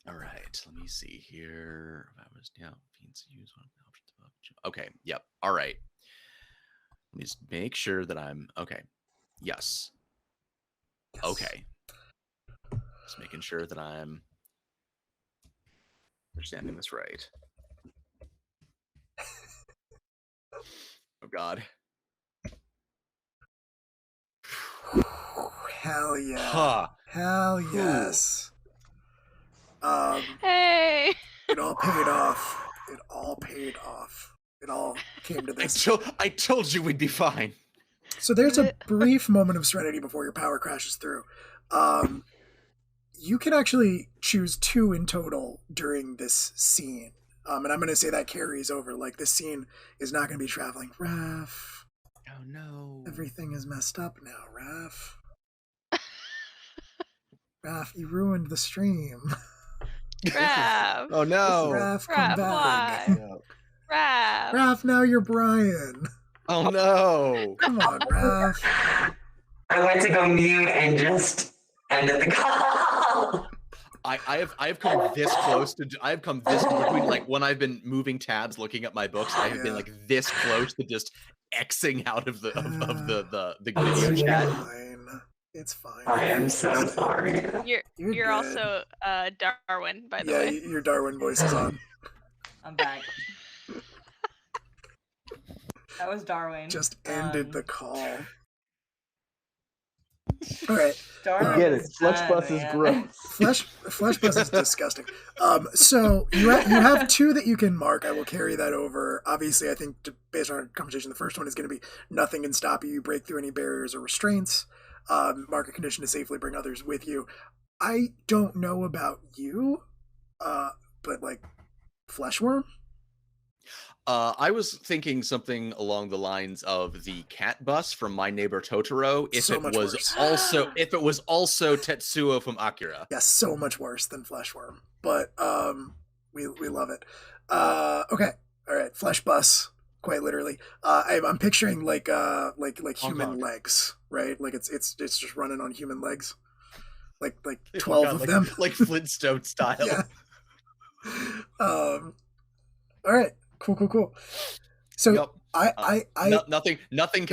All right. Let me see here. Okay. Yep. All right. Let me just make sure that I'm okay. Yes. Okay. Just making sure that I'm understanding this right. Oh God. Hell yeah. Huh. Hell yes. Hey! It all paid off. It all paid off. It all came to this. I told you we'd be fine. So there's a brief moment of serenity before your power crashes through. You can actually choose 2 in total during this scene. And I'm going to say that carries over. Like, this scene is not going to be traveling. Raph. Oh, no. Everything is messed up now, Raph. Raph, you ruined the stream. Raph. Oh, no. Raph, come back. Why? Raph. Raph, now you're Brian. Oh, no. Come on, Raph. I went to go mute and just ended the call. I've come this close to between, like, when I've been moving tabs looking at my books, I have been like this close to just Xing out of the video chat. Fine. It's fine. I am so sorry. You're also Darwin, by the way. Yeah, your Darwin voice is on. I'm back. That was Darwin. Just ended the call. All right. Darwin Get it. Flesh bus is gross. Flesh bus is disgusting. So you have 2 that you can mark. I will carry that over. Obviously, I think based on our conversation, the first one is going to be nothing can stop you. You break through any barriers or restraints. Mark a condition to safely bring others with you. I don't know about you, but like Fleshworm? I was thinking something along the lines of the cat bus from My Neighbor Totoro. If it was also Tetsuo from Akira. Yeah, so much worse than Fleshworm, but we love it. Okay, all right, Flesh Bus, quite literally. I'm picturing like human legs, right? Like it's just running on human legs, like 12 of them, like Flintstone style. Yeah. All right. Cool. So yep. Nothing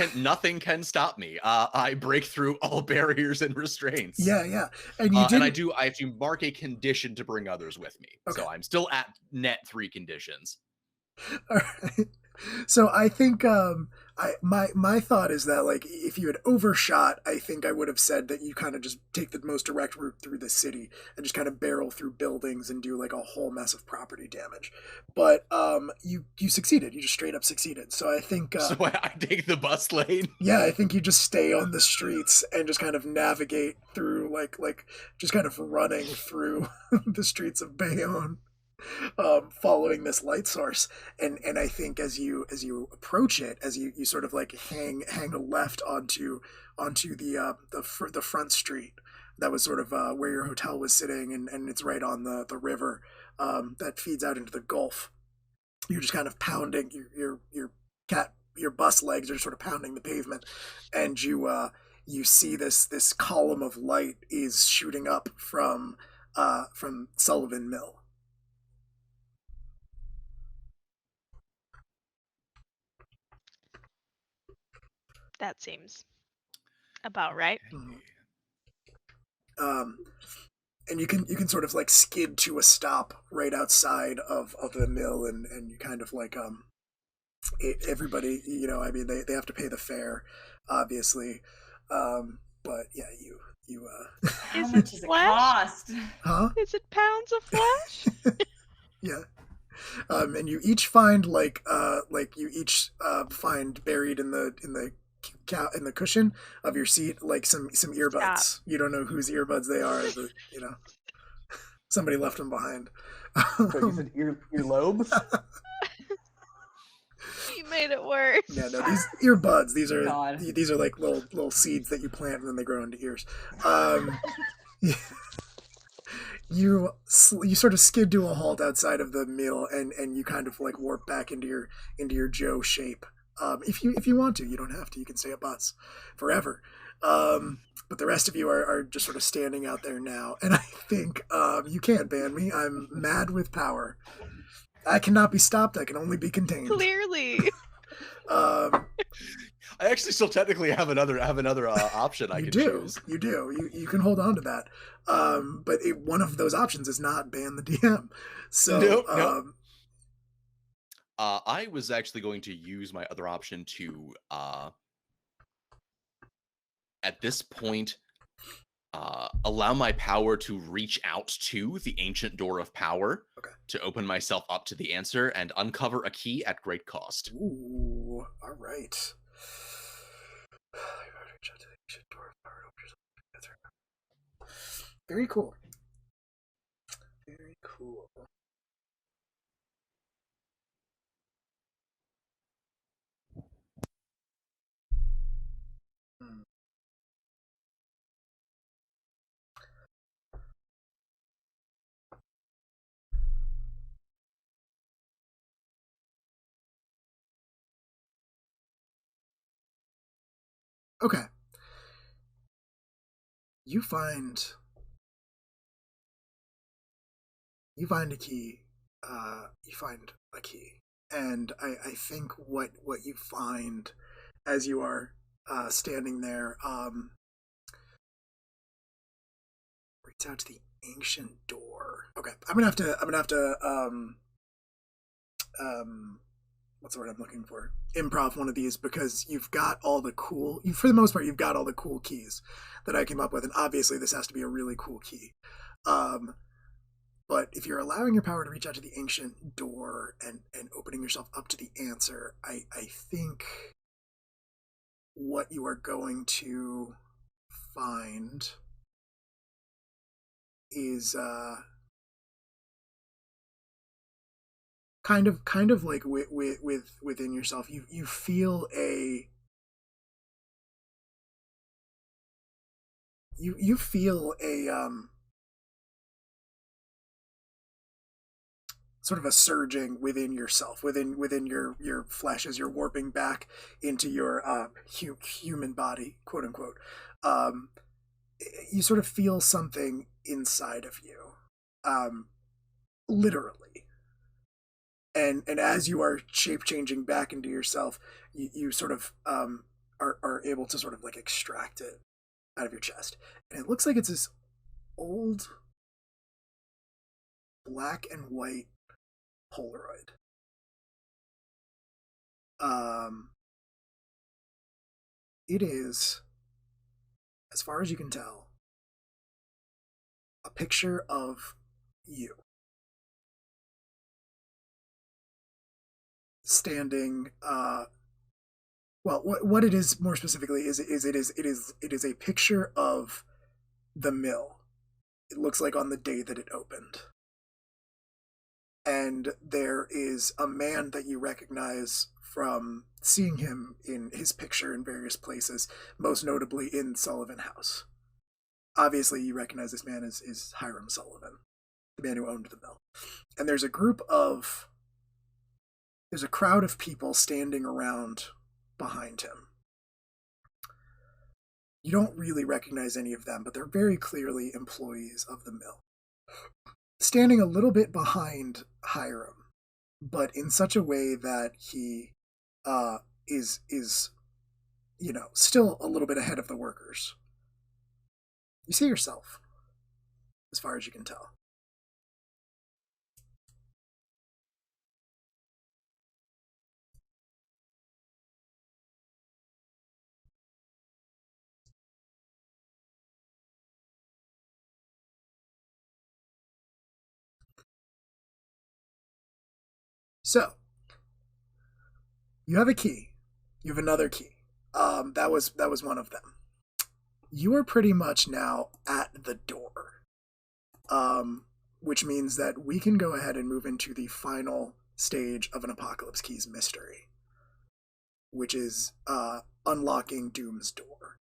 can stop me. I break through all barriers and restraints. Yeah. And I have to mark a condition to bring others with me. Okay. So I'm still at net 3 conditions. All right. So I think my thought is that, like, if you had overshot, I think I would have said that you kind of just take the most direct route through the city and just kind of barrel through buildings and do like a whole mess of property damage. But you succeeded. You just straight up succeeded. So I think so I take the bus lane. Yeah, I think you just stay on the streets and just kind of navigate through like just kind of running through the streets of Bayonne. Following this light source, and I think as you approach it, as you sort of like hang a left onto the front street that was sort of where your hotel was sitting, and it's right on the river that feeds out into the Gulf. You're just kind of pounding your cat your bus legs are sort of pounding the pavement, and you see this column of light is shooting up from Sullivan Mill. That seems about right. And you can sort of like skid to a stop right outside of the mill, and you kind of like everybody, you know, I mean, they have to pay the fare, obviously, but yeah, you How much does it cost? Huh? Is it pounds of flesh? Yeah. And you each find like you each find buried in the cushion of your seat like some earbuds. Stop. You don't know whose earbuds they are, but you know somebody left them behind. But you said earlobes? You made it worse. Yeah, no, these earbuds. These are God. these are like little seeds that you plant and then they grow into ears. You sort of skid to a halt outside of the mill, and you kind of like warp back into your Joe shape. If you want to, you don't have to. You can stay a bus forever. But the rest of you are just sort of standing out there now, and I think you can't ban me. I'm mad with power. I cannot be stopped. I can only be contained. Clearly. I actually still technically have another option I can choose. You do. You can hold on to that. But one of those options is not ban the DM. So Nope. I was actually going to use my other option to at this point allow my power to reach out to the ancient door of power to open myself up to the answer and uncover a key at great cost. Ooh, all right. Very cool. Very cool. Okay. You find a key. You find a key, and I think what you find as you are standing there reach out to the ancient door. Okay, I'm gonna have to what's the word I'm looking for? Improv one of these, because you've got all the cool. For the most part, you've got all the cool keys that I came up with, and obviously this has to be a really cool key. But if you're allowing your power to reach out to the ancient door and opening yourself up to the answer, I think what you are going to find is kind of like within yourself, you feel a you feel a sort of a surging within yourself, within your flesh, as you're warping back into your human body, quote unquote. You sort of feel something inside of you, literally. And as you are shape changing back into yourself, you sort of are able to sort of like extract it out of your chest, and it looks like it's this old black and white Polaroid. It is, as far as you can tell, a picture of you standing. Well, what it is more specifically is a picture of the mill. It looks like on the day that it opened. And there is a man that you recognize from seeing him in his picture in various places, most notably in Sullivan House. Obviously, you recognize this man is Hiram Sullivan, the man who owned the mill. And there's a crowd of people standing around behind him. You don't really recognize any of them, but they're very clearly employees of the mill. Standing a little bit behind Hiram, but in such a way that he is still a little bit ahead of the workers. You see yourself, as far as you can tell. So, you have a key. You have another key. That was one of them. You are pretty much now at the door, which means that we can go ahead and move into the final stage of an Apocalypse Keys mystery, which is unlocking Doom's door.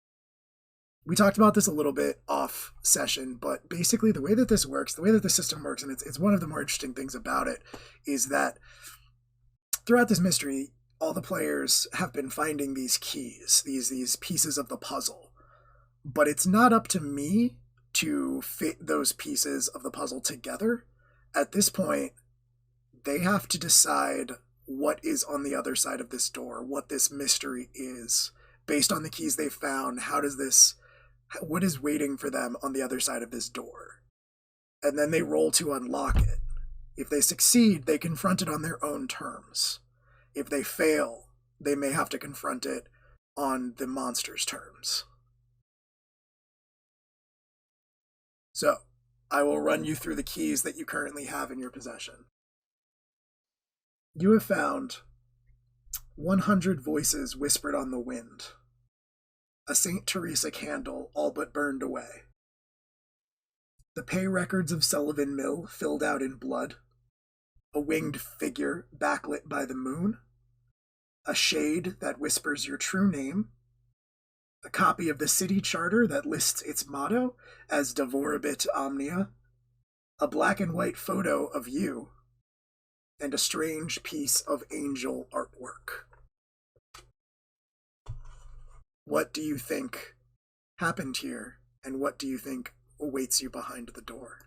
We talked about this a little bit off session, but basically the way that this works, the way that the system works, and it's one of the more interesting things about it, is that throughout this mystery, all the players have been finding these keys, these pieces of the puzzle. But it's not up to me to fit those pieces of the puzzle together. At this point, they have to decide what is on the other side of this door, what this mystery is, based on the keys they found. What is waiting for them on the other side of this door? And then they roll to unlock it. If they succeed, they confront it on their own terms. If they fail, they may have to confront it on the monster's terms. So, I will run you through the keys that you currently have in your possession. You have found 100 voices whispered on the wind, a St. Teresa candle all but burned away, the pay records of Sullivan Mill filled out in blood, a winged figure backlit by the moon, a shade that whispers your true name, a copy of the city charter that lists its motto as Devorabit Omnia, a black and white photo of you, and a strange piece of angel artwork. What do you think happened here, and what do you think awaits you behind the door?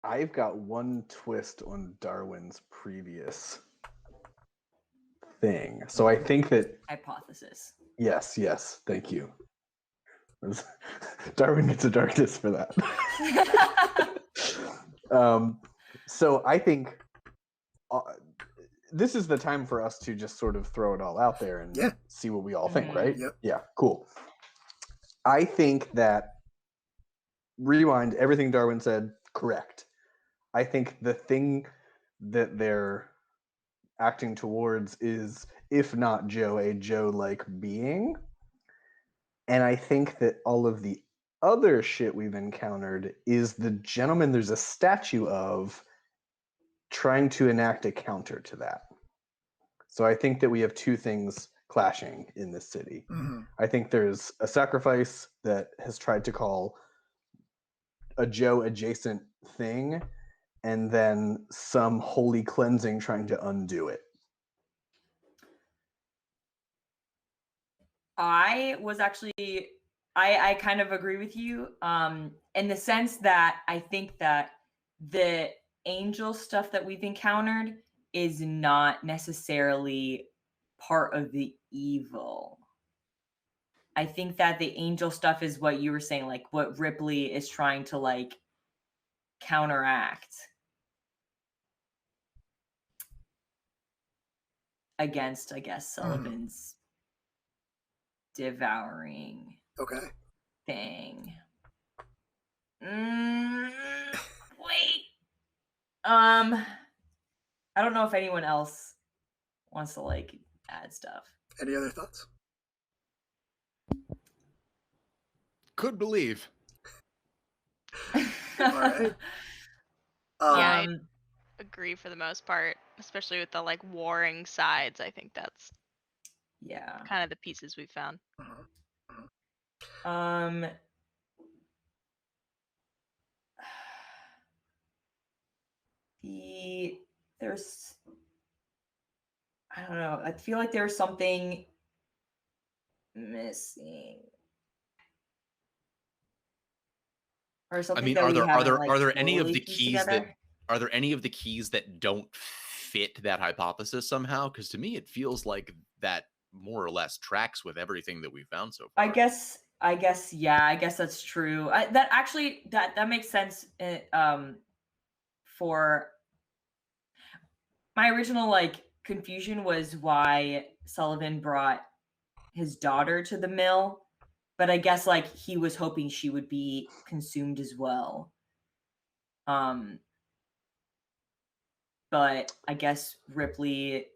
I've got one twist on Darwin's previous thing. So I think that Hypothesis. yes, thank you. Darwin gets a darkness for that. So I think this is the time for us to just sort of throw it all out there and see what we all think, right? Yep. Yeah, cool. I think that, rewind, everything Darwin said, correct. I think the thing that they're acting towards is, if not Joe, a Joe-like being. And I think that all of the other shit we've encountered is the gentleman there's a statue of trying to enact a counter to that. So I think that we have two things clashing in this city. Mm-hmm. I think there's a sacrifice that has tried to call a Joe adjacent thing, and then some holy cleansing trying to undo it. I kind of agree with you in the sense that I think that the angel stuff that we've encountered is not necessarily part of the evil. I think that the angel stuff is what you were saying, like what Ripley is trying to like counteract against, I guess, Sullivan's devouring thing. Wait. I don't know if anyone else wants to like add stuff. Any other thoughts? Could believe. All right. Yeah, I agree for the most part, especially with the like warring sides. I think that's kind of the pieces we found. The there's, I don't know. I feel like there's something missing, or something I mean, that we haven't are there any of totally the pieced keys together. that are there any of the keys that don't fit that hypothesis somehow? Because to me, it feels like that more or less tracks with everything that we found so far. I guess, yeah. I guess that's true. That actually, that makes sense. For my original confusion was why Sullivan brought his daughter to the mill, but I guess he was hoping she would be consumed as well. But I guess Ripley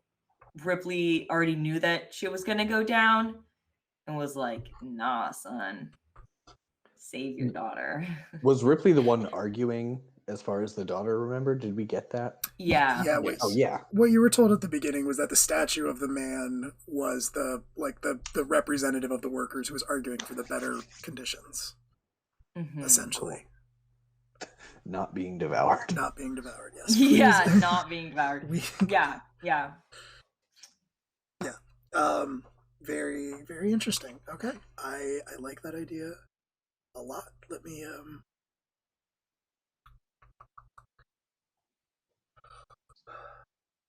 already knew that she was gonna go down and was like, "Nah, son, save your daughter." Was Ripley the one arguing as far as the daughter remembered? Did we get that? Yeah. Yeah. Oh yeah. What you were told at the beginning was that the statue of the man was the representative of the workers who was arguing for the better conditions, essentially. Not being devoured. Not being devoured. Yes. Yeah, Please. not being devoured. Yeah. Yeah. Very, very interesting. Okay. I like that idea a lot. Let me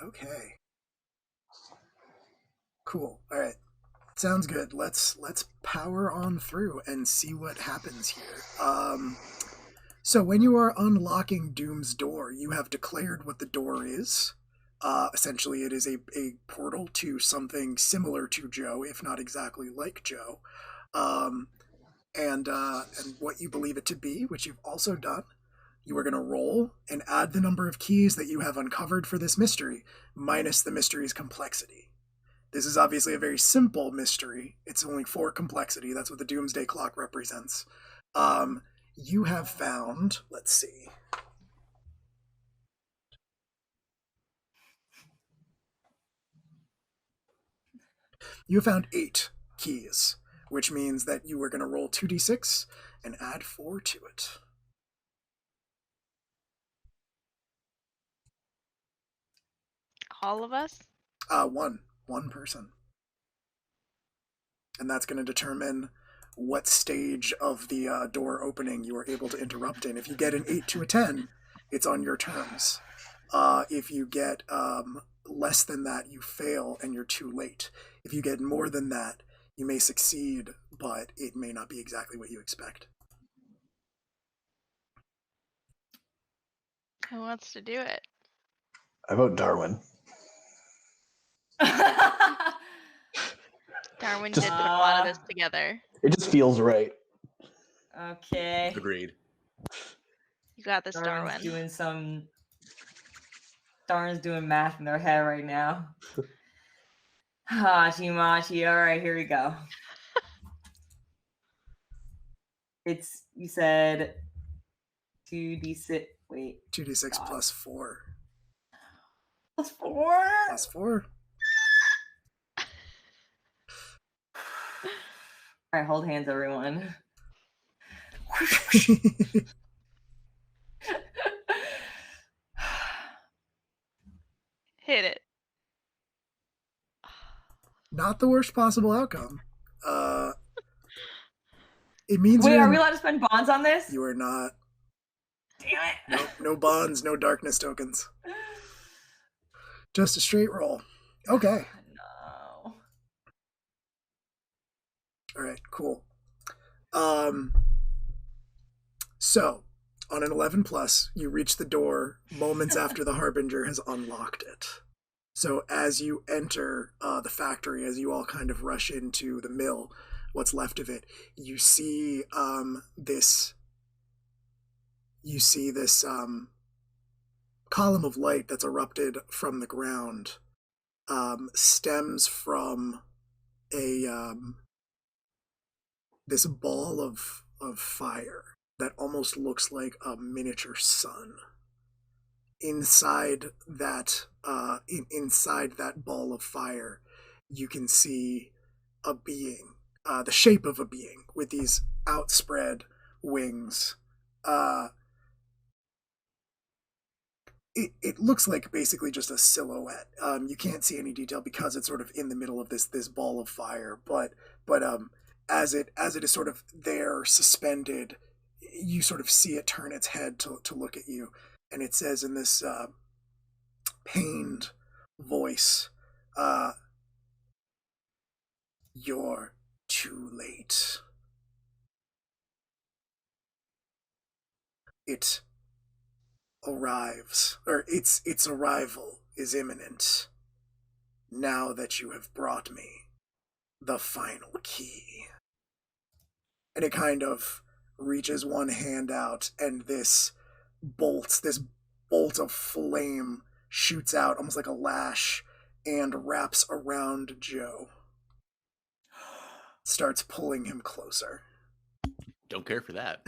Okay. Cool. All right. Sounds good. Let's power on through and see what happens here. So when you are unlocking Doom's door, you have declared what the door is. Essentially, it is a portal to something similar to Joe, if not exactly like Joe. And what you believe it to be, which you've also done. You are going to roll and add the number of keys that you have uncovered for this mystery, minus the mystery's complexity. This is obviously a very simple mystery. It's only 4 complexity. That's what the Doomsday Clock represents. You have found, let's see. You have found 8 keys, which means that you are going to roll 2d6 and add 4 to it. All of us? One person. And that's going to determine what stage of the door opening you are able to interrupt in. If you get an 8 to a 10, it's on your terms. If you get less than that, you fail and you're too late. If you get more than that, you may succeed, but it may not be exactly what you expect. Who wants to do it? I vote Darwin. Darwin Just- did put a lot of this together. It just feels right. Okay. Agreed. You got this, Darwin's Darwin. Darwin's doing math in their head right now. Hachi machi. All right, here we go. You said 2d6. Wait. 2d6 God. plus 4. Plus 4? Plus 4. All right, hold hands, everyone. Hit it. Not the worst possible outcome. It means Wait, you're are we allowed to spend bonds on this? You are not. Damn it. No bonds, no darkness tokens. Just a straight roll. Okay. No. All right, cool. So, on an 11 plus, you reach the door moments after the Harbinger has unlocked it. So as you enter the factory, as you all kind of rush into the mill, what's left of it, you see this column of light that's erupted from the ground, stems from this ball of fire that almost looks like a miniature sun. Inside that ball of fire, you can see a being, the shape of a being with these outspread wings. it looks like basically just a silhouette. You can't see any detail because it's sort of in the middle of this ball of fire. But as it is sort of there suspended, you sort of see it turn its head to look at you, and it says in this pained voice, "You're too late. It arrives, or its arrival is imminent, now that you have brought me the final key." And it kind of reaches one hand out, and this bolt of flame shoots out almost like a lash and wraps around Joe. Starts pulling him closer. Don't care for that.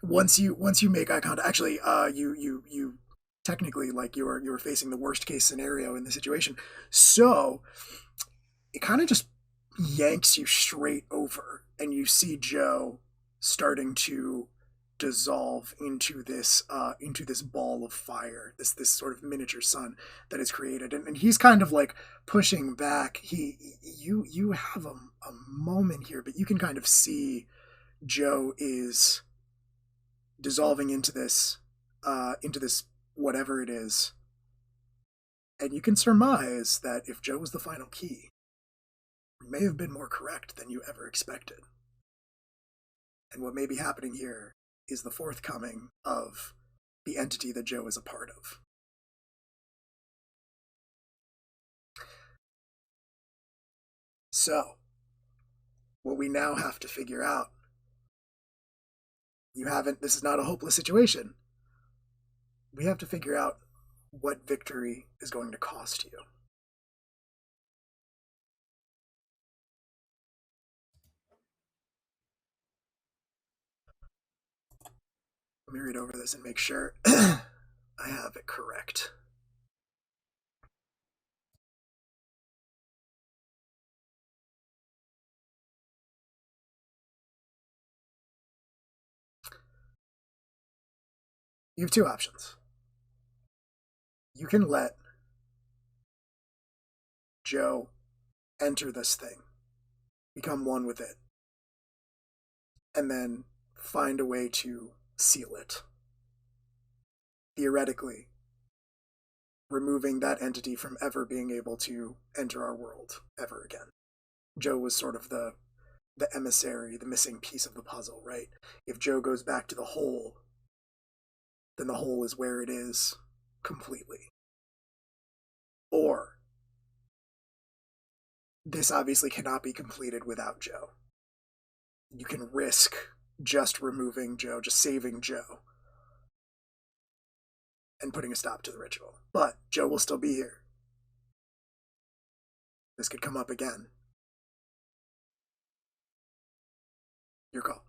Once you make eye contact, actually, you technically, like, you were facing the worst case scenario in the situation, so it kind of just yanks you straight over, and you see Joe starting to dissolve into this ball of fire, this sort of miniature sun that is created, and he's kind of like pushing back. You have a moment here, but you can kind of see Joe is dissolving into this whatever it is, and you can surmise that if Joe was the final key, it may have been more correct than you ever expected. And what may be happening here is the forthcoming of the entity that Joe is a part of. So, what we now have to figure out, this is not a hopeless situation. We have to figure out what victory is going to cost you. Let me read over this and make sure I have it correct. You have two options. You can let Joe enter this thing, become one with it, and then find a way to seal it. Theoretically, removing that entity from ever being able to enter our world ever again. Joe was sort of the emissary, the missing piece of the puzzle, right? If Joe goes back to the hole, then the hole is where it is completely. Or, this obviously cannot be completed without Joe. You can risk just removing Joe, just saving Joe, and putting a stop to the ritual. But Joe will still be here. This could come up again. Your call.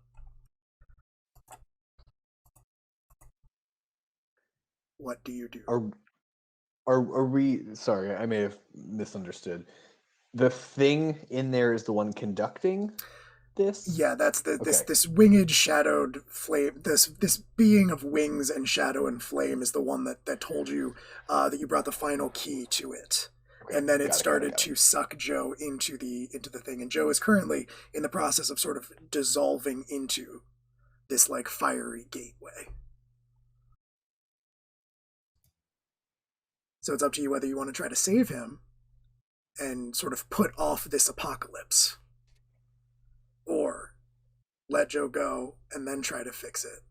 What do you do? Are we, sorry, I may have misunderstood. The thing in there is the one conducting this? Yeah, that's Okay. this winged shadowed flame, this being of wings and shadow and flame is the one that told you that you brought the final key to it. Okay, And then it got started got to suck Joe into the thing, and Joe is currently in the process of sort of dissolving into this like fiery gateway. So it's up to you whether you want to try to save him and sort of put off this apocalypse, or let Joe go and then try to fix it,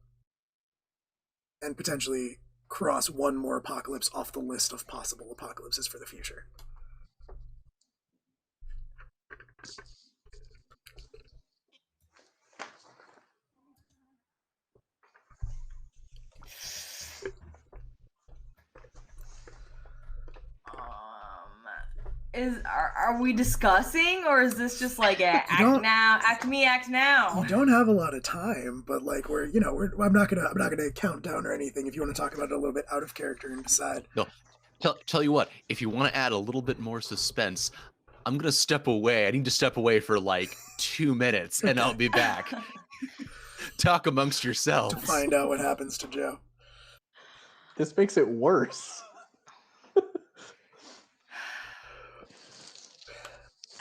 and potentially cross one more apocalypse off the list of possible apocalypses for the future. Are we discussing, or is this just like a act now? You don't have a lot of time, but like I'm not gonna count down or anything. If you want to talk about it a little bit out of character and decide. No, tell you what. If you want to add a little bit more suspense, I'm gonna step away. I need to step away for like 2 minutes, and I'll be back. Talk amongst yourselves To find out what happens to Joe. This makes it worse.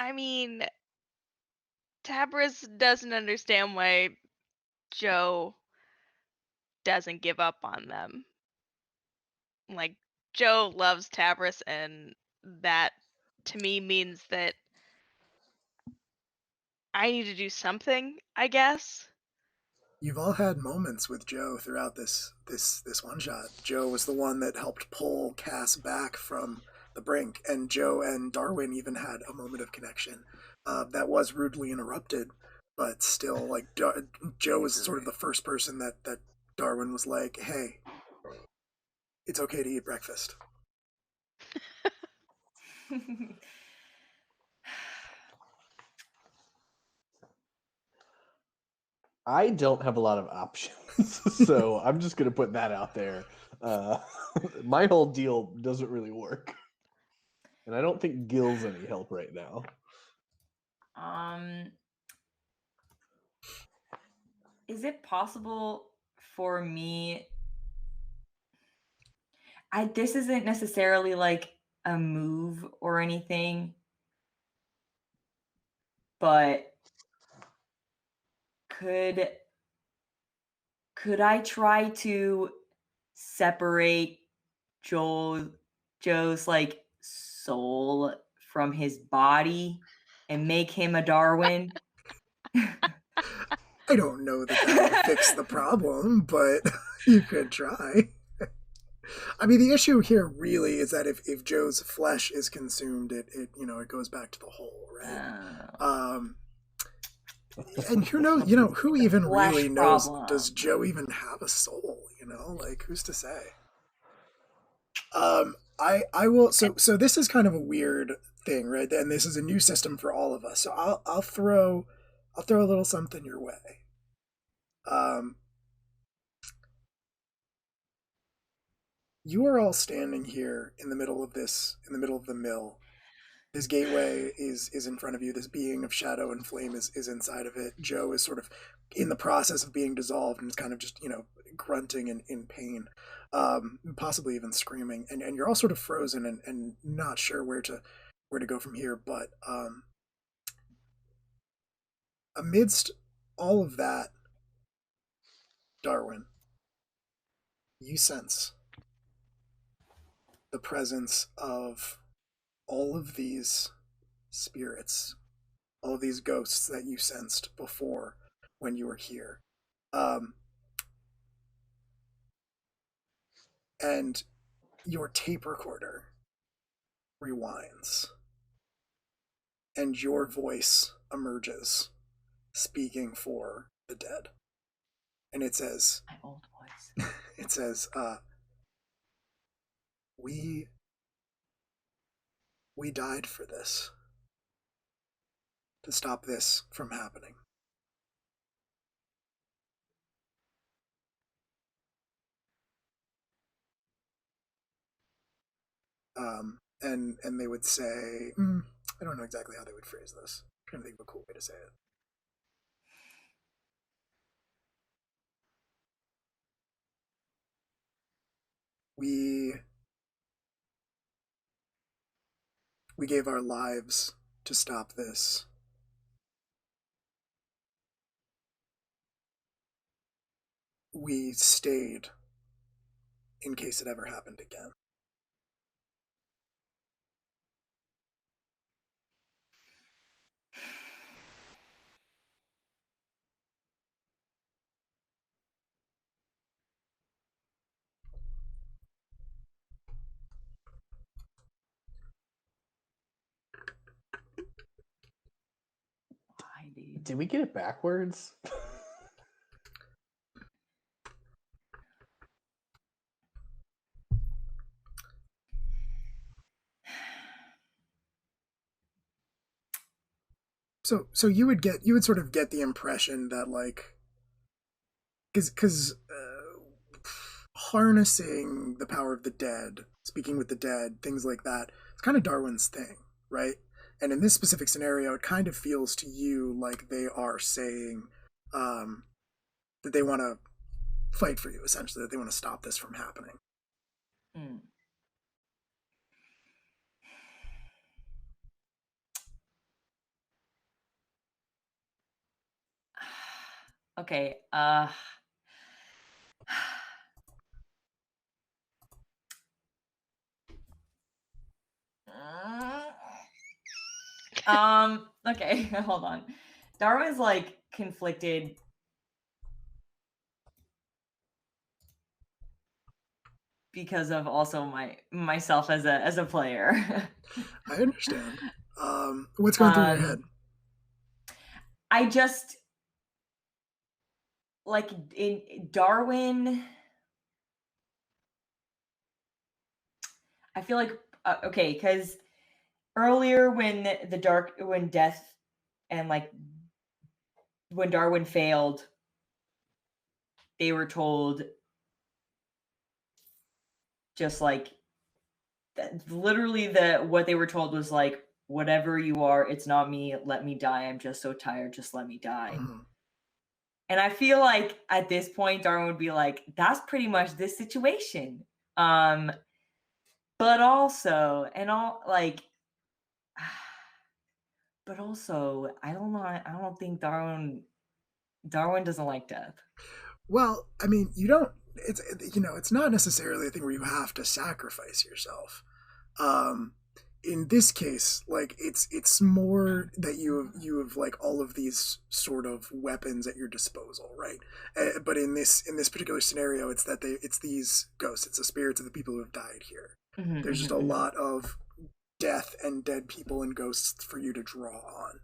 I mean, Tabris doesn't understand why Joe doesn't give up on them. Like, Joe loves Tabris, and that to me means that I need to do something, I guess. You've all had moments with Joe throughout this one shot. Joe was the one that helped pull Cass back from the brink, and Joe and Darwin even had a moment of connection that was rudely interrupted, but still, like Joe was sort of the first person that Darwin was like, "Hey, it's okay to eat breakfast." I don't have a lot of options, so I'm just gonna put that out there. My whole deal doesn't really work, and I don't think Gil's any help right now. Is it possible for me? This isn't necessarily like a move or anything, but could I try to separate Joe's like soul from his body and make him a Darwin? I don't know that will fix the problem, but you could try. I mean, the issue here really is that if Joe's flesh is consumed, it goes back to the whole, right? And who knows? Who even really knows? Does Joe even have a soul? Like, who's to say? I will. So this is kind of a weird thing, right? And this is a new system for all of us. So I'll throw a little something your way. You are all standing here in the middle of the mill. This gateway is in front of you. This being of shadow and flame is inside of it. Joe is sort of in the process of being dissolved and is kind of just, grunting in pain, possibly even screaming. And you're all sort of frozen and not sure where to go from here. But amidst all of that, Darwin, you sense the presence of all of these spirits, all of these ghosts that you sensed before when you were here. And your tape recorder rewinds, and your voice emerges, speaking for the dead. And it says, my old voice. It says, we died for this, to stop this from happening. And they would say, I don't know exactly how they would phrase this. I'm trying to think of a cool way to say it. We gave our lives to stop this. We stayed in case it ever happened again. Why, dude? Did we get it backwards? So you would sort of get the impression that, like, because harnessing the power of the dead, speaking with the dead, things like that, it's kind of Darwin's thing, right? And in this specific scenario, it kind of feels to you like they are saying that they want to fight for you, essentially, that they want to stop this from happening. Hmm. Okay. Okay, hold on. Darwin's like conflicted because of also myself as a player. I understand. What's going through your head? I just like in Darwin. I feel like okay, because earlier when when death and like when Darwin failed, they were told just like literally what they were told was like, whatever you are, it's not me, let me die, I'm just so tired, just let me die. And I feel like at this point Darwin would be like, that's pretty much this situation. But also but also I don't know, I don't think Darwin doesn't like death. Well, I mean, you don't. It's not necessarily a thing where you have to sacrifice yourself. Um, in this case, like it's more that you have like all of these sort of weapons at your disposal, right? But in this particular scenario, it's these ghosts, it's the spirits of the people who have died here. There's just a lot of death and dead people and ghosts for you to draw on,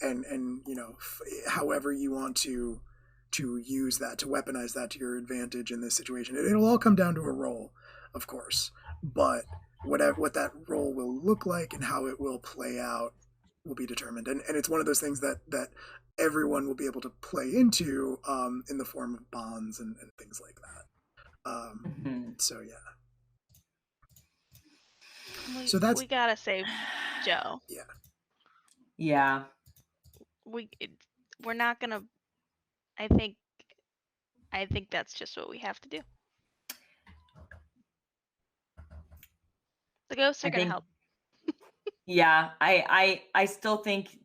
and however you want to use that, to weaponize that to your advantage in this situation. It'll all come down to a roll, of course, but what that role will look like and how it will play out will be determined. And it's one of those things that everyone will be able to play into in the form of bonds and things like that. So yeah. We gotta save Joe. Yeah. Yeah. We're not gonna. I think that's just what we have to do. The ghosts are gonna help. Yeah, I still think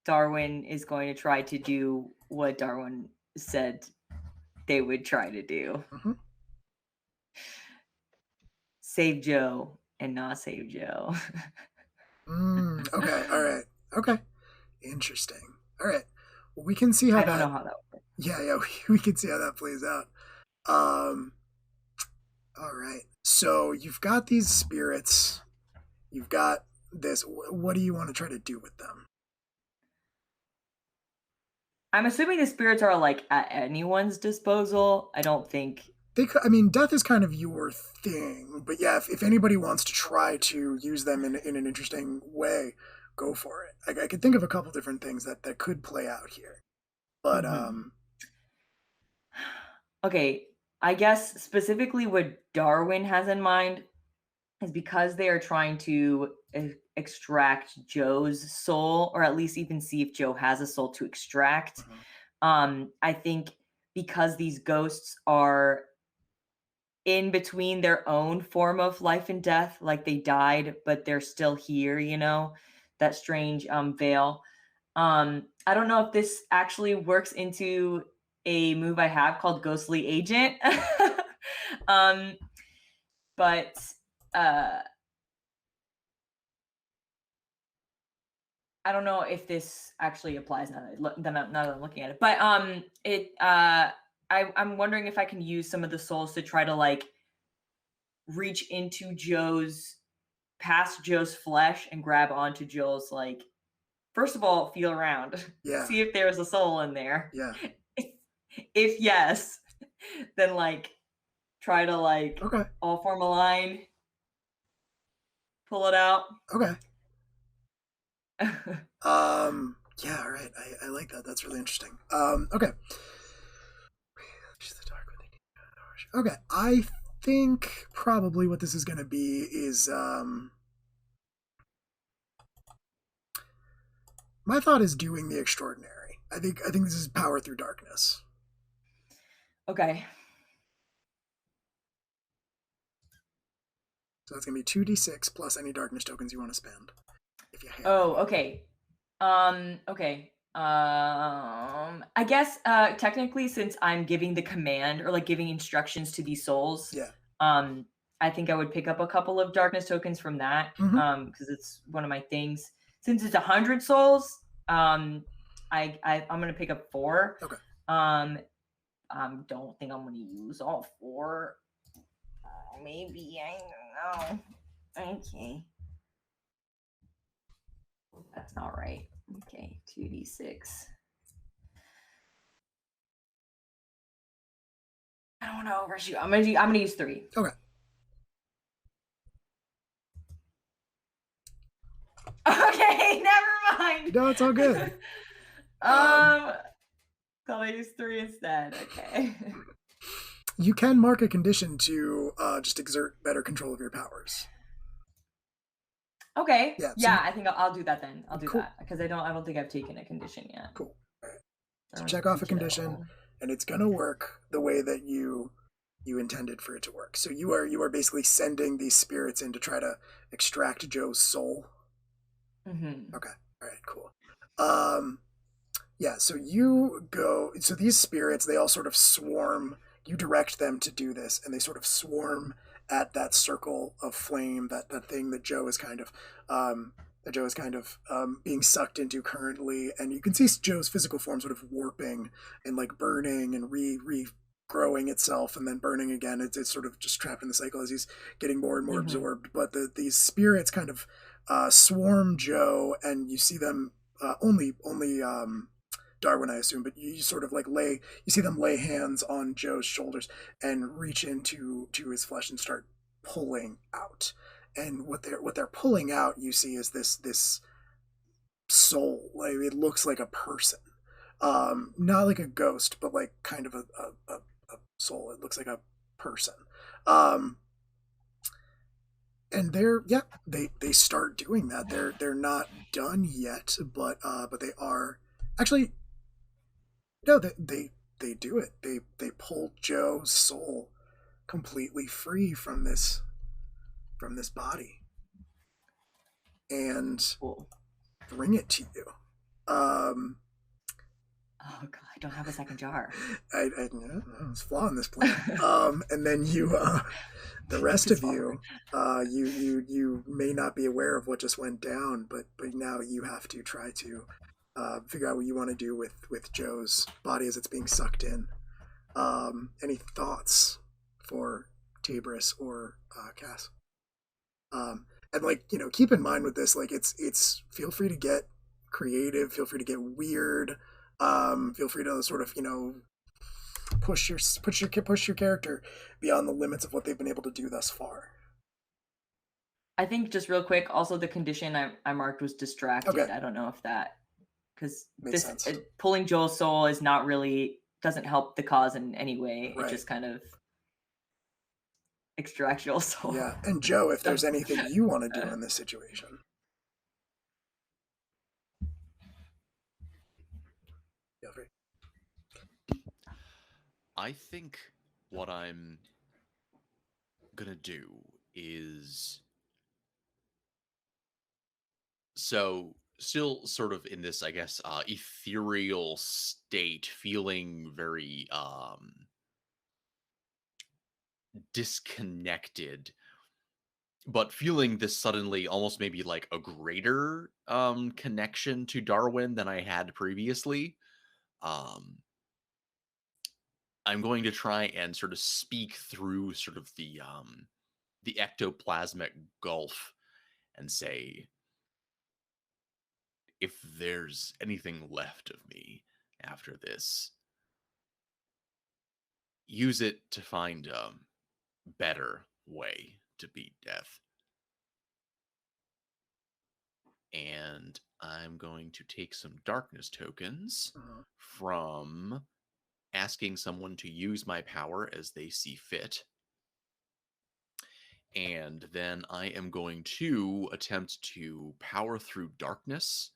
Darwin is going to try to do what Darwin said they would try to do. Save Joe and not save Joe. Okay. All right. Okay. Interesting. All right. Well, we can see how I don't know how that works. Yeah, we can see how that plays out. All right. So you've got these spirits. You've got this. What do you want to try to do with them? I'm assuming the spirits are like at anyone's disposal. I don't think I mean, death is kind of your thing, but yeah, if anybody wants to try to use them in an interesting way, go for it. I could think of a couple different things that could play out here, but okay, I guess specifically what Darwin has in mind is because they are trying to extract Joe's soul, or at least even see if Joe has a soul to extract. I think because these ghosts are in between their own form of life and death, like they died, but they're still here, that strange veil. I don't know if this actually works into a move I have called Ghostly Agent. But I don't know if this actually applies now that I'm looking at it. But I'm wondering if I can use some of the souls to try to like reach into past Joe's flesh and grab onto Joe's, like, first of all, feel around. Yeah. See if there's a soul in there. Yeah. If yes, then like try to like all form a line, pull it out. Okay. Yeah, all right. I like that. That's really interesting. Okay. Okay. I think probably what this is going to be is my thought is doing the extraordinary. I think this is power through darkness. Okay. So that's going to be 2d6 plus any darkness tokens you want to spend. If you have Oh, any. okay. Okay. I guess technically, since I'm giving the command or like giving instructions to these souls, Yeah. I think I would pick up a couple of darkness tokens from that, because it's one of my things. Since it's 100 souls, I'm gonna pick up 4. Okay. Don't think I'm gonna use all 4. Maybe, I don't know. Okay. That's not right. Okay, 2d6. I don't want to overshoot. I'm gonna use 3. Okay. Okay, never mind. No, it's all good. So I use 3 instead. Okay. You can mark a condition to just exert better control of your powers. Okay. Yeah, Yeah, so I think I'll do that then. I'll do Cool. that because I don't think I've taken a condition yet. Cool. All right. So Or check off a digital. condition, and it's gonna work the way that you intended for it to work. So you are basically sending these spirits in to try to extract Joe's soul. Mm-hmm. Okay. All right. Cool. Yeah. So you go. So these spirits, they all sort of swarm. You direct them to do this, and they sort of swarm at that circle of flame, that thing that Joe is kind of being sucked into currently, and you can see Joe's physical form sort of warping and like burning and regrowing itself and then burning again. It's sort of just trapped in the cycle as he's getting more and more absorbed. But these spirits kind of swarm Joe, and you see them only Darwin, I assume, but you sort of like you see them lay hands on Joe's shoulders and reach into his flesh and start pulling out. And what they're pulling out, you see, is this soul. Like, it looks like a person, not like a ghost, but like kind of a soul. It looks like a person. And they start doing that. They're not done yet, but they are actually. No, they do it. They pull Joe's soul completely free from this body and Cool. bring it to you. Oh god, I don't have a second jar. I was flaw in this plan. And then you, the rest of you, you may not be aware of what just went down, but now you have to try to figure out what you want to do with Joe's body as it's being sucked in. Any thoughts for Tabris or Cass? And like, keep in mind with this, like it's feel free to get creative, feel free to get weird, feel free to sort of push your character beyond the limits of what they've been able to do thus far. I think just real quick, also the condition I marked was distracted. Okay. I don't know if that, because Makes sense. Pulling Joel's soul is not really, doesn't help the cause in any way. Right. It just kind of extracts Joel's soul. Yeah, and Joe, if there's anything you want to do in this situation. Feel free. I think what I'm gonna do is, so still sort of in this, I guess, ethereal state, feeling very disconnected, but feeling this suddenly almost maybe like a greater connection to Darwin than I had previously. I'm going to try and sort of speak through sort of the ectoplasmic gulf and say, if there's anything left of me after this, use it to find a better way to beat death. And I'm going to take some darkness tokens from asking someone to use my power as they see fit. And then I am going to attempt to power through darkness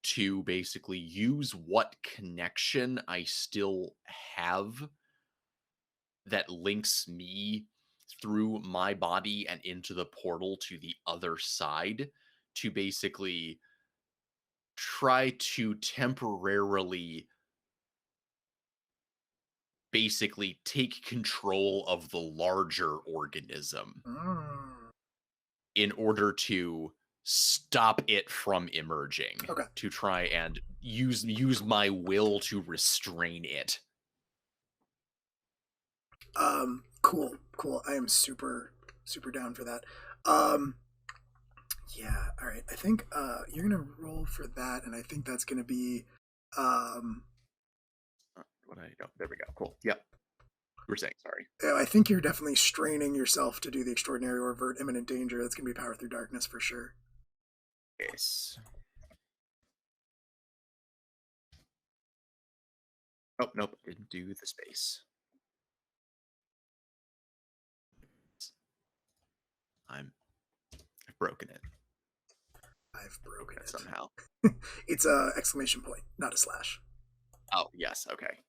to basically use what connection I still have that links me through my body and into the portal to the other side to basically try to temporarily basically take control of the larger organism in order to stop it from emerging. Okay. To try and use my will to restrain it. Cool. I am super down for that. Yeah, all right. I think you're gonna roll for that, and I think that's gonna be There we go. Cool. Yep. You were saying, sorry. I think you're definitely straining yourself to do the extraordinary or avert imminent danger. That's gonna be power through darkness for sure. Yes. Oh, nope. Didn't do the space. I've broken it. I've broken it somehow. It's a exclamation point, not a slash. Oh, yes. Okay.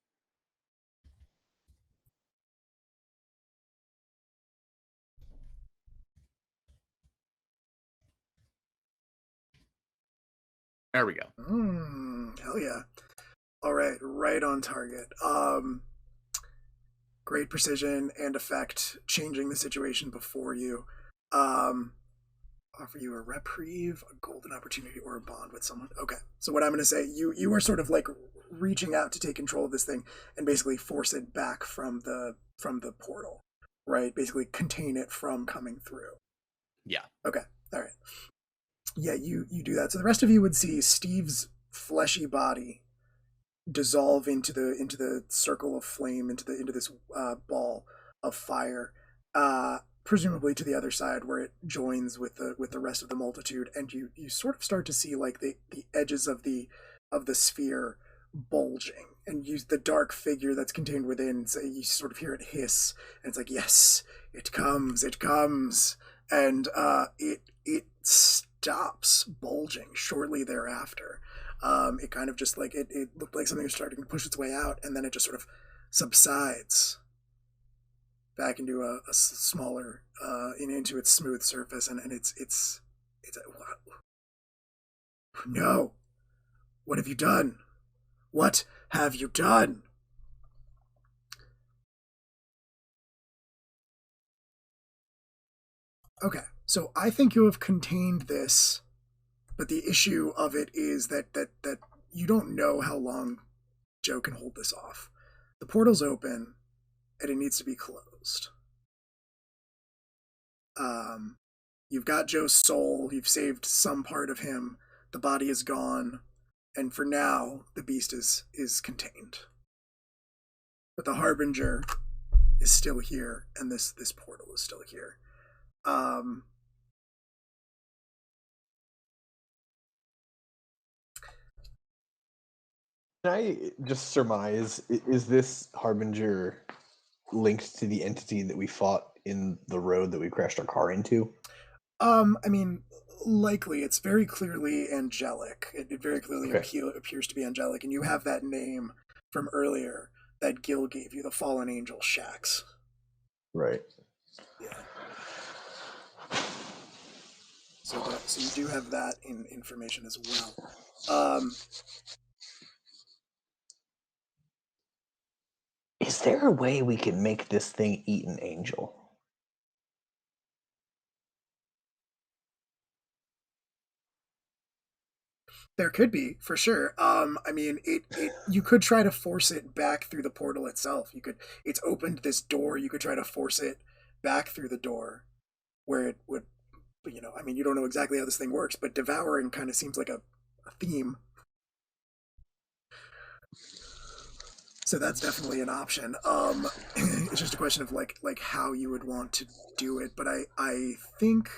There we go. Hell yeah. All right, right on target. Great precision and effect, changing the situation before you. Offer you a reprieve, a golden opportunity, or a bond with someone. Okay, so what I'm going to say, you are sort of like reaching out to take control of this thing and basically force it back from the portal, right? Basically contain it from coming through. Yeah. Okay. All right. Yeah, you do that. So the rest of you would see Steve's fleshy body dissolve into the circle of flame, into this ball of fire, presumably to the other side where it joins with the rest of the multitude, and you sort of start to see like the edges of the sphere bulging, and use the dark figure that's contained within. So you sort of hear it hiss, and it's like, yes, it comes, and it stops bulging shortly thereafter. It kind of just like it looked like something was starting to push its way out, and then it just sort of subsides back into a smaller into its smooth surface, and it's no, what have you done? What have you done? Okay, so I think you have contained this, but the issue of it is that you don't know how long Joe can hold this off. The portal's open, and it needs to be closed. You've got Joe's soul. You've saved some part of him. The body is gone, and for now, the beast is contained. But the Harbinger is still here, and this portal is still here. Can I just surmise, is this Harbinger linked to the entity that we fought in the road that we crashed our car into? I mean, likely. It's very clearly angelic. It very clearly appears to be angelic, and you have that name from earlier that Gil gave you, the Fallen Angel Shax. Right. Yeah. So you do have that information as well. Is there a way we can make this thing eat an angel? There could be, for sure. I mean, you could try to force it back through the portal itself. It's opened this door. You could try to force it back through the door, where it would, I mean, you don't know exactly how this thing works, but devouring kind of seems like a theme. So that's definitely an option. It's just a question of like how you would want to do it. But I think,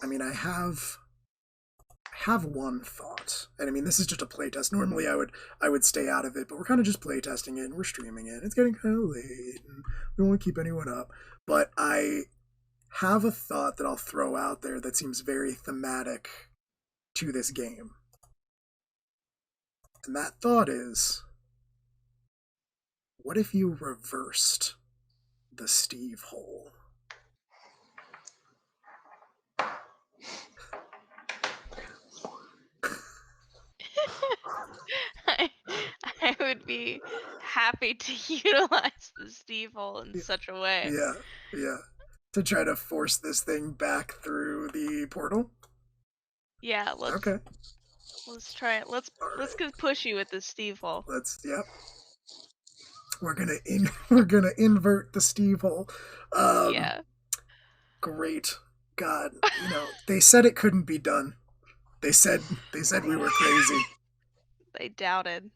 I mean, I have one thought, and I mean, this is just a playtest. Normally I would stay out of it, but we're kind of just playtesting it, and we're streaming it. It's getting kind of late, and we don't want to keep anyone up. But I have a thought that I'll throw out there that seems very thematic to this game, and that thought is, what if you reversed the Steve hole? be happy to utilize the Steve hole in such a way. Yeah. To try to force this thing back through the portal? Yeah, let's try it. Let's get pushy with this Steve hole. Yep. We're gonna invert the Steve hole. Yeah. Great. God, they said it couldn't be done. They said we were crazy. They doubted.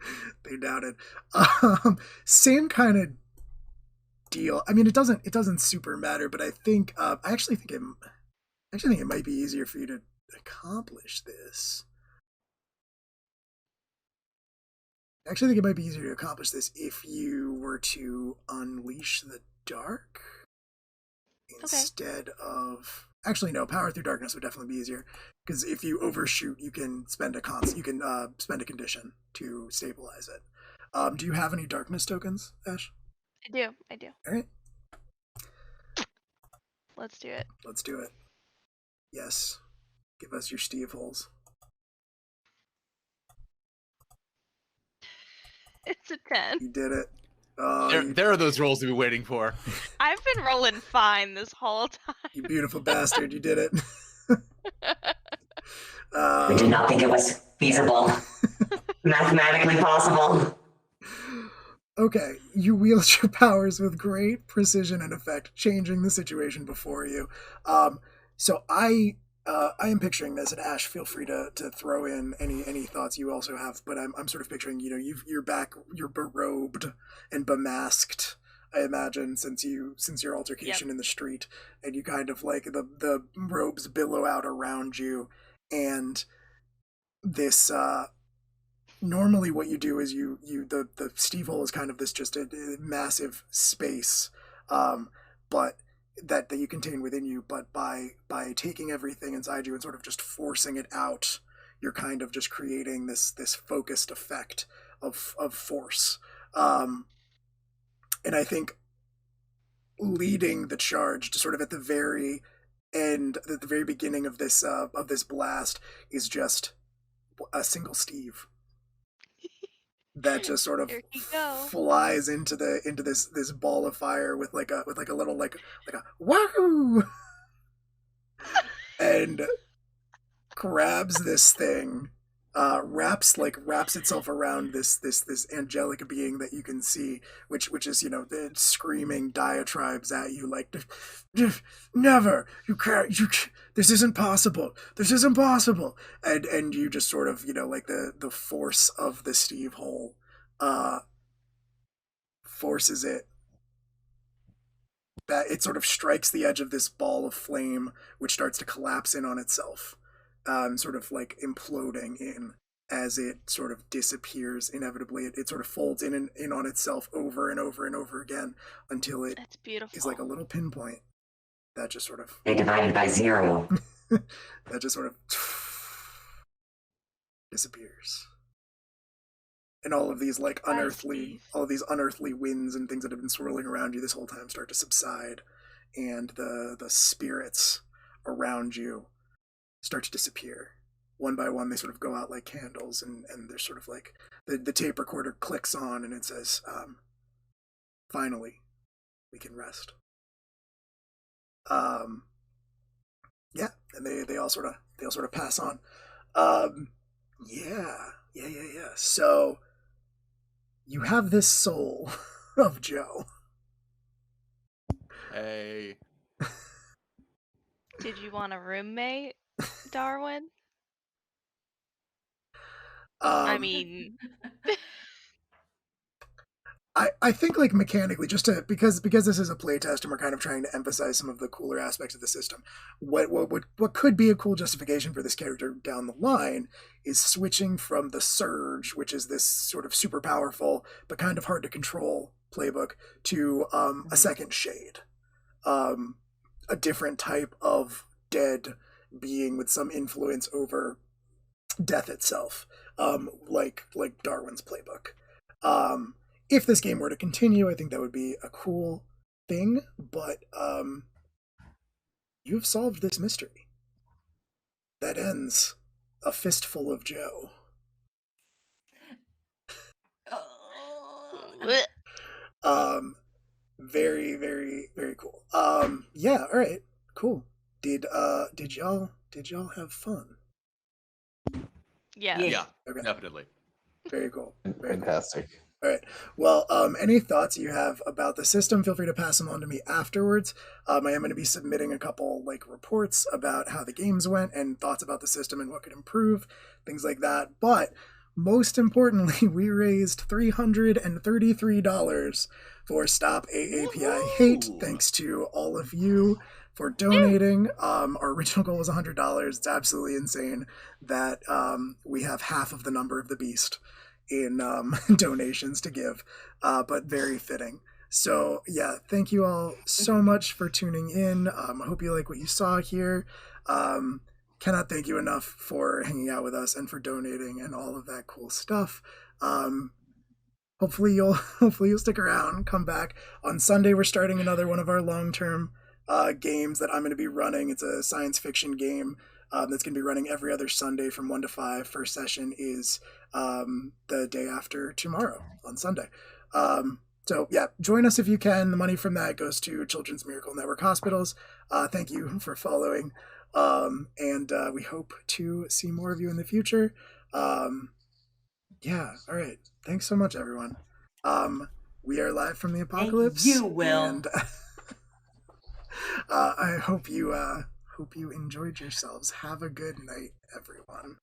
Same kind of deal. I mean, it doesn't super matter, but I think I actually think it might be easier for you to accomplish this. I actually think it might be easier to accomplish this if you were to unleash the dark instead of. Actually, no. Power through darkness would definitely be easier because if you overshoot, you can spend spend a condition to stabilize it. Do you have any darkness tokens, Ash? I do. All right. Let's do it. Yes. Give us your Steve holes. It's a 10. You did it. There are those rolls to be waiting for. I've been rolling fine this whole time. You beautiful bastard. You did it. We did not think it was feasible. Mathematically possible. Okay, you wield your powers with great precision and effect, changing the situation before you. So I am picturing this, and Ash, feel free to throw in any thoughts you also have. But I'm sort of picturing, you're berobed and bemasked. I imagine since your altercation in the street, and you kind of like the robes billow out around you, and this. Normally what you do is the Steve hole is kind of this just a massive space, but that you contain within you, but by taking everything inside you and sort of just forcing it out, you're kind of just creating this focused effect of force. And I think leading the charge to sort of at the very end, at the very beginning of this blast, is just a single Steve that just sort of flies into this ball of fire with like a little like a wahoo, and grabs this thing, wraps itself around this angelic being that you can see, which is the screaming diatribes at you like, never, you can't, this isn't possible, and you just sort of like the force of the Steve hole forces it that it sort of strikes the edge of this ball of flame, which starts to collapse in on itself, sort of like imploding in as it sort of disappears inevitably. It sort of folds in on itself over and over and over again until it is like a little pinpoint that just sort of they divided by 0. that just sort of disappears. And all of these unearthly winds and things that have been swirling around you this whole time start to subside, and the spirits around you start to disappear. One by one, they sort of go out like candles, and there's sort of like the tape recorder clicks on, and it says, "Finally, we can rest." Yeah, and they all sort of pass on. Yeah. So you have this soul of Joe. Hey. Did you want a roommate, Darwin? I mean, I think like mechanically, just to because this is a playtest and we're kind of trying to emphasize some of the cooler aspects of the system. What could be a cool justification for this character down the line is switching from the Surge, which is this sort of super powerful but kind of hard to control playbook, to a second shade, a different type of dead being with some influence over death itself, like Darwin's playbook. If this game were to continue, I think that would be a cool thing, but you have solved this mystery. That ends a fistful of Joe. Very, very, very cool. Yeah, all right, cool. Did y'all have fun? Yes. Yeah, Okay. definitely. Very cool. Very cool. Fantastic. All right. Well, any thoughts you have about the system, feel free to pass them on to me afterwards. I am going to be submitting a couple like reports about how the games went and thoughts about the system and what could improve, things like that. But most importantly, we raised $333 for Stop AAPI Hate. Woohoo! Thanks to all of you for donating. Our original goal was $100. It's absolutely insane that we have half of the number of the beast in donations to give, but very fitting. So yeah, thank you all so much for tuning in. I hope you like what you saw here. Cannot thank you enough for hanging out with us and for donating and all of that cool stuff. Hopefully you'll stick around, come back. On Sunday we're starting another one of our long-term games that I'm going to be running. It's a science fiction game that's going to be running every other Sunday from 1 to 5. First session is the day after tomorrow on Sunday. So yeah, join us if you can. The money from that goes to Children's Miracle Network Hospitals. Thank you for following. And we hope to see more of you in the future. Yeah, all right. Thanks so much, everyone. We are live from the apocalypse. Thank you, Will. And I hope you enjoyed yourselves. Have a good night, everyone.